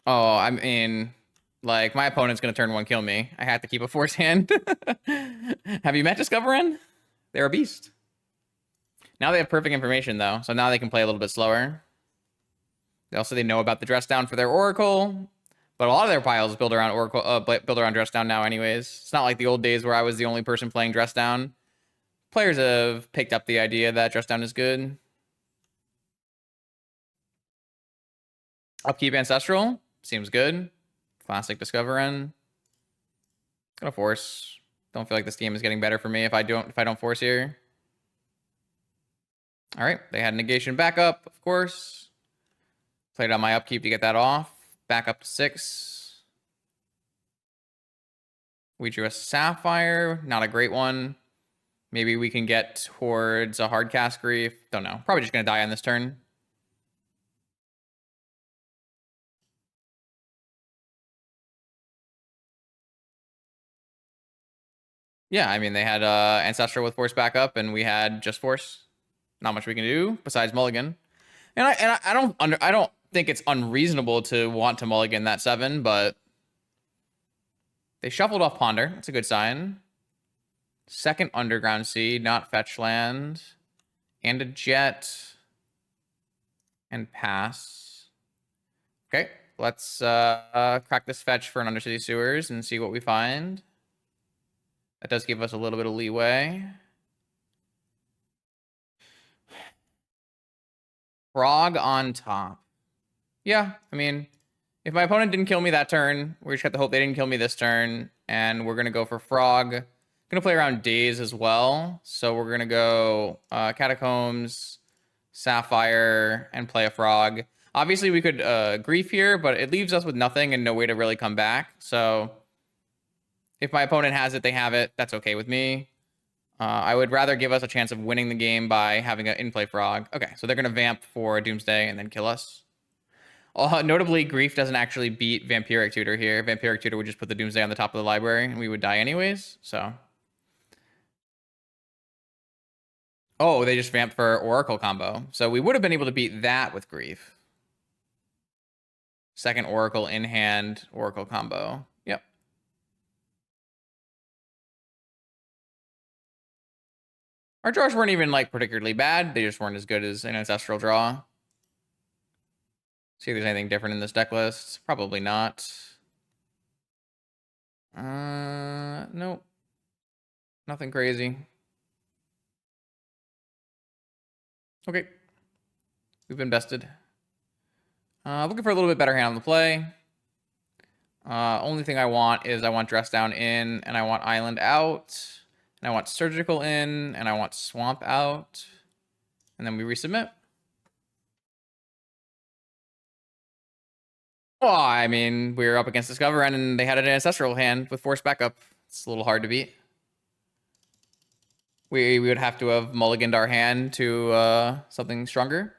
Oh, I mean, like, my opponent's going to turn 1 kill me. I have to keep a force hand. Have you met Discoverin? They're a beast. Now they have perfect information, though, so now they can play a little bit slower. They know about the dress down for their Oracle, but a lot of their piles build around Oracle, build around dress down now anyways. It's not like the old days where I was the only person playing dress down. Players have picked up the idea that dress down is good. Upkeep Ancestral seems good. Classic Discoverin. Gonna force. Don't feel like this game is getting better for me if I don't force here. All right, they had negation backup, of course. Played on my upkeep to get that off. Back up to 6. We drew a Sapphire, not a great one. Maybe we can get towards a hard cast grief. Don't know. Probably just gonna die on this turn. Yeah, I mean they had Ancestral with force backup, and we had just force. Not much we can do besides mulligan. And I don't think it's unreasonable to want to mulligan that 7, but they shuffled off Ponder. That's a good sign. Second Underground Sea, not fetch land, and a jet, and pass. Okay, let's crack this fetch for an Undercity Sewers and see what we find. That does give us a little bit of leeway. Frog on top. Yeah, I mean, if my opponent didn't kill me that turn, we just have to hope they didn't kill me this turn, and we're gonna go for Frog. Gonna play around Daze as well, so we're gonna go Catacombs, Sapphire, and play a Frog. Obviously, we could Grief here, but it leaves us with nothing and no way to really come back, so If my opponent has it, they have it. That's okay with me. I would rather give us a chance of winning the game by having an in-play frog. Okay, so they're going to vamp for Doomsday and then kill us. Notably, Grief doesn't actually beat Vampiric Tutor here. Vampiric Tutor would just put the Doomsday on the top of the library, and we would die anyways, so... Oh, they just vamped for Oracle combo. So we would have been able to beat that with Grief. Second Oracle in hand, Oracle combo. Yep. Our draws weren't even like particularly bad. They just weren't as good as an Ancestral draw. See if there's anything different in this deck list. Probably not. Nope. Nothing crazy. Okay. We've invested. Looking for a little bit better hand on the play. Only thing I want is I want Dress Down in, and I want Island out, and I want Surgical in, and I want Swamp out, and then we resubmit. Well, I mean, we were up against Discover, and they had an Ancestral hand with Force Backup. It's a little hard to beat. We would have to have mulliganed our hand to something stronger.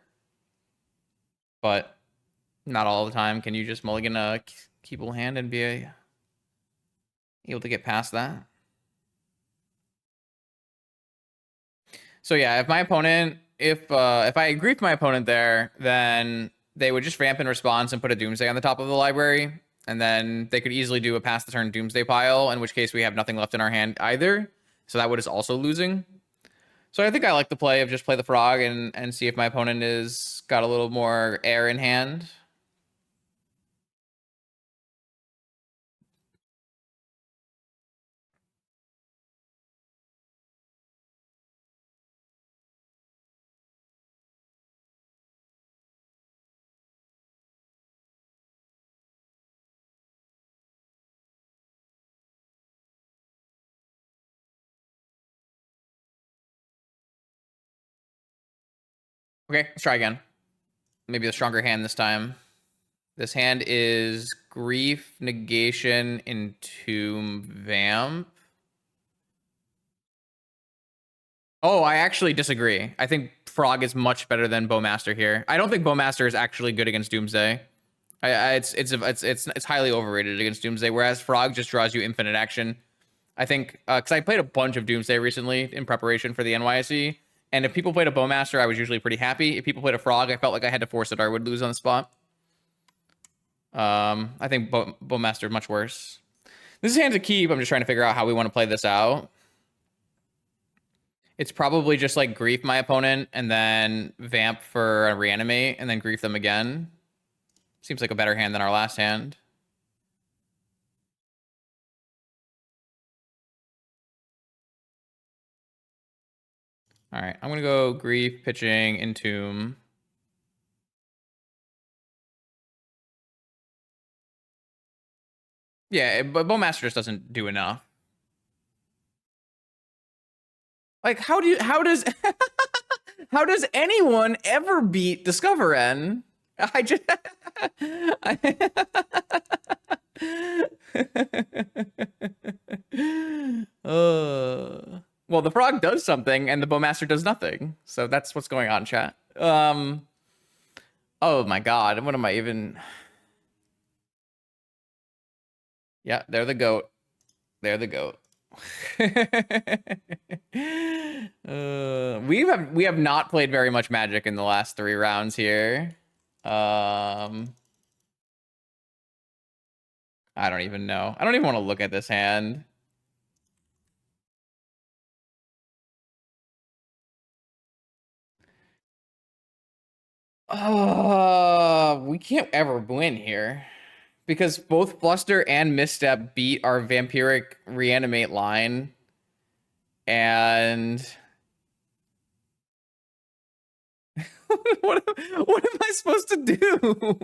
But not all the time can you just mulligan a keepable hand and be able to get past that. So yeah, if my opponent, if I agree with my opponent there, then they would just vamp in response and put a Doomsday on the top of the library, and then they could easily do a pass the turn Doomsday pile, in which case we have nothing left in our hand either. So that would is also losing. So I think I like the play of just play the frog and see if my opponent is got a little more air in hand. Okay, let's try again. Maybe a stronger hand this time. This hand is Grief, Negation, Entomb, Vamp. Oh, I actually disagree. I think Frog is much better than Bowmaster here. I don't think Bowmaster is actually good against Doomsday. It's highly overrated against Doomsday, whereas Frog just draws you infinite action. I think, because I played a bunch of Doomsday recently in preparation for the NYSE, and if people played a Bowmaster, I was usually pretty happy. If people played a Frog, I felt like I had to force it or I would lose on the spot. I think Bowmaster much worse. This is hand to keep. I'm just trying to figure out how we want to play this out. It's probably just like Grief my opponent and then Vamp for a Reanimate and then Grief them again. Seems like a better hand than our last hand. All right, I'm going to go Grief, pitching, Entomb. Yeah, but Bowmaster just doesn't do enough. Like, how does how does anyone ever beat Discover N? I just well, the frog does something and the Bowmaster does nothing. So that's what's going on, chat. Oh my god, what am I even? Yeah, they're the goat. They're the goat. We have not played very much Magic in the last 3 rounds here. I don't even know. I don't even want to look at this hand. We can't ever win here because both Bluster and Misstep beat our Vampiric Reanimate line, and what am I supposed to do?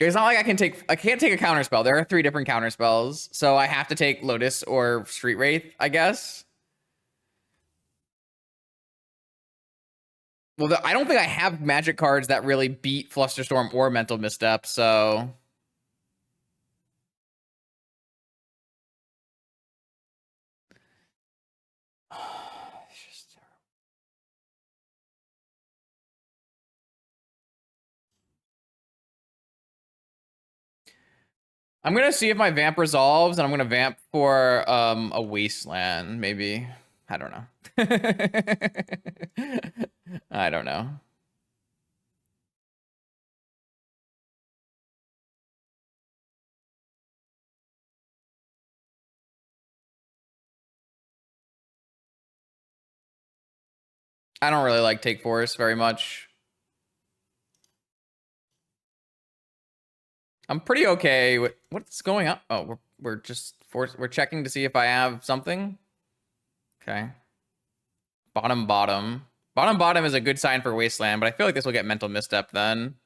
It's not like I can't take a counter spell. There are 3 different counter spells, so I have to take Lotus or Street Wraith, I guess. Well, I don't think I have magic cards that really beat Flusterstorm or Mental Misstep, so I'm gonna see if my vamp resolves, and I'm gonna vamp for a wasteland, maybe. I don't know. I don't know. I don't really like Take Force very much. I'm pretty okay with what's going on. Oh, we're just we're checking to see if I have something. Okay. Bottom bottom. Bottom bottom is a good sign for Wasteland, but I feel like this will get Mental Misstep then.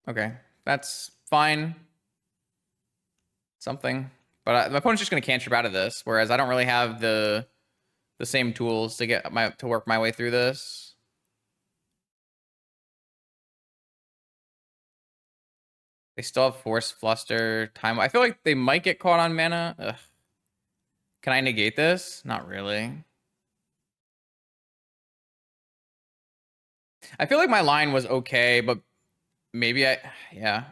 Okay, that's fine. Something. But my opponent's just gonna cantrip out of this, whereas I don't really have the same tools to get to work my way through this. They still have Force, Fluster, Time. I feel like they might get caught on mana. Ugh. Can I negate this? Not really. I feel like my line was okay, but maybe yeah.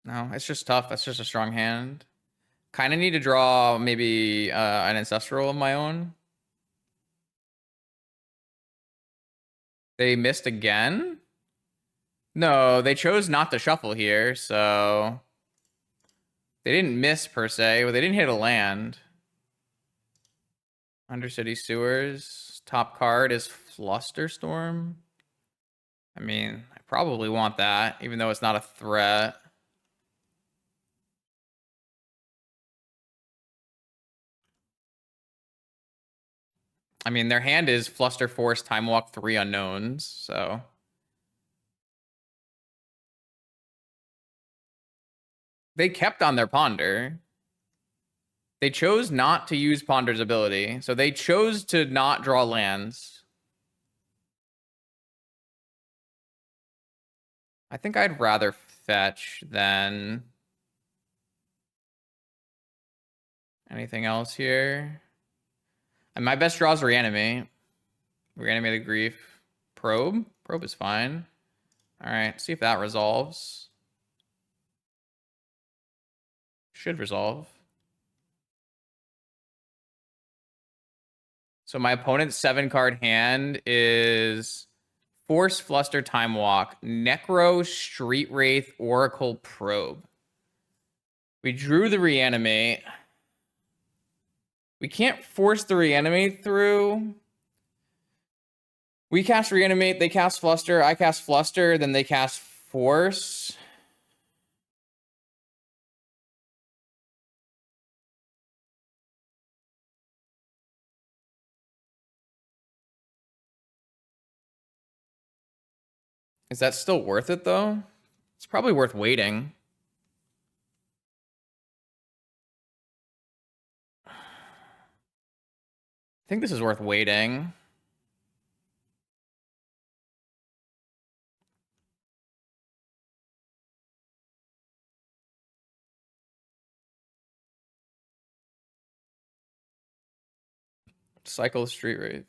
No, it's just tough. That's just a strong hand. Kind of need to draw maybe an Ancestral of my own. They missed again? No, they chose not to shuffle here, so they didn't miss per se, but they didn't hit a land. Undercity Sewers. Top card is Flusterstorm. I mean, I probably want that, even though it's not a threat. I mean, their hand is Fluster Force, Time Walk, 3 unknowns, so. They kept on their Ponder. They chose not to use Ponder's ability, so they chose to not draw lands. I think I'd rather fetch than anything else here. And my best draw is Reanimate. Reanimate the Grief. Probe? Probe is fine. All right, see if that resolves. Should resolve. So my opponent's 7-card hand is Force, Fluster, Time Walk, Necro, Street Wraith, Oracle, Probe. We drew the Reanimate. We can't force the Reanimate through. We cast Reanimate, they cast Fluster, I cast Fluster, then they cast Force. Is that still worth it, though? It's probably worth waiting. I think this is worth waiting. Cycle Street Wraith.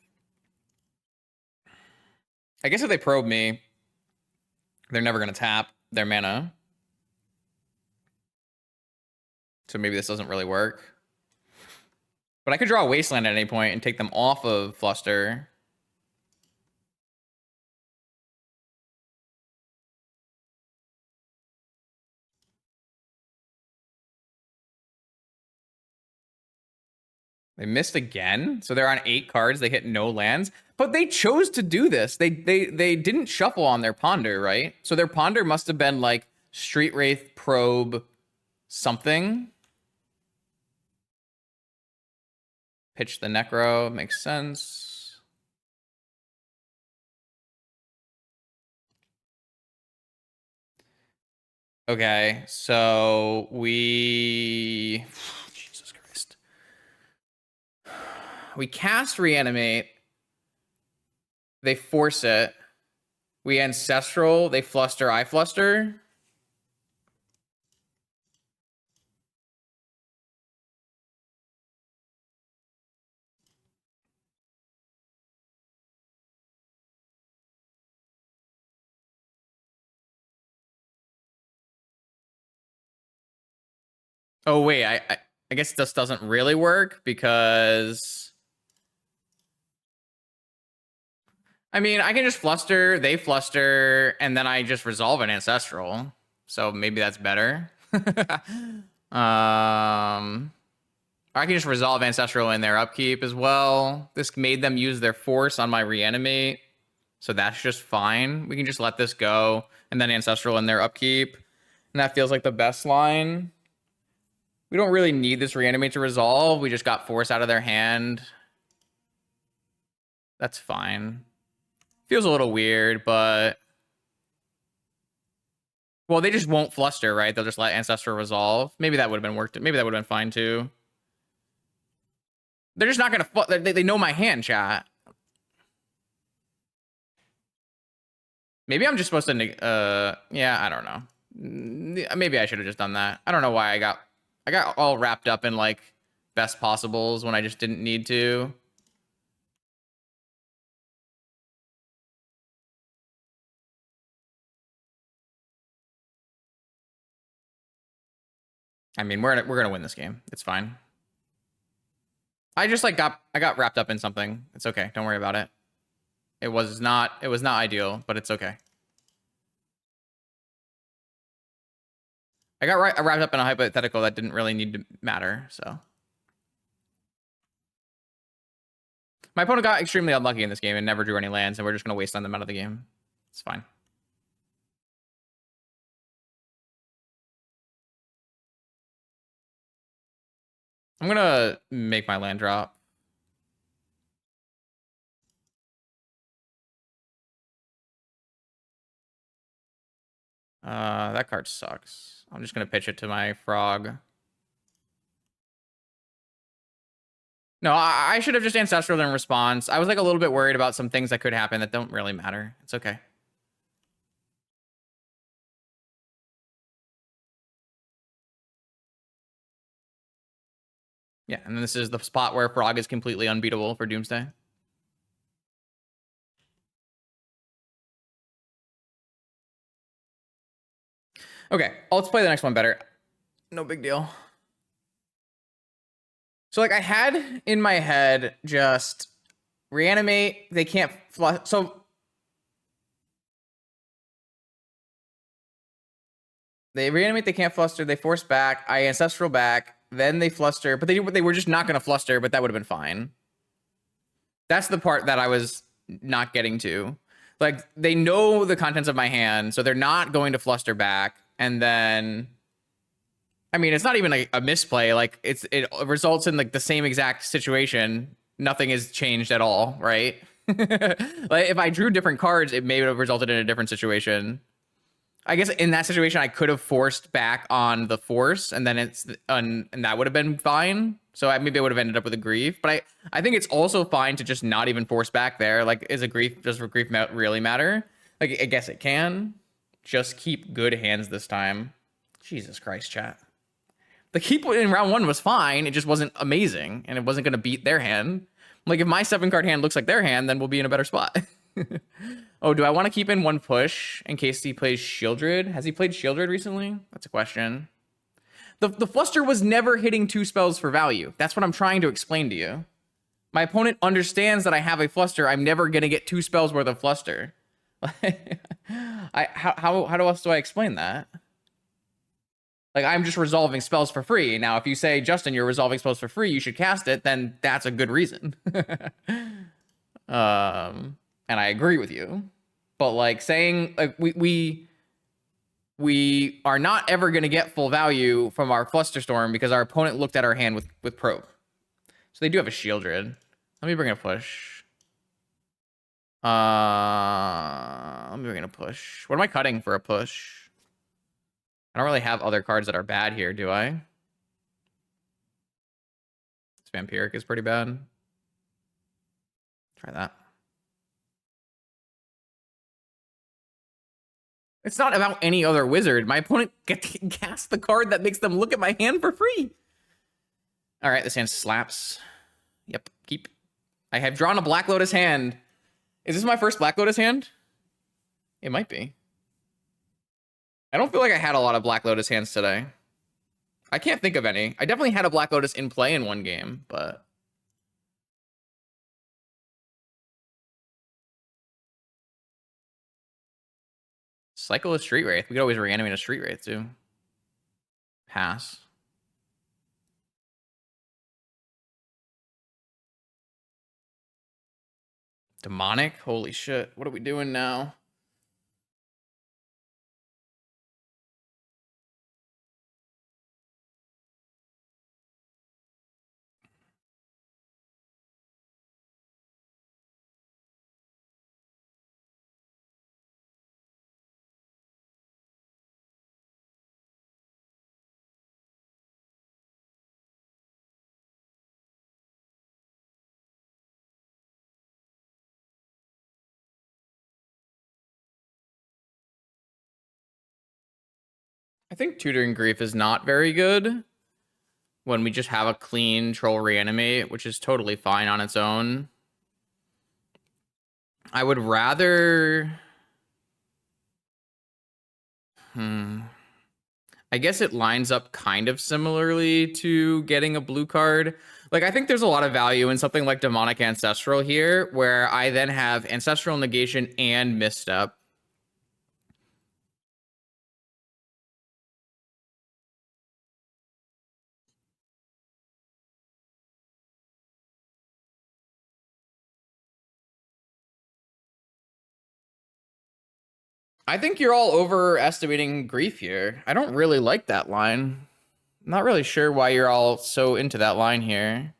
I guess if they probe me, they're never going to tap their mana. So maybe this doesn't really work. But I could draw a Wasteland at any point and take them off of Fluster. They missed again. So they're on 8 cards. They hit no lands. But they chose to do this. They didn't shuffle on their Ponder, right? So their Ponder must have been like Street Wraith, Probe, something. Pitch the Necro, makes sense. Okay, so we... Jesus Christ. We cast Reanimate. They force it. We Ancestral. They fluster. I fluster. Oh, wait. I guess this doesn't really work because... I mean, I can just fluster, they fluster, and then I just resolve an Ancestral. So maybe that's better. I can just resolve Ancestral in their upkeep as well. This made them use their force on my Reanimate. So that's just fine. We can just let this go. And then Ancestral in their upkeep. And that feels like the best line. We don't really need this Reanimate to resolve. We just got force out of their hand. That's fine. Feels a little weird, but... Well, they just won't fluster, right? They'll just let Ancestral resolve. Maybe that would have been worked. Maybe that would have been fine, too. They're just not going to... They know my hand, chat. Maybe I'm just supposed to... yeah, I don't know. Maybe I should have just done that. I don't know why I got all wrapped up in, like, best possibles when I just didn't need to. I mean, we're gonna win this game. It's fine. I just like got wrapped up in something. It's okay. Don't worry about it. It was not ideal, but it's okay. I got wrapped up in a hypothetical that didn't really need to matter, so. My opponent got extremely unlucky in this game and never drew any lands, and we're just gonna waste on them out of the game. It's fine. I'm gonna make my land drop. That card sucks. I'm just gonna pitch it to my frog. No, I should have just Ancestral in response. I was like a little bit worried about some things that could happen that don't really matter. It's okay. Yeah, and this is the spot where Frog is completely unbeatable for Doomsday. Okay, let's play the next one better. No big deal. So, like, I had in my head just Reanimate. They can't flush. So, they Reanimate, they can't fluster. They force back. I Ancestral back. Then they fluster. But they were just not going to fluster, but that would have been fine. That's the part that I was not getting to. Like, they know the contents of my hand, so they're not going to fluster back. And then, I mean, it's not even a misplay. Like, it results in like the same exact situation. Nothing has changed at all, right? Like, if I drew different cards, it may have resulted in a different situation. I guess in that situation, I could have forced back on the force, and then and that would have been fine. So maybe I would have ended up with a grief. But I think it's also fine to just not even force back there. Like, does grief really matter? Like, I guess it can. Just keep good hands this time. Jesus Christ, chat. The keep in round 1 was fine. It just wasn't amazing, and it wasn't going to beat their hand. Like, if my 7-card hand looks like their hand, then we'll be in a better spot. Oh, do I want to keep in 1 push in case he plays Shieldred? Has he played Shieldred recently? That's a question. The fluster was never hitting 2 spells for value. That's what I'm trying to explain to you. My opponent understands that I have a fluster. I'm never going to get 2 spells worth of fluster. How else do I explain that? Like, I'm just resolving spells for free. Now, if you say, Justin, you're resolving spells for free, you should cast it, then that's a good reason. And I agree with you. But, like, saying, like, we are not ever going to get full value from our Flusterstorm because our opponent looked at our hand with Probe. So they do have a Shieldred. Let me bring a push. Let me bring a push. What am I cutting for a push? I don't really have other cards that are bad here, do I? This Vampiric is pretty bad. Try that. It's not about any other wizard. My opponent gets to cast the card that makes them look at my hand for free. All right, this hand slaps. Yep, keep. I have drawn a Black Lotus hand. Is this my first Black Lotus hand? It might be. I don't feel like I had a lot of Black Lotus hands today. I can't think of any. I definitely had a Black Lotus in play in one game, but... Cycle a Street Wraith. We could always reanimate a Street Wraith, too. Pass. Demonic? Holy shit. What are we doing now? I think Tutoring Grief is not very good when we just have a clean Troll Reanimate, which is totally fine on its own. I would rather... I guess it lines up kind of similarly to getting a blue card. Like, I think there's a lot of value in something like Demonic Ancestral here, where I then have Ancestral Negation and Misstep. I think you're all overestimating Grief here. I don't really like that line. I'm not really sure why you're all so into that line here.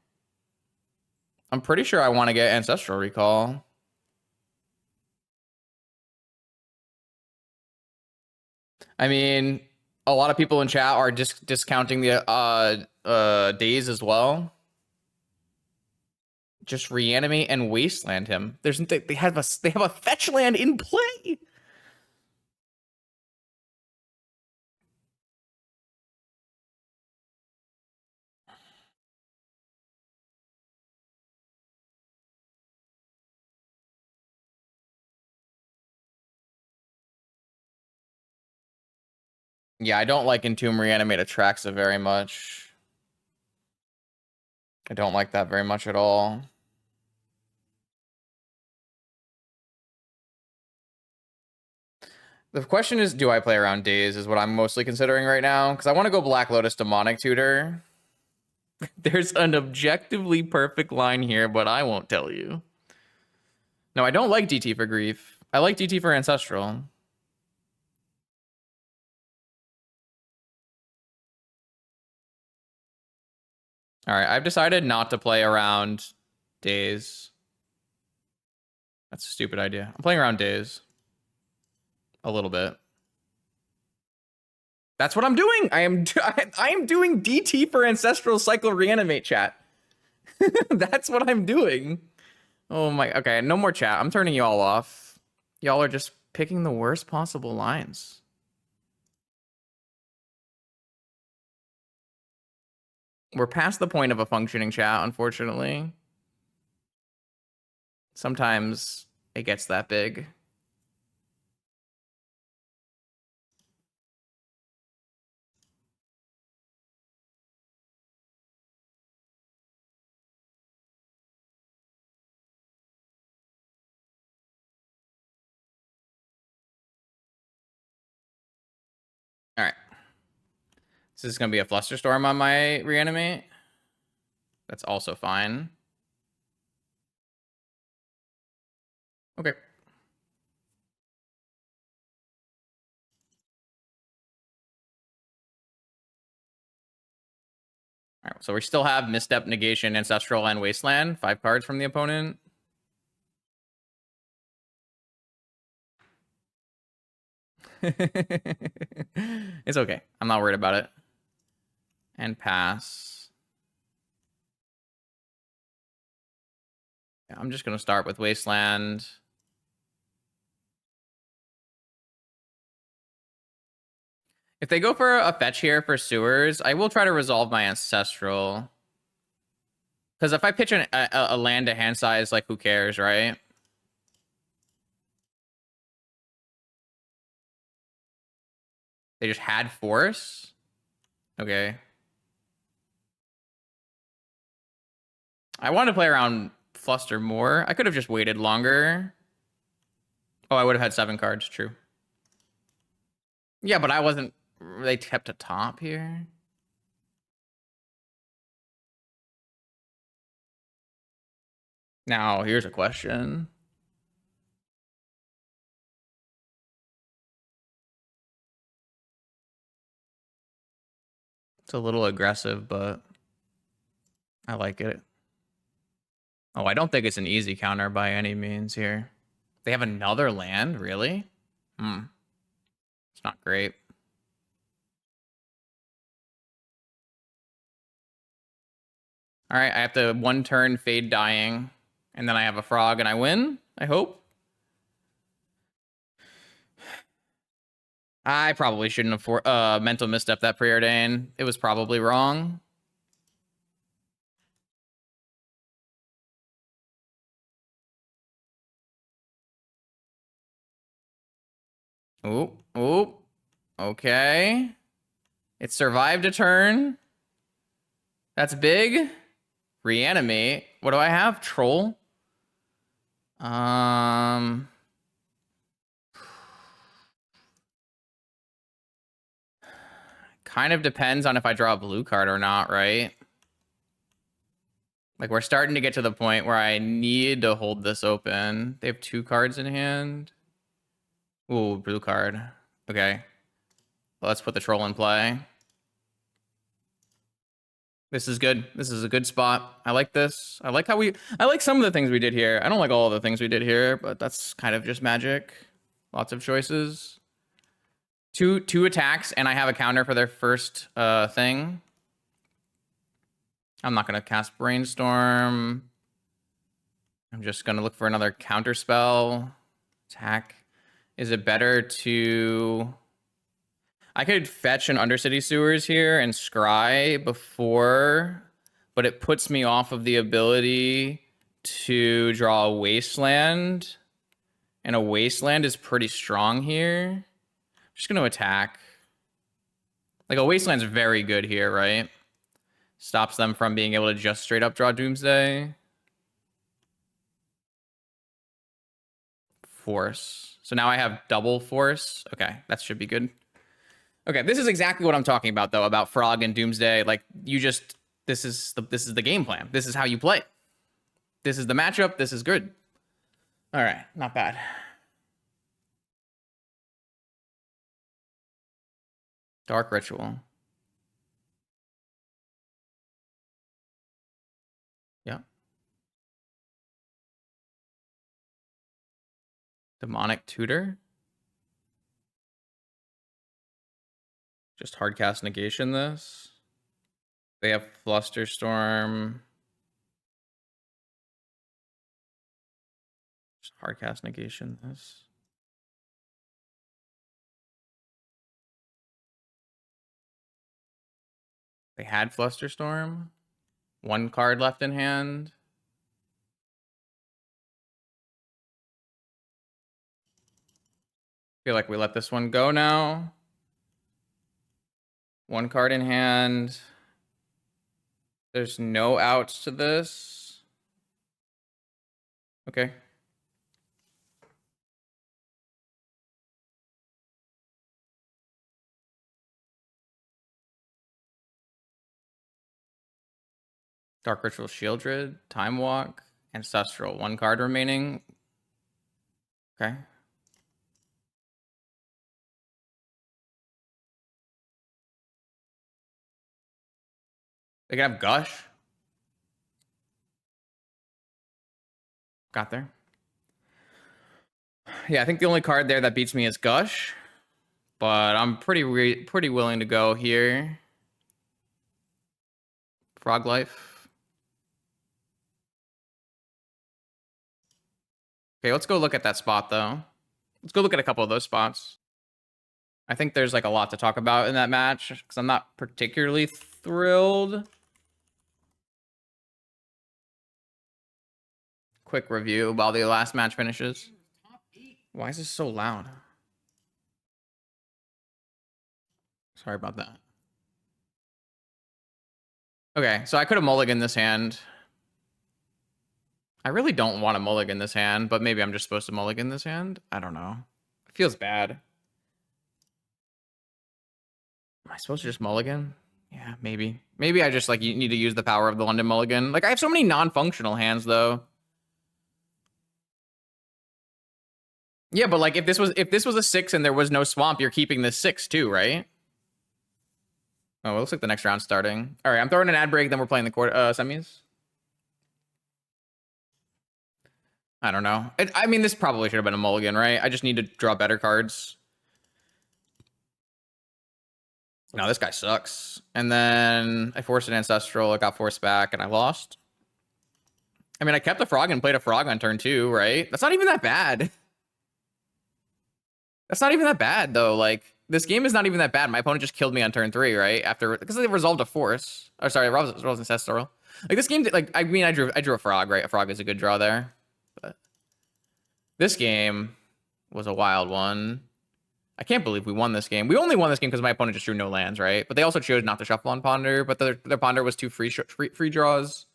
I'm pretty sure I want to get Ancestral Recall. I mean, a lot of people in chat are just discounting the days as well. Just reanimate and wasteland him. They have a fetch land in play. Yeah, I don't like Entomb Reanimate Atraxa very much. I don't like that very much at all. The question is, do I play around Days is what I'm mostly considering right now. Because I want to go Black Lotus Demonic Tutor. There's an objectively perfect line here, but I won't tell you. No, I don't like DT for Grief. I like DT for Ancestral. All right, I've decided not to play around Days. That's a stupid idea. I'm playing around Days. A little bit. That's what I'm doing. I am doing DT for Ancestral Cycle Reanimate, chat. That's what I'm doing. Oh my, okay, no more chat. I'm turning you all off. Y'all are just picking the worst possible lines. We're past the point of a functioning chat, unfortunately. Sometimes it gets that big. All right. So this is going to be a Flusterstorm on my Reanimate. That's also fine. Okay. All right, so we still have Misstep, Negation, Ancestral, and Wasteland. 5 cards from the opponent. It's okay. I'm not worried about it. And pass. Yeah, I'm just going to start with Wasteland. If they go for a fetch here for Sewers, I will try to resolve my Ancestral. Because if I pitch a land to hand size, like, who cares, right? They just had Force? Okay. I wanted to play around Fluster more. I could have just waited longer. Oh, I would have had 7 cards, true. Yeah, but I wasn't... They kept a top here. Now, here's a question. It's a little aggressive, but I like it. Oh, I don't think it's an easy counter by any means here. They have another land? Really? It's not great. All right, I have to 1 turn Fade Dying, and then I have a Frog and I win, I hope. I probably shouldn't have mental misstep that preordain. It was probably wrong. Ooh, ooh. Okay. It survived a turn. That's big. Reanimate. What do I have? Troll. Kind of depends on if I draw a blue card or not, right? Like, we're starting to get to the point where I need to hold this open. They have 2 cards in hand. Ooh, blue card. Okay. Well, let's put the troll in play. This is good. This is a good spot. I like this. I like some of the things we did here. I don't like all of the things we did here, but that's kind of just magic. Lots of choices. Two attacks, and I have a counter for their first thing. I'm not going to cast Brainstorm. I'm just going to look for another counter spell. Attack. Is it better to... I could fetch an Undercity Sewers here and scry before, but it puts me off of the ability to draw a Wasteland, and a Wasteland is pretty strong here. I'm just going to attack. Like, a Wasteland's very good here, right? Stops them from being able to just straight up draw Doomsday. Force. So now I have double Force. Okay, that should be good. Okay, this is exactly what I'm talking about, though, about Frog and Doomsday. Like, this is the game plan. This is how you play. This is the matchup. This is good. All right, not bad. Dark Ritual. Yeah. Demonic Tutor. Just hardcast negation this. They have Flusterstorm. Just hardcast negation this. They had Flusterstorm. 1 card left in hand. Feel like we let this one go now. 1 card in hand. There's no outs to this. Okay. Dark Ritual Shieldred, Time Walk, Ancestral. 1 card remaining. Okay. They can have Gush. Got there. Yeah, I think the only card there that beats me is Gush, but I'm pretty willing to go here. Frog Life. Okay, let's go look at that spot though. Let's go look at a couple of those spots. I think there's like a lot to talk about in that match because I'm not particularly thrilled. Quick review while the last match finishes. Why is this so loud? Sorry about that. Okay, so I could have mulliganed this hand. I really don't want to mulligan this hand, but maybe I'm just supposed to mulligan this hand. I don't know. It feels bad. Am I supposed to just mulligan? Yeah, maybe. Maybe I just like you need to use the power of the London mulligan. Like I have so many non-functional hands though. Yeah, but like if this was a 6 and there was no swamp, you're keeping this 6 too, right? Oh, it looks like the next round's starting. All right, I'm throwing an ad break, then we're playing the semis. I don't know. I mean, this probably should have been a mulligan, right? I just need to draw better cards. No, this guy sucks. And then I forced an Ancestral, it got forced back, and I lost. I mean, I kept a frog and played a frog on turn 2, right? That's not even that bad. That's not even that bad, though. Like, this game is not even that bad. My opponent just killed me on turn 3, right? Because they resolved a force. Or sorry, resolved Ancestral. Like, this game, like, I mean, I drew a frog, right? A frog is a good draw there. But this game was a wild one. I can't believe we won this game. We only won this game because my opponent just drew no lands, right? But they also chose not to shuffle on Ponder, but their Ponder was 2 free draws.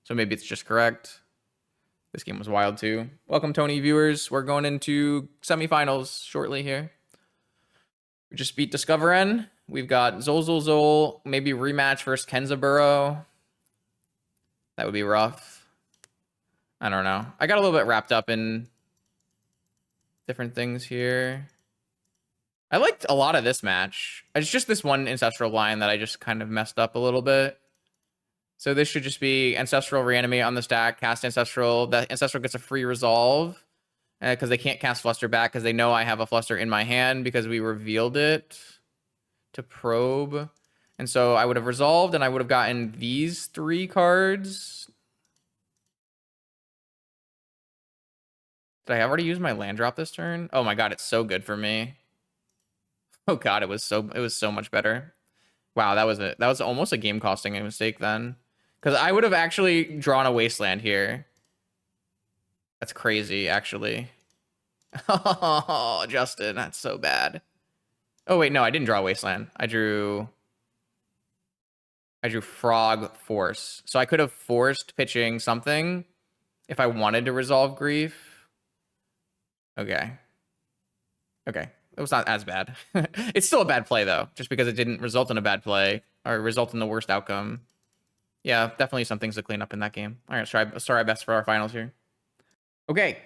So maybe it's just correct. This game was wild too. Welcome, Tony viewers. We're going into semifinals shortly here. We just beat Discoverin. We've got Zol, maybe rematch versus Kenzaburo. That would be rough. I don't know. I got a little bit wrapped up in different things here. I liked a lot of this match. It's just this one Ancestral line that I just kind of messed up a little bit. So this should just be Ancestral Reanimate on the stack, cast Ancestral. That Ancestral gets a free resolve because they can't cast Fluster back because they know I have a Fluster in my hand because we revealed it to probe. And so I would have resolved and I would have gotten these 3 cards. Did I already use my land drop this turn? Oh my god, it's so good for me. Oh god, it was so much better. Wow, that was almost a game costing mistake then. Because I would have actually drawn a wasteland here. That's crazy, actually. Oh, Justin, that's so bad. Oh wait, no, I didn't draw wasteland. I drew Frog Force. So I could have forced pitching something if I wanted to resolve grief. Okay. Okay. It was not as bad. It's still a bad play, though, just because it didn't result in a bad play or result in the worst outcome. Yeah, definitely some things to clean up in that game. All right, let's try our best for our finals here. Okay,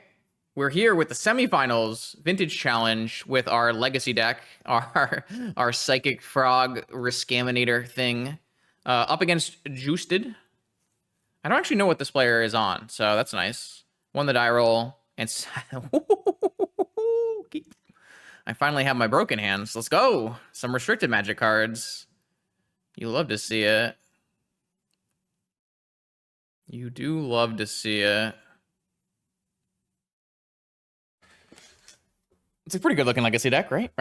we're here with the semifinals Vintage Challenge with our Legacy deck, our Psychic Frog Rescaminator thing, up against Juiced. I don't actually know what this player is on, so that's nice. Won the die roll, and I finally have my broken hands. Let's go. Some restricted magic cards. You love to see it. You do love to see it. It's a pretty good looking Legacy deck, right?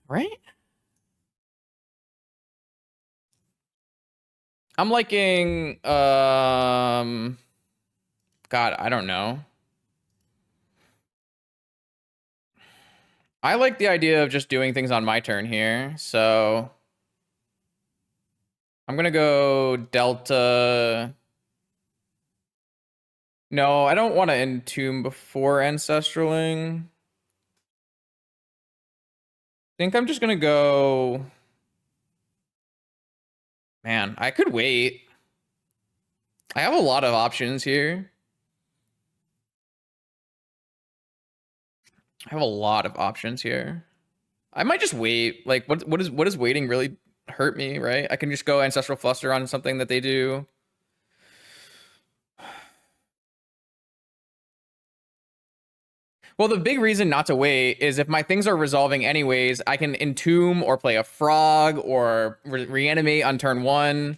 Right? I'm liking, God, I don't know. I like the idea of just doing things on my turn here, so I'm gonna go Delta. No, I don't want to Entomb before Ancestraling. I think I'm just gonna go... Man, I could wait. I have a lot of options here. I have a lot of options here. I might just wait. Like, what is waiting really? hurt me, right? I can just go Ancestral Fluster on something that they do. Well, the big reason not to wait is if my things are resolving anyways, I can Entomb or play a Frog or reanimate on turn 1.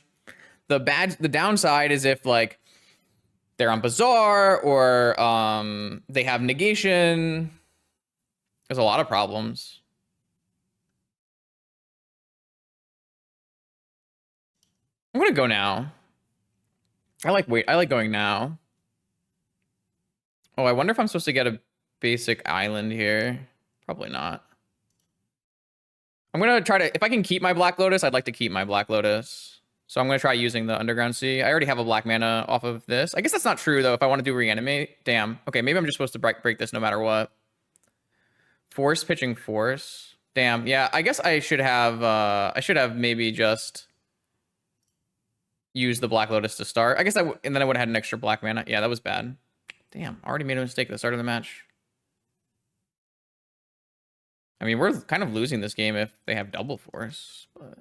The downside is if like they're on Bazaar or they have negation. There's a lot of problems. I'm gonna go now. I like going now. Oh, I wonder if I'm supposed to get a basic island here. Probably not. I'm gonna try to, if I can keep my Black Lotus, I'd like to keep my Black Lotus. So I'm gonna try using the Underground Sea. I already have a black mana off of this. I guess that's not true though. If I want to do reanimate, damn. Okay, maybe I'm just supposed to break this no matter what. Force pitching force. Damn. Yeah, I guess I should have maybe just used the Black Lotus to start. I guess and then I would have had an extra black mana. Yeah, that was bad. Damn, already made a mistake at the start of the match. I mean, we're kind of losing this game if they have double force, but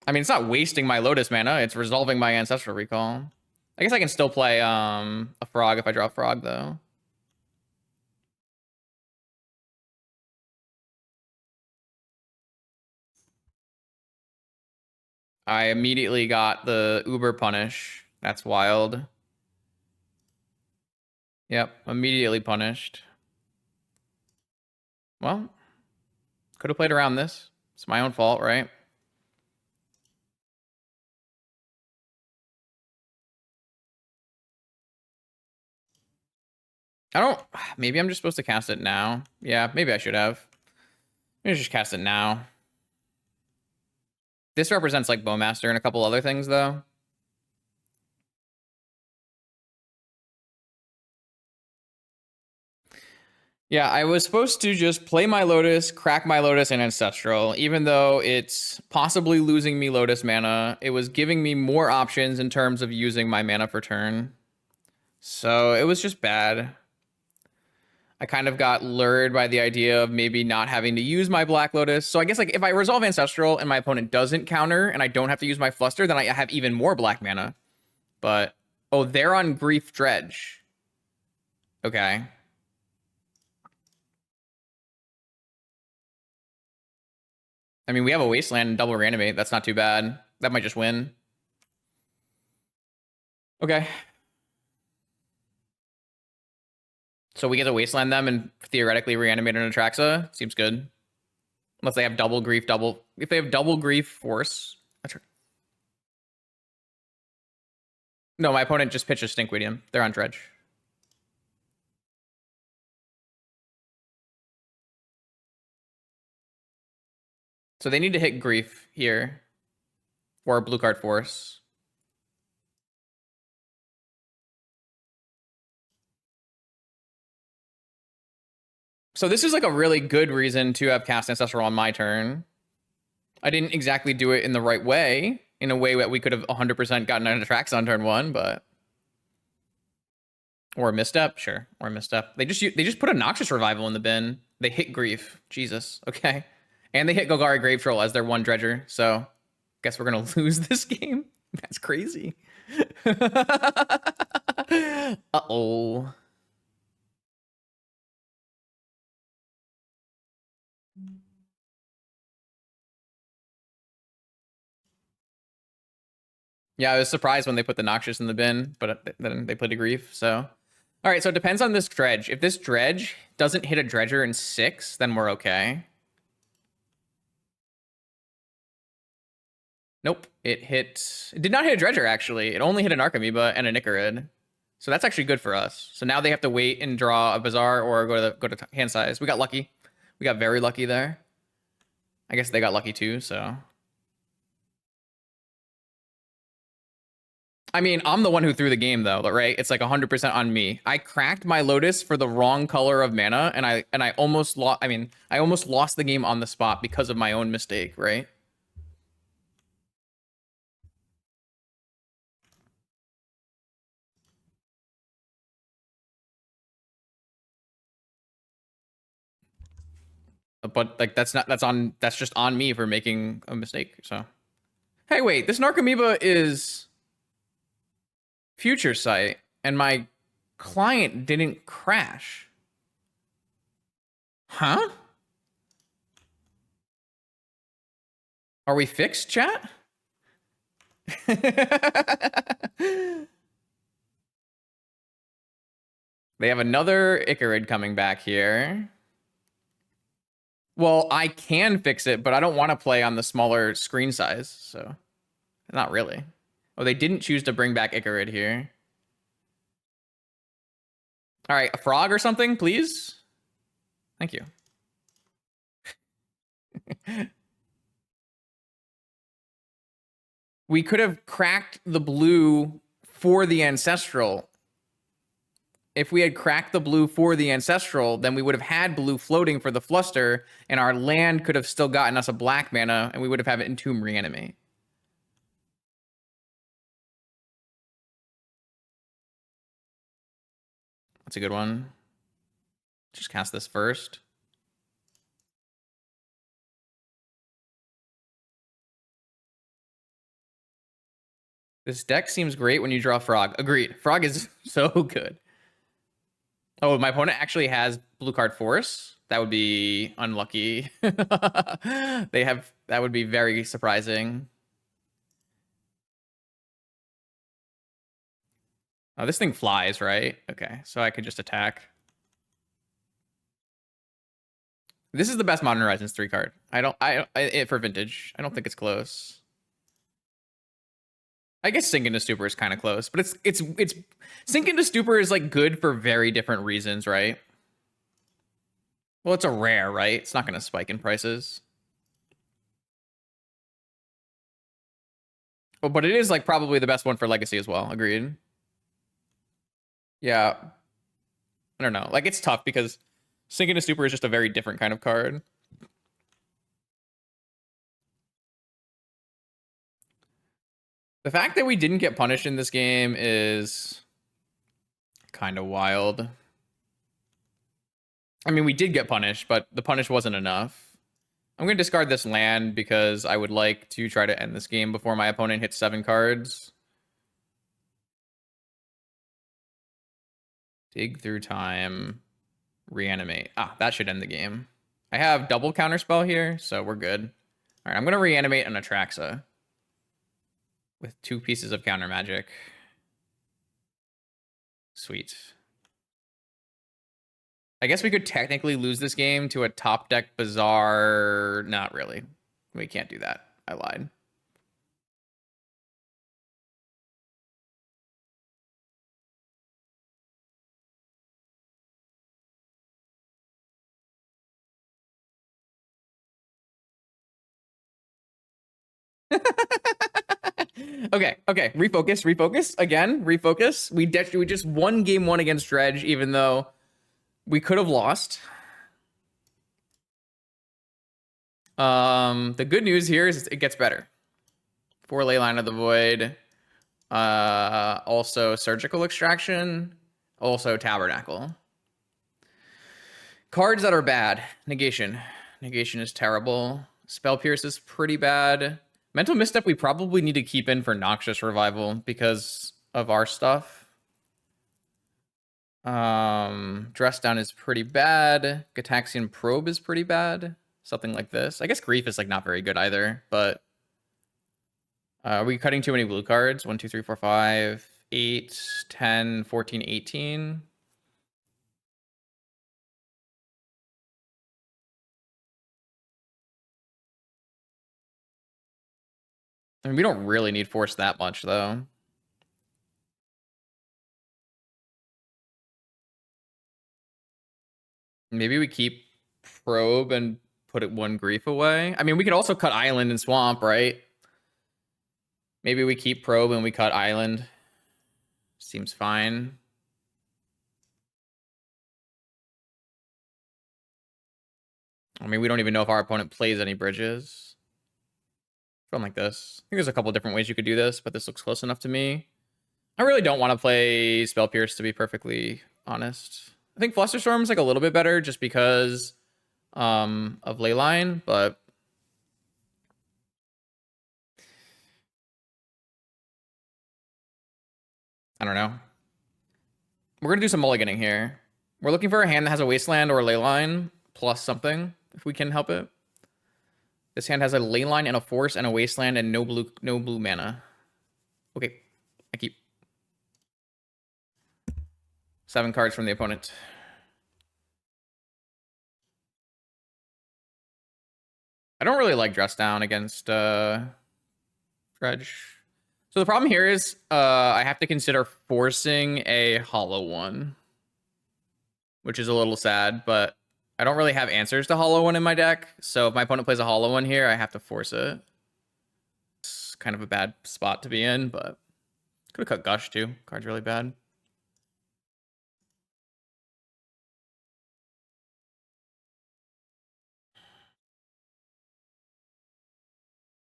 I mean, it's not wasting my Lotus mana. It's resolving my Ancestral Recall. I guess I can still play a Frog if I draw a Frog, though. I immediately got the Uber Punish. That's wild. Yep, immediately punished. Well, could have played around this. It's my own fault, right? I don't... Maybe I'm just supposed to cast it now. Yeah, maybe I should have. Maybe I just cast it now. This represents, like, Bowmaster and a couple other things, though. Yeah, I was supposed to just play my Lotus, crack my Lotus, and Ancestral. Even though it's possibly losing me Lotus mana, it was giving me more options in terms of using my mana for turn. So it was just bad. I kind of got lured by the idea of maybe not having to use my Black Lotus. So I guess like if I resolve Ancestral and my opponent doesn't counter and I don't have to use my Fluster, then I have even more black mana. But, oh, they're on Grief Dredge. Okay. I mean, we have a Wasteland and double reanimate. That's not too bad. That might just win. Okay. So we get to Wasteland them and theoretically reanimate an Atraxa. Seems good. Unless they have double grief, double... If they have double grief force... No, my opponent just pitches Stinkweedium. They're on Dredge. So they need to hit grief here. Or blue card force. So this is like a really good reason to have cast Ancestral on my turn. I didn't exactly do it in the right way, in a way that we could have 100% gotten an Atraxa on turn 1, but... Or a misstep? Sure, or a misstep. They just put a Noxious Revival in the bin. They hit grief. Jesus, okay. And they hit Golgari Grave Troll as their one dredger, so... Guess we're gonna lose this game? That's crazy. Uh-oh. Yeah, I was surprised when they put the Noxious in the bin, but then they played a Grief, so... Alright, so it depends on this Dredge. If this Dredge doesn't hit a Dredger in 6, then we're okay. Nope, it did not hit a Dredger, actually. It only hit an Archamoeba and a Nicarid. So that's actually good for us. So now they have to wait and draw a Bazaar or go to hand size. We got lucky. We got very lucky there. I guess they got lucky too, so... I mean, I'm the one who threw the game though, right? It's like 100% on me. I cracked my Lotus for the wrong color of mana, and I almost lost. I mean, I almost lost the game on the spot because of my own mistake, right? But like that's just on me for making a mistake. So hey, wait, this Narcomoeba is future sight, and my client didn't crash. Huh? Are we fixed, chat? They have another Icarid coming back here. Well, I can fix it, but I don't want to play on the smaller screen size, so not really. Oh, they didn't choose to bring back Icarid here. All right, a frog or something, please. Thank you. We could have cracked the blue for the Ancestral. If we had cracked the blue for the Ancestral, then we would have had blue floating for the Fluster, and our land could have still gotten us a black mana, and we would have had it Entomb Reanimate. That's a good one. Just cast this first. This deck seems great when you draw Frog. Agreed. Frog is so good. Oh, my opponent actually has blue card Force. That would be unlucky. They have, that would be very surprising. Oh, this thing flies, right? Okay, so I could just attack. This is the best Modern Horizons 3 card. For Vintage. I don't think it's close. I guess Sink into Stupor is kind of close, but it's Sink into Stupor is like good for very different reasons, right? Well, it's a rare, right? It's not going to spike in prices. Oh, but it is like probably the best one for Legacy as well. Agreed. Yeah. I don't know. Like it's tough because Sink into Stupor is just a very different kind of card. The fact that we didn't get punished in this game is kind of wild. I mean, we did get punished, but the punish wasn't enough. I'm going to discard this land because I would like to try to end this game before my opponent hits 7 cards. Dig through time. Reanimate. Ah, that should end the game. I have double counterspell here, so we're good. All right, I'm going to reanimate an Atraxa with 2 pieces of counter magic. Sweet. I guess we could technically lose this game to a top deck Bazaar. Not really. We can't do that. I lied. Okay. Refocus. Again, refocus. We just won game 1 against Dredge, even though we could have lost. The good news here is it gets better. 4 Leyline of the Void. Also Surgical Extraction. Also Tabernacle. Cards that are bad. Negation. Negation is terrible. Spell Pierce is pretty bad. Mental Misstep we probably need to keep in for Noxious Revival because of our stuff. Dress Down is pretty bad. Gataxian Probe is pretty bad. Something like this. I guess Grief is like not very good either, but are we cutting too many blue cards? 1, 2, 3, 4, 5, 8, 10, 14, 18. I mean, we don't really need Force that much, though. Maybe we keep Probe and put it 1 Grief away. I mean, we could also cut Island and Swamp, right? Maybe we keep Probe and we cut Island. Seems fine. I mean, we don't even know if our opponent plays any bridges. Something like this. I think there's a couple different ways you could do this, but this looks close enough to me. I really don't want to play Spell Pierce, to be perfectly honest. I think Flusterstorm's like a little bit better just because of Leyline, but I don't know. We're gonna do some mulliganing here. We're looking for a hand that has a Wasteland or a Leyline plus something, if we can help it. This hand has a Leyline and a Force and a Wasteland and no blue mana. Okay, I keep 7 cards from the opponent. I don't really like Dress Down against Dredge. So the problem here is I have to consider forcing a hollow one, which is a little sad, but I don't really have answers to hollow one in my deck. So if my opponent plays a hollow one here, I have to force it. It's kind of a bad spot to be in, but could have cut Gush too. Card's really bad.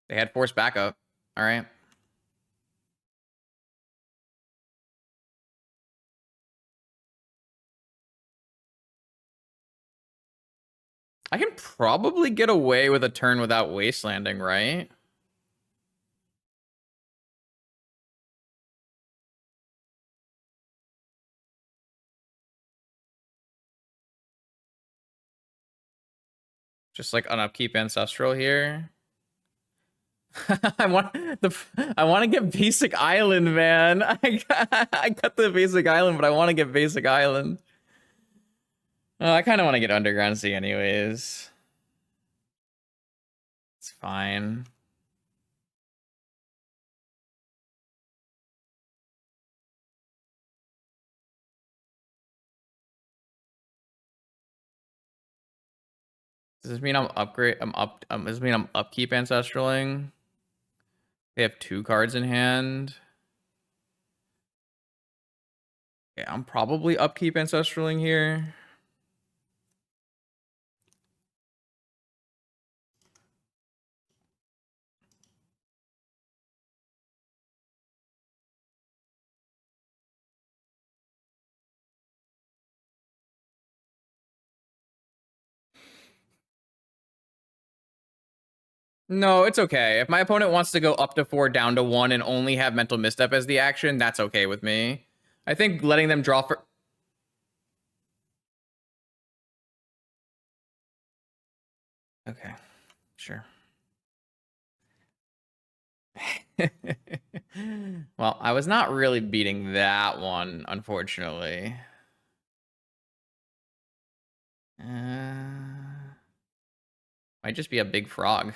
They had force backup. All right. I can probably get away with a turn without wastelanding, right? Just like an upkeep ancestral here. I want to get basic island, man. I got the basic island, but I want to get basic island. Oh, I kind of want to get underground sea anyways. It's fine. Does this mean I'm upgrade? Does this mean I'm upkeep ancestraling? They have 2 cards in hand. Yeah, I'm probably upkeep ancestraling here. No, it's okay. If my opponent wants to go up to 4, down to 1, and only have mental misstep as the action, that's okay with me. I think letting them draw for... Okay, sure. Well, I was not really beating that one, unfortunately. Might just be a big frog.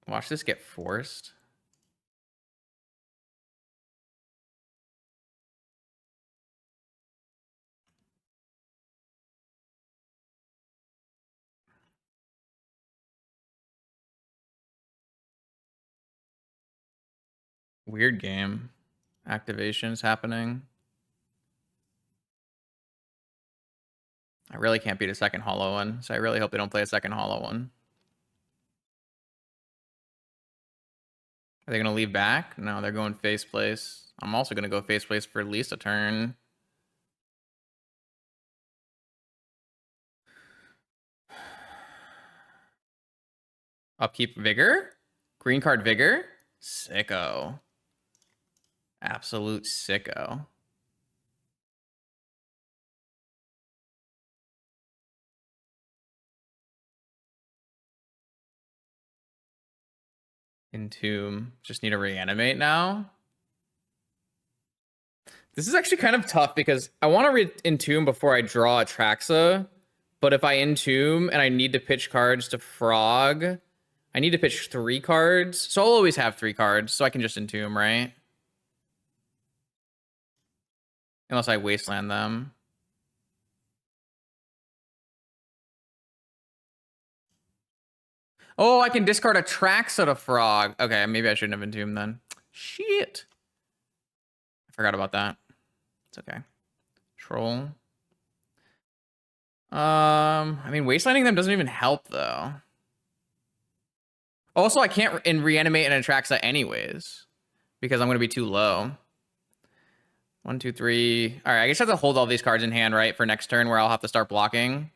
Watch this get forced. Weird game. Activations happening. I really can't beat a second hollow one, so I really hope they don't play a second hollow one. Are they going to leave back? No, they're going face place. I'm also going to go face place for at least a turn. Upkeep Vigor? Green card Vigor? Sicko. Absolute sicko. Entomb. Just need to reanimate now. This is actually kind of tough because I want to entomb before I draw Atraxa, but if I entomb and I need to pitch cards to Frog, I need to pitch 3 cards. So I'll always have 3 cards, so I can just entomb, right? Unless I wasteland them. Oh, I can discard Atraxa to Frog. Okay, maybe I shouldn't have entombed then. Shit. I forgot about that. It's okay. Troll. I mean, wastelanding them doesn't even help though. Also, I can't reanimate an Atraxa anyways because I'm going to be too low. 1, 2, 3. All right, I guess I have to hold all these cards in hand, right, for next turn where I'll have to start blocking.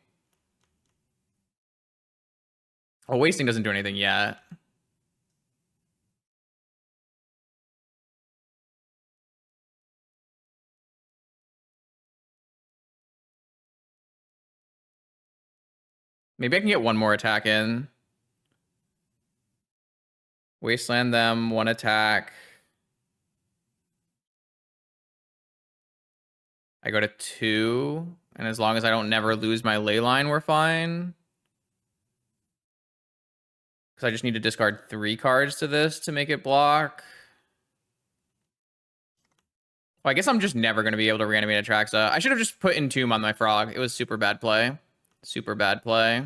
Oh, wasting doesn't do anything yet. Maybe I can get one more attack in. Wasteland them, one attack. I go to 2, and as long as I don't never lose my ley line, we're fine. Because I just need to discard 3 cards to this to make it block. Well, I guess I'm just never going to be able to reanimate Atraxa. I should have just put Entomb on my Frog. It was super bad play. Super bad play.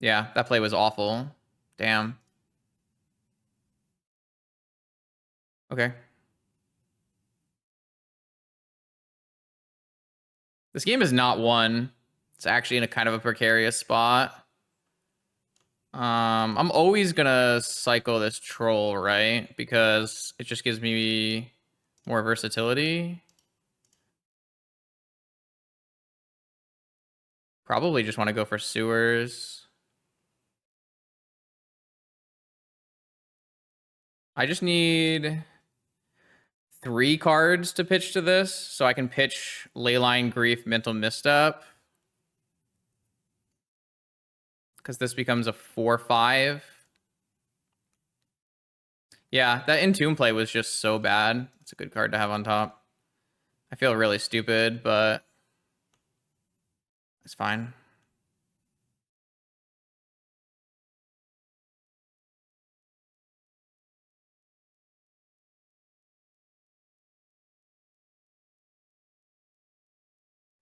Yeah, that play was awful. Damn. Okay. This game is not won. It's actually in a kind of a precarious spot. I'm always gonna cycle this troll, right? Because it just gives me more versatility. Probably just want to go for sewers. I just need 3 cards to pitch to this, so I can pitch Leyline, Grief, Mental Misstep. Because this becomes a 4/5. Yeah, that Entomb play was just so bad. It's a good card to have on top. I feel really stupid, but it's fine.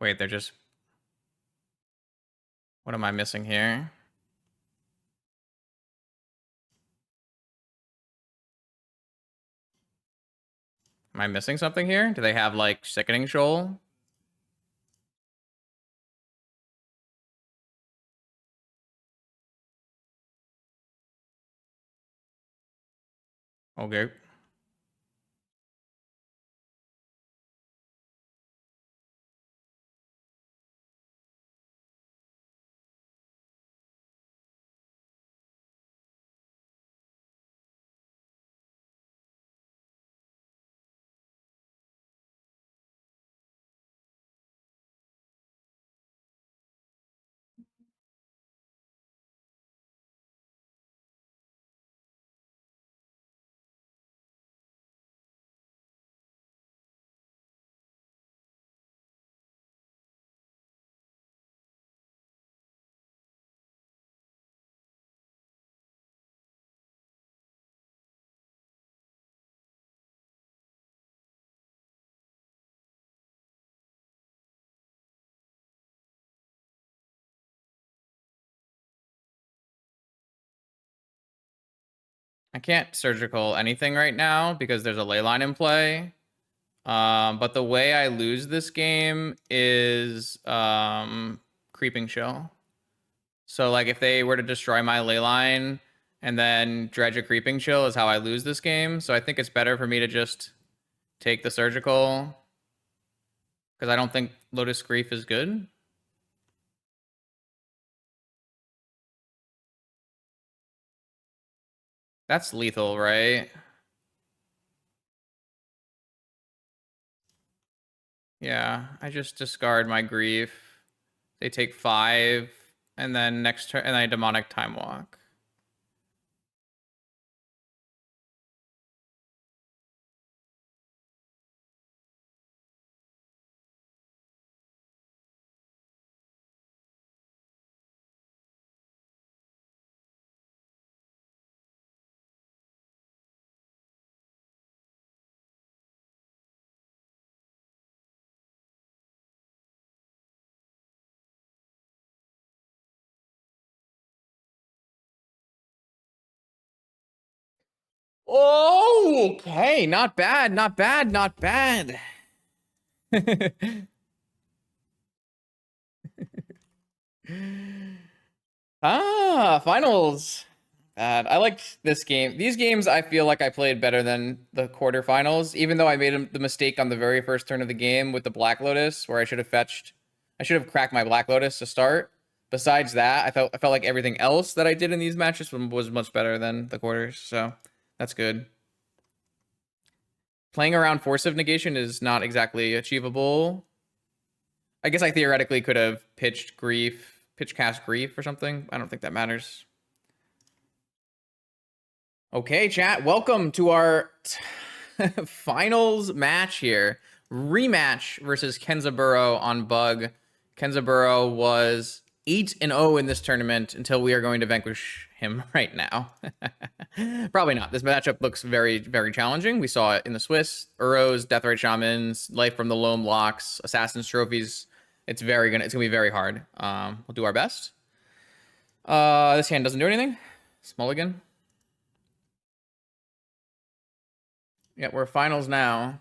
Wait, they're just... What am I missing here? Am I missing something here? Do they have, like, Sickening Shoal? Okay. I can't surgical anything right now because there's a Leyline in play. But the way I lose this game is Creeping Show. So, like, if they were to destroy my Leyline and then dredge a Creeping Chill is how I lose this game. So I think it's better for me to just take the surgical because I don't think Lotus Grief is good. That's lethal, right? Yeah, I just discard my Grief. They take 5, and then next turn, and I Demonic Time Walk. Oh, okay. Not bad, not bad, not bad. Ah, finals. I liked this game. These games, I feel like I played better than the quarterfinals, even though I made the mistake on the very first turn of the game with the Black Lotus, where I should have cracked my Black Lotus to start. Besides that, I felt like everything else that I did in these matches was much better than the quarters, so that's good. Playing around Force of Negation is not exactly achievable. I guess I theoretically could have pitch cast Grief or something. I don't think that matters. Okay, chat. Welcome to our finals match here. Rematch versus Kenzaburo on Bug. Kenzaburo was 8-0 in this tournament until we are going to vanquish him right now. Probably not. This matchup looks very, very challenging. We saw it in the Swiss. Uros, Deathrite Shamans, Life from the Loam Locks, Assassin's Trophies. It's gonna be very hard. We'll do our best. This hand doesn't do anything. Mulligan. Yeah, we're finals now.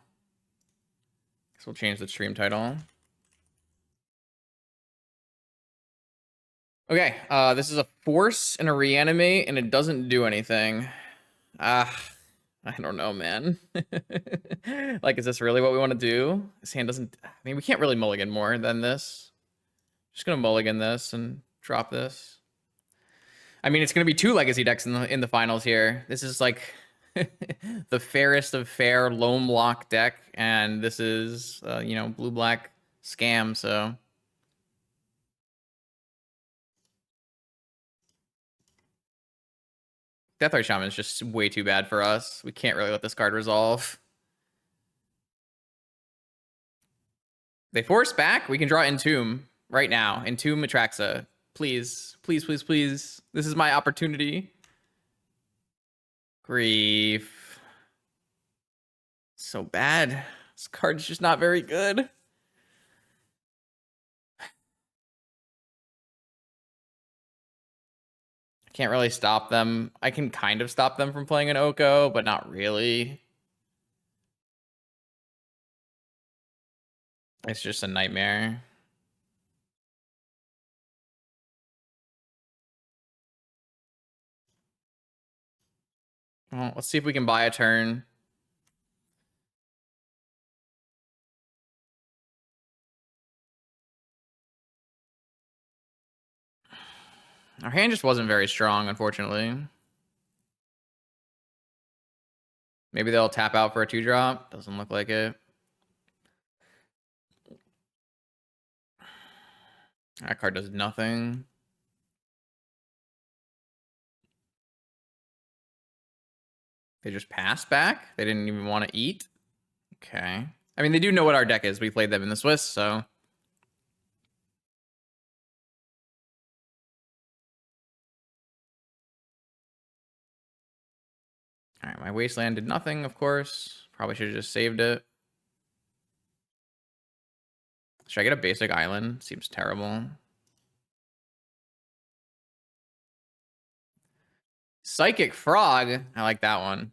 Guess we'll change the stream title. Okay, this is a force and a reanimate, and it doesn't do anything. I don't know, man. Like, is this really what we want to do? This hand doesn't... I mean, we can't really mulligan more than this. Just gonna mulligan this and drop this. I mean, it's gonna be 2 legacy decks in the finals here. This is like... the fairest of fair Loam Lock deck, and this is blue-black scam, so Deathrite Shaman is just way too bad for us. We can't really let this card resolve. They force back. We can draw Entomb right now. Entomb Atraxa. Please, please, please, please. This is my opportunity. Grief. So bad. This card's just not very good. Can't really stop them. I can kind of stop them from playing an Oko, but not really. It's just a nightmare. Well, let's see if we can buy a turn. Our hand just wasn't very strong, unfortunately. Maybe they'll tap out for a 2-drop. Doesn't look like it. That card does nothing. They just passed back? They didn't even want to eat? Okay. I mean, they do know what our deck is. We played them in the Swiss, so... Alright, my Wasteland did nothing, of course. Probably should have just saved it. Should I get a basic island? Seems terrible. Psychic Frog. I like that one.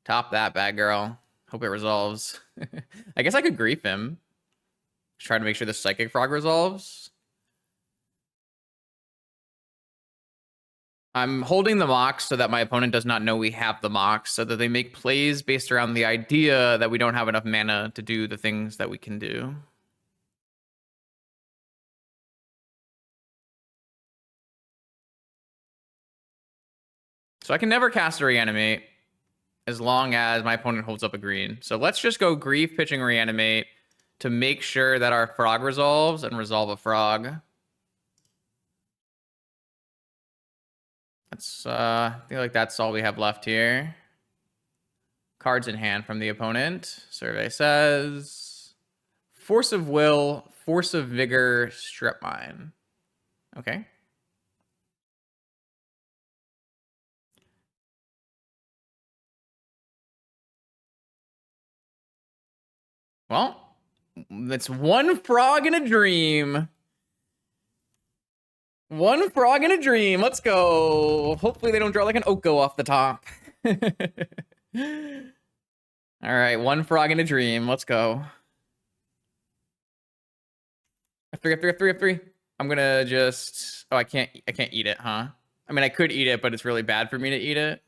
Top that, bad girl. Hope it resolves. I guess I could grief him. Try to make sure the Psychic Frog resolves. I'm holding the Mox so that my opponent does not know we have the Mox, so that they make plays based around the idea that we don't have enough mana to do the things that we can do. So I can never cast a Reanimate as long as my opponent holds up a green. So let's just go Grief, pitching Reanimate to make sure that our Frog resolves and resolve a Frog. That's, I feel like that's all we have left here. Cards in hand from the opponent. Survey says Force of Will, Force of Vigor, Strip Mine. Okay. Well, that's one frog in a dream. One frog in a dream. Let's go. Hopefully they don't draw like an Oko off the top. All right, one frog in a dream. Let's go. F3, F3, F3, F3. I'm gonna just... Oh, I can't eat it, huh? I mean, I could eat it, but it's really bad for me to eat it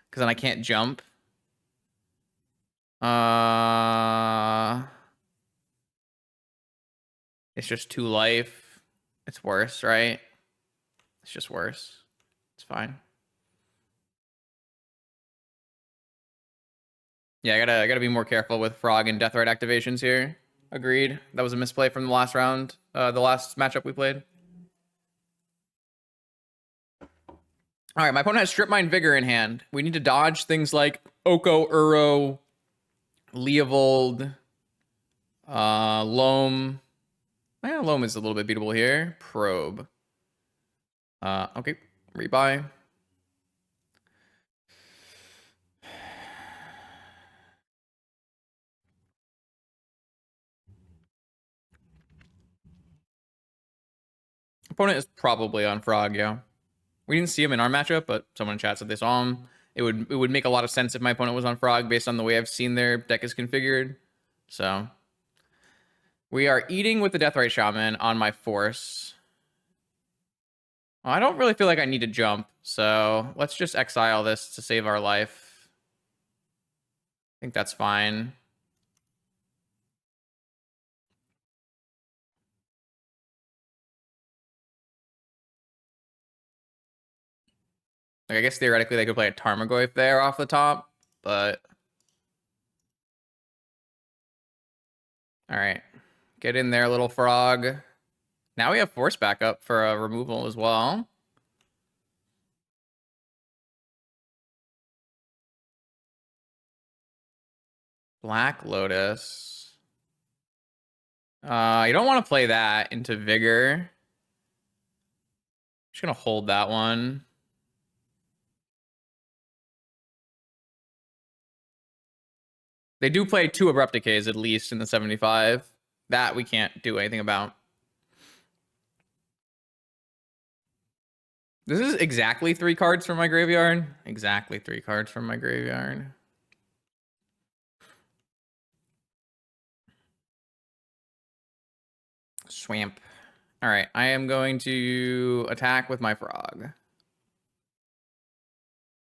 because then I can't jump. It's just 2 life. It's worse, right? It's just worse. It's fine. Yeah, I gotta be more careful with frog and death right activations here. Agreed. That was a misplay from the last round, the last matchup we played. All right, my opponent has Strip Mine Vigor in hand. We need to dodge things like Oko, Uro, Leovold, Loam. Loam is a little bit beatable here. Probe. Okay, rebuy. Opponent is probably on Frog, yeah. We didn't see him in our matchup, but someone in chat said they saw him. It would make a lot of sense if my opponent was on Frog based on the way I've seen their deck is configured. So we are eating with the Deathrite Shaman on my Force. I don't really feel like I need to jump, so let's just exile this to save our life. I think that's fine. Like, I guess theoretically they could play a Tarmogoyf there off the top, but... Alright. Get in there, little frog. Now we have Force backup for a removal as well. Black Lotus. You don't want to play that into Vigor. Just gonna hold that one. They do play 2 Abrupt Decays at least in the 75. That we can't do anything about. This is exactly 3 cards from my graveyard. Exactly 3 cards from my graveyard. Swamp. All right, I am going to attack with my frog.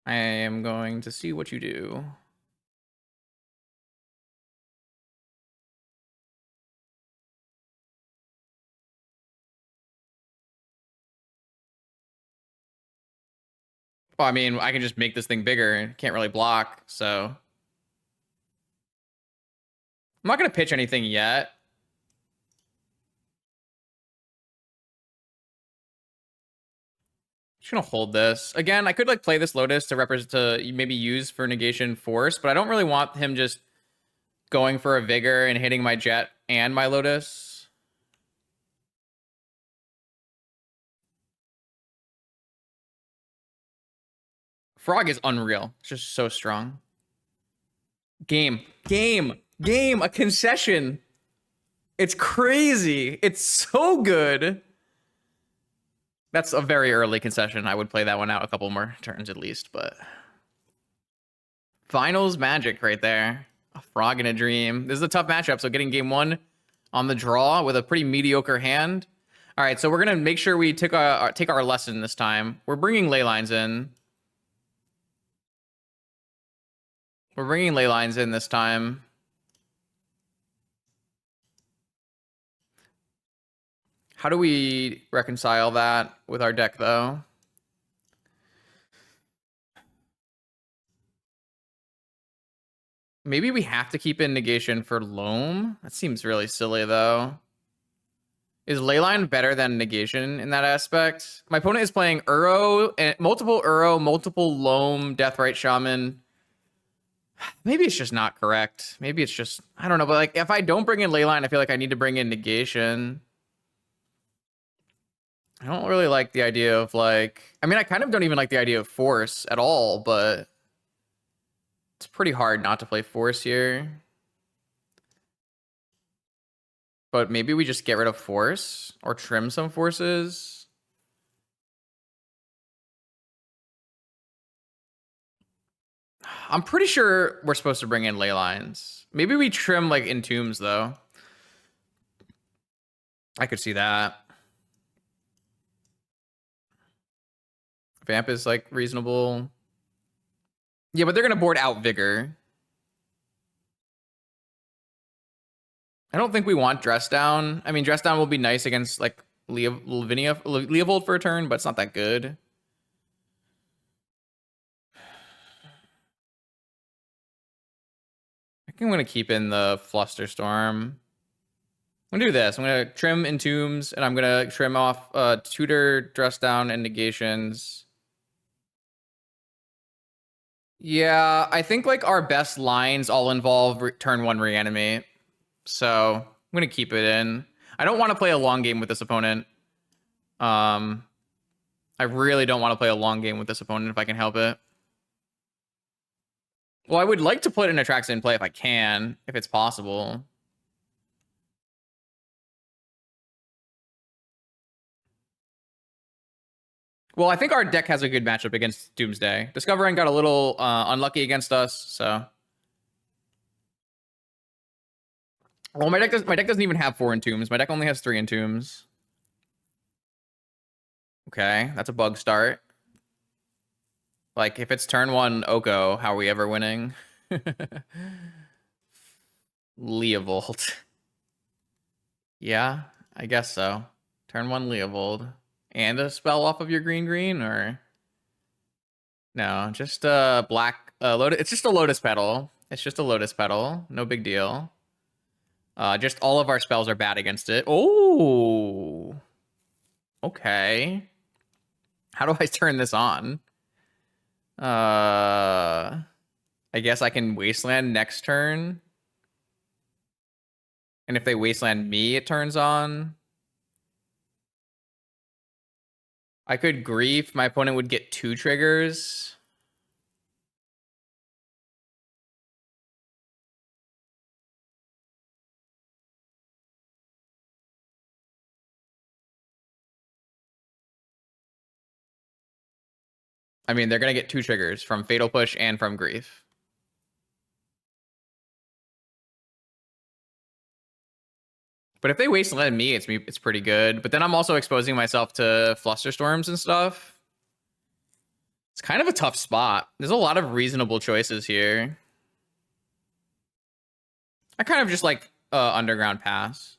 I am going to see what you do. Well, I mean, I can just make this thing bigger. Can't really block, so... I'm not going to pitch anything yet. Just gonna hold this. Again, I could like play this Lotus to represent to maybe use for negation Force, but I don't really want him just going for a Vigor and hitting my Jet and my Lotus. Frog is unreal. It's just so strong. Game. A concession. It's crazy. It's so good. That's a very early concession. I would play that one out a couple more turns at least, but... Finals magic right there. A frog in a dream. This is a tough matchup, so getting game 1 on the draw with a pretty mediocre hand. All right, so we're going to make sure we take our lesson this time. We're bringing ley lines in. We're bringing ley lines in this time. How do we reconcile that with our deck, though? Maybe we have to keep in negation for Loam? That seems really silly, though. Is Leyline better than negation in that aspect? My opponent is playing Uro, and multiple Loam, Deathrite Shaman. Maybe it's just not correct. Maybe it's just, I don't know, but like if I don't bring in Leyline, I feel like I need to bring in negation. I don't really like the idea of like, I mean, I kind of don't even like the idea of Force at all, but it's pretty hard not to play Force here. But maybe we just get rid of Force or trim some Forces. I'm pretty sure we're supposed to bring in ley lines. Maybe we trim like Entombs though. I could see that. Vamp is like reasonable. Yeah, but they're gonna board out Vigor. I don't think we want Dress Down. I mean, Dress Down will be nice against like Leovold for a turn, but it's not that good. I think I'm gonna keep in the Flusterstorm. I'm gonna do this. I'm gonna trim Entombs, and I'm gonna trim off Tutor, Dress Down, and Negations. Yeah, I think like our best lines all involve turn 1 Reanimate. So I'm gonna keep it in. I don't want to play a long game with this opponent. I really don't want to play a long game with this opponent if I can help it. Well, I would like to put an Atraxa in play if I can, if it's possible. Well, I think our deck has a good matchup against Doomsday. Discovering got a little unlucky against us, so. Well, my deck doesn't even have 4 Entombs. My deck only has 3 Entombs. Okay, that's a bug start. Like, if it's turn 1 Oko, how are we ever winning? Leovold. Yeah, I guess so. Turn 1 Leovold. And a spell off of your green, or no, just black lotus. It's just a lotus petal. It's just a lotus petal. No big deal. Just all of our spells are bad against it. Oh, okay. How do I turn this on? I guess I can wasteland next turn. And if they wasteland me, it turns on. I could grief. My opponent would get 2 triggers. I mean, they're going to get 2 triggers from Fatal Push and from Grief. But if they wasteland me, it's pretty good. But then I'm also exposing myself to Flusterstorms and stuff. It's kind of a tough spot. There's a lot of reasonable choices here. I kind of just like Underground Pass.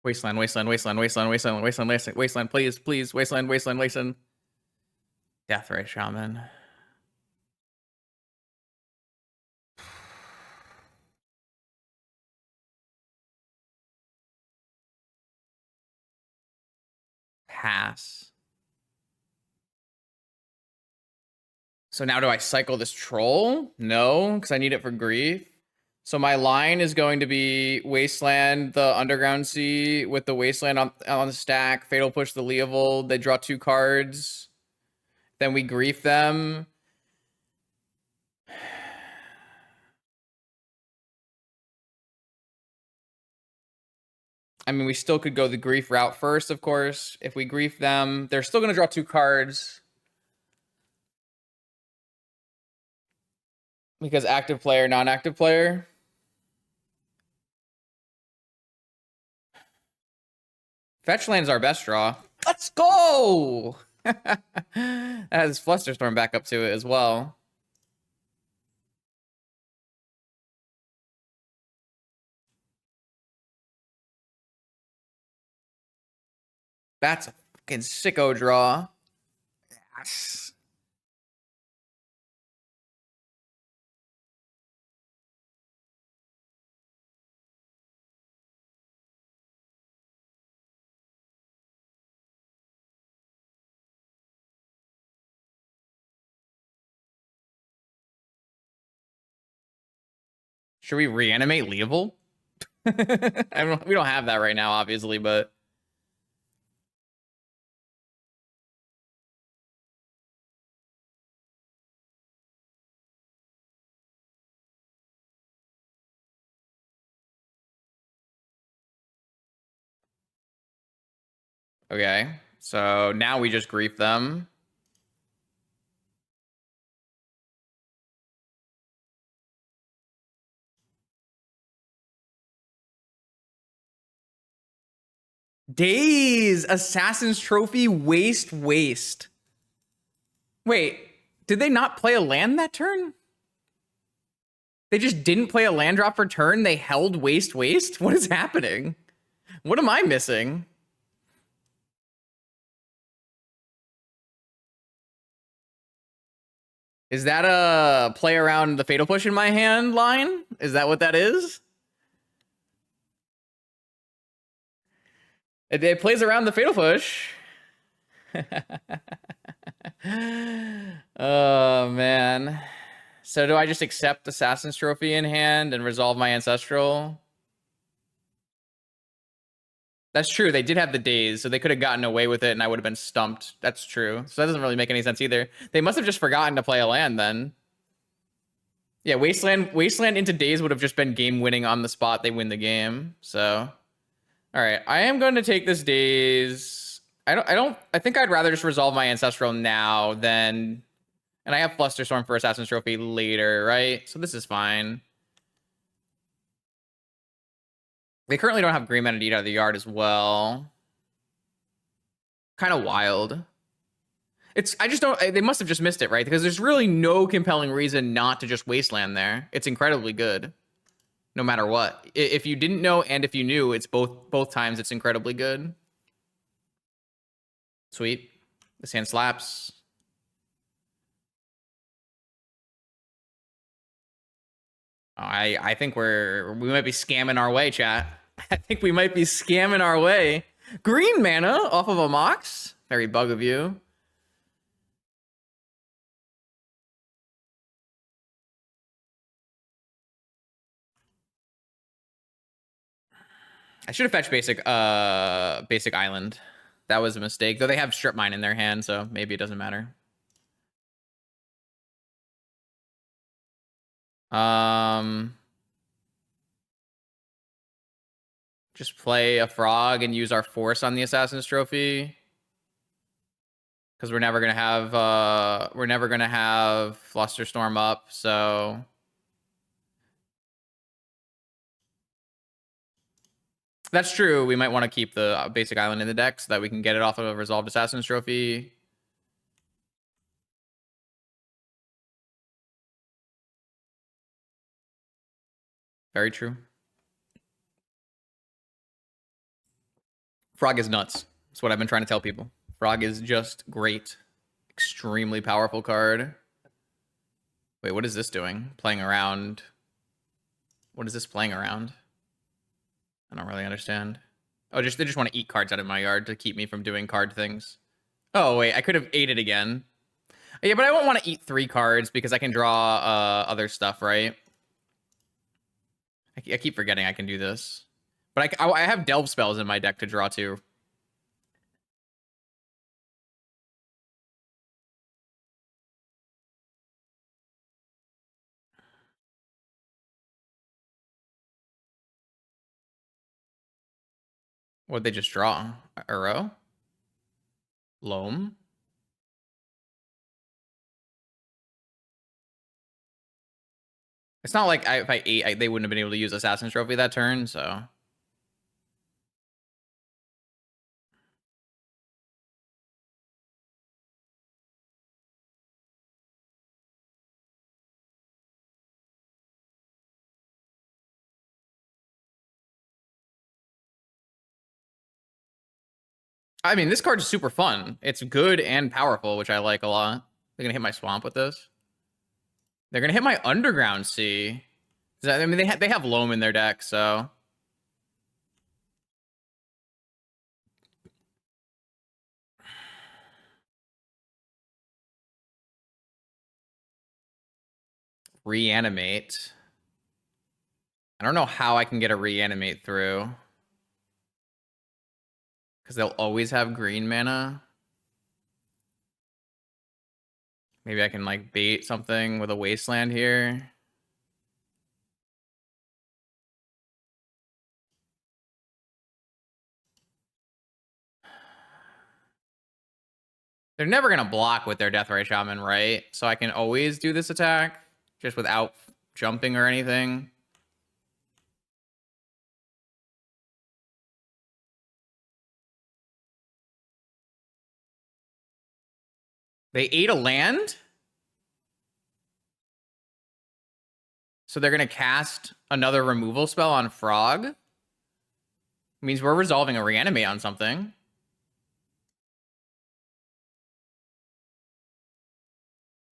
Wasteland, Wasteland, Wasteland, Wasteland, Wasteland, Wasteland, Wasteland, Wasteland, please, please, Wasteland, Wasteland, Wasteland. Deathray Shaman. Pass. So now do I cycle this troll? No, because I need it for grief. So my line is going to be Wasteland, the Underground Sea with the Wasteland on the stack. Fatal Push the Leovold. They draw 2 cards. Then we grief them. I mean, we still could go the grief route first, of course. If we grief them, they're still going to draw 2 cards. Because active player, non-active player. Fetch land's our best draw. Let's go! That has Flusterstorm back up to it as well. That's a fucking sicko draw. Yes. Should we reanimate Leovold? We don't have that right now, obviously, but Okay. So now we just grief them. Days! Assassin's Trophy, waste. Wait, did they not play a land that turn? They just didn't play a land drop for turn? They held waste? What is happening? What am I missing? Is that a play around the Fatal Push in my hand line? Is that what that is? It plays around the Fatal Push. Oh, man. So do I just accept Assassin's Trophy in hand and resolve my Ancestral? That's true. They did have the days, so they could have gotten away with it and I would have been stumped. That's true. So that doesn't really make any sense either. They must have just forgotten to play a land then. Yeah, Wasteland into days would have just been game winning on the spot. They win the game. So, all right, I am going to take this days. I think I'd rather just resolve my Ancestral now than, and I have Flusterstorm for Assassin's Trophy later, right? So this is fine. They currently don't have Green Mana to eat out of the yard as well. Kind of wild. I just don't, they must have just missed it, right? Because there's really no compelling reason not to just Wasteland there. It's incredibly good, no matter what. If you didn't know and if you knew, it's both times it's incredibly good. Sweet. This hand slaps. I think we might be scamming our way, chat. I think we might be scamming our way. Green mana off of a Mox. Very bug of you. I should have fetched basic island. That was a mistake. Though they have strip mine in their hand, so maybe it doesn't matter. Just play a frog and use our force on the Assassin's Trophy. Because we're never gonna have Flusterstorm up, so that's true. We might want to keep the basic island in the deck so that we can get it off of a resolved Assassin's Trophy. Very true. Frog is nuts. That's what I've been trying to tell people. Frog is just great. Extremely powerful card. Wait, what is this doing? Playing around. What is this playing around? I don't really understand. Oh, they just want to eat cards out of my yard to keep me from doing card things. Oh, wait, I could have ate it again. Yeah, but I won't want to eat 3 cards because I can draw other stuff, right? I keep forgetting I can do this. But I have Delve spells in my deck to draw too. What'd they just draw? Uro? Loam? It's not like if I ate, they wouldn't have been able to use Assassin's Trophy that turn, so... I mean, this card is super fun. It's good and powerful, which I like a lot. They're gonna hit my swamp with this. They're gonna hit my underground sea. I mean, they have Loam in their deck, so... Reanimate. I don't know how I can get a reanimate through. Because they'll always have green mana. Maybe I can like bait something with a wasteland here. They're never going to block with their Deathray Shaman, right? So I can always do this attack just without jumping or anything. They ate a land? So they're going to cast another removal spell on Frog? Means we're resolving a reanimate on something.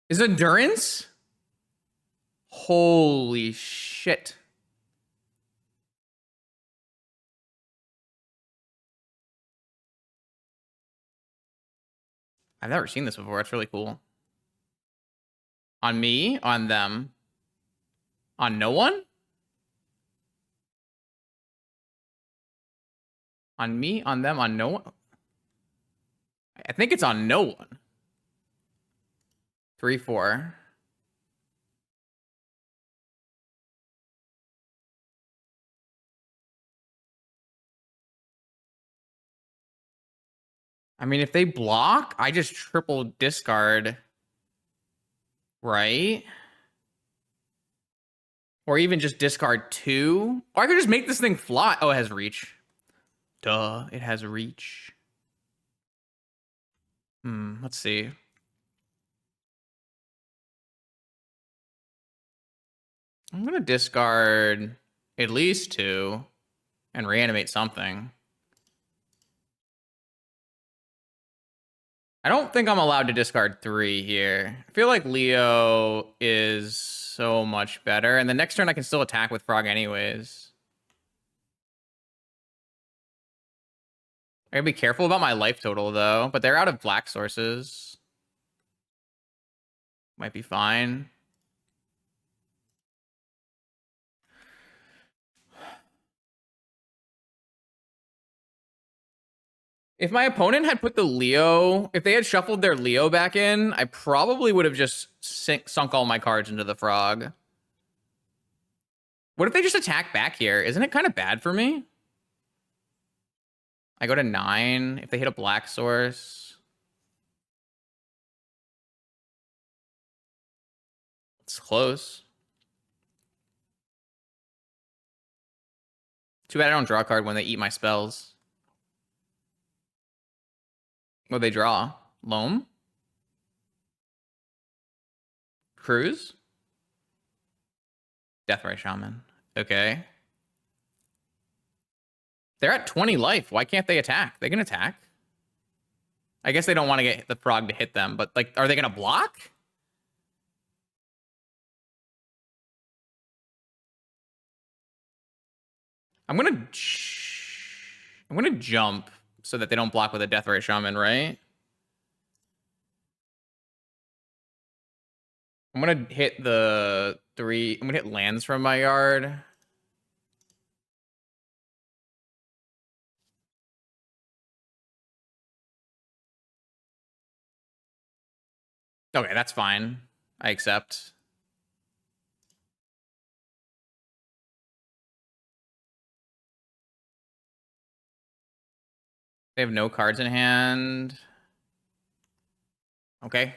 Is Endurance? Holy shit. I've never seen this before. It's really cool. On me? On them? On no one? On me? On them? On no one? I think it's on no one. 3/4. I mean, if they block, I just triple discard, right? Or even just discard 2. Or I could just make this thing fly. Oh, it has reach. Duh, it has reach. Let's see. I'm gonna discard at least 2 and reanimate something. I don't think I'm allowed to discard 3 here. I feel like Leo is so much better. And the next turn I can still attack with Frog anyways. I gotta be careful about my life total though, but they're out of black sources. Might be fine. If my opponent had put the Leo, if they had shuffled their Leo back in, I probably would have just sunk all my cards into the Frog. What if they just attack back here? Isn't it kind of bad for me? I go to 9. If they hit a black source. It's close. Too bad I don't draw a card when they eat my spells. What they draw? Loam? Cruise? Deathray Shaman. Okay. They're at 20 life. Why can't they attack? They can attack. I guess they don't want to get the Frog to hit them, but like, are they going to block? I'm gonna jump so that they don't block with a Deathray Shaman, right? I'm gonna hit the 3. I'm gonna hit lands from my yard. Okay, that's fine. I accept. They have no cards in hand. Okay.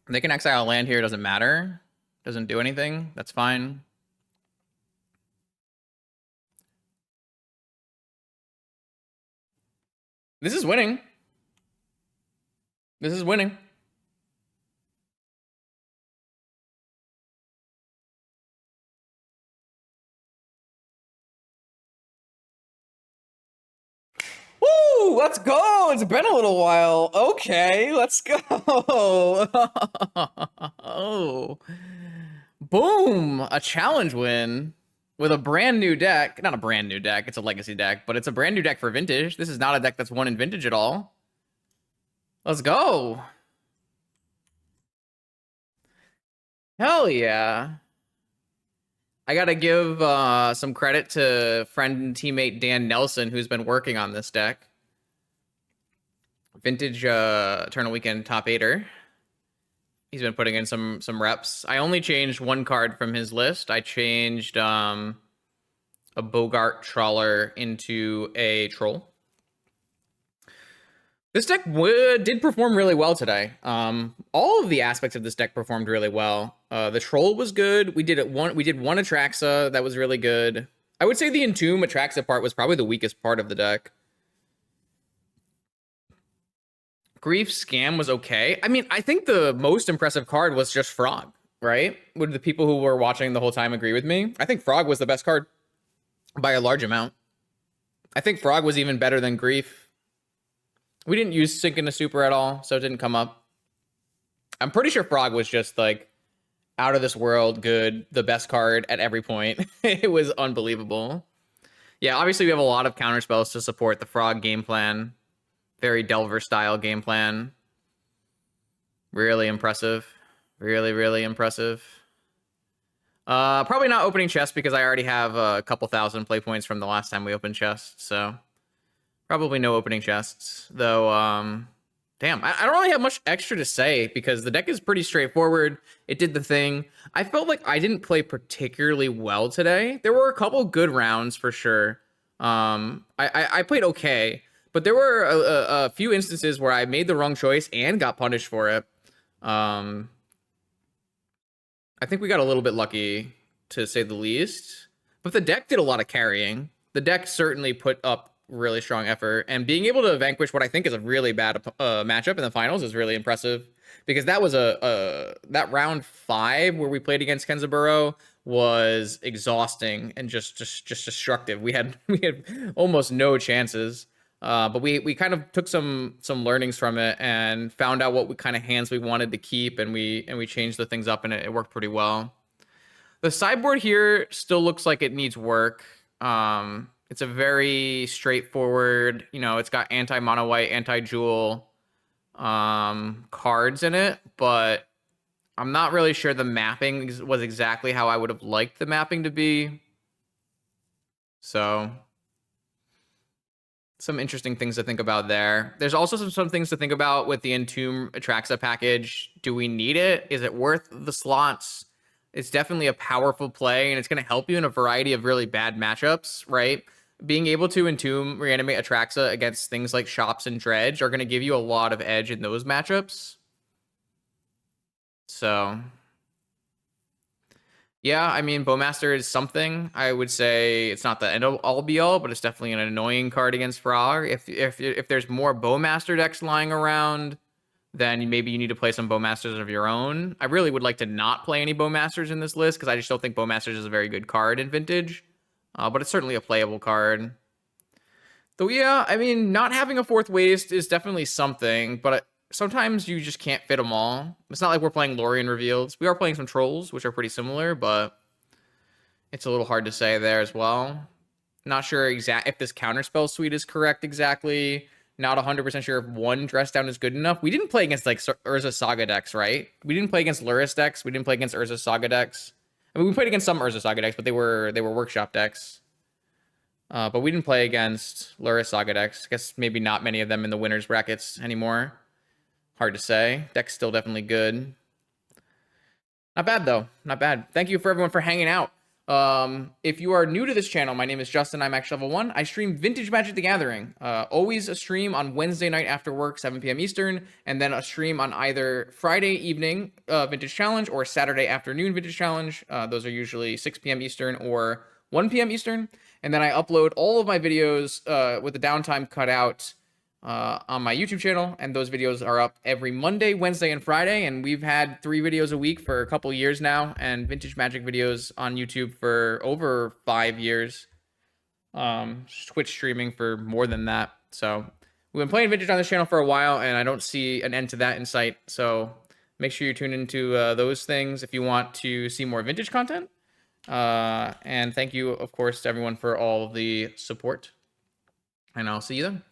They can exile a land here. Doesn't matter. Doesn't do anything. That's fine. This is winning. This is winning. Woo! Let's go! It's been a little while. Okay, let's go. Oh. Boom! A challenge win with a brand new deck. Not a brand new deck, it's a legacy deck, but it's a brand new deck for Vintage. This is not a deck that's won in Vintage at all. Let's go. Hell yeah. I gotta give some credit to friend and teammate Dan Nelson, who's been working on this deck. Vintage Eternal Weekend top 8er. He's been putting in some reps. I only changed one card from his list. I changed a Bogart Trawler into a Troll. This deck did perform really well today. All of the aspects of this deck performed really well. The Troll was good. We did one Atraxa that was really good. I would say the Entomb Atraxa part was probably the weakest part of the deck. Grief Scam was okay. I mean, I think the most impressive card was just Frog, right? Would the people who were watching the whole time agree with me? I think Frog was the best card by a large amount. I think Frog was even better than Grief. We didn't use Sink into Super at all, so it didn't come up. I'm pretty sure Frog was just like out of this world good, the best card at every point. It was unbelievable. Yeah, obviously we have a lot of counter spells to support the Frog game plan. Very Delver style game plan. Really impressive. Really, really impressive. Probably not opening chest because I already have a couple thousand play points from the last time we opened chests, so probably no opening chests. Though, damn, I don't really have much extra to say because the deck is pretty straightforward. It did the thing. I felt like I didn't play particularly well today. There were a couple good rounds for sure. I played okay, but there were a few instances where I made the wrong choice and got punished for it. I think we got a little bit lucky, to say the least. But the deck did a lot of carrying. The deck certainly put up really strong effort. And being able to vanquish what I think is a really bad matchup in the finals is really impressive. Because that was that round 5 where we played against Kenzaburo was exhausting and just destructive. We had almost no chances. But we kind of took some learnings from it and found out what kind of hands we wanted to keep, and we changed the things up, and it worked pretty well. The sideboard here still looks like it needs work. It's a very straightforward, it's got anti-mono white, anti-jewel cards in it, but I'm not really sure the mapping was exactly how I would have liked the mapping to be. So some interesting things to think about there. There's also some things to think about with the Entomb Atraxa package. Do we need it? Is it worth the slots? It's definitely a powerful play, and it's going to help you in a variety of really bad matchups, right? Being able to Entomb Reanimate Atraxa against things like Shops and Dredge are going to give you a lot of edge in those matchups. So yeah, I mean, Bowmaster is something. I would say it's not the end all be all, but it's definitely an annoying card against Frog. If there's more Bowmaster decks lying around, then maybe you need to play some Bowmasters of your own. I really would like to not play any Bowmasters in this list because I just don't think Bowmasters is a very good card in Vintage. But it's certainly a playable card. Though, yeah, I mean, not having a 4th waste is definitely something, but sometimes you just can't fit them all. It's not like we're playing Lorien Reveals. We are playing some Trolls, which are pretty similar, but it's a little hard to say there as well. Not sure if this Counterspell suite is correct exactly. Not 100% sure if one Dress Down is good enough. We didn't play against like Urza Saga decks, right? We didn't play against Luris decks. We didn't play against Urza Saga decks. I mean, we played against some Urza Saga decks, but they were Workshop decks. But we didn't play against Luris Saga decks. I guess maybe not many of them in the winners brackets anymore. Hard to say. Deck's still definitely good. Not bad, though. Not bad. Thank you for everyone for hanging out. If you are new to this channel, my name is Justin. I'm Max Level 1. I stream Vintage Magic the Gathering. Always a stream on Wednesday night after work, 7 p.m. Eastern, and then a stream on either Friday evening Vintage Challenge or Saturday afternoon Vintage Challenge. Those are usually 6 p.m. Eastern or 1 p.m. Eastern. And then I upload all of my videos with the downtime cut out on my YouTube channel, and those videos are up every Monday, Wednesday, and Friday, and we've had 3 videos a week for a couple years now, and Vintage Magic videos on YouTube for over 5 years. Twitch streaming for more than that. So we've been playing Vintage on this channel for a while, and I don't see an end to that in sight. So make sure you tune into those things if you want to see more Vintage content. And thank you, of course, to everyone for all the support, and I'll see you then.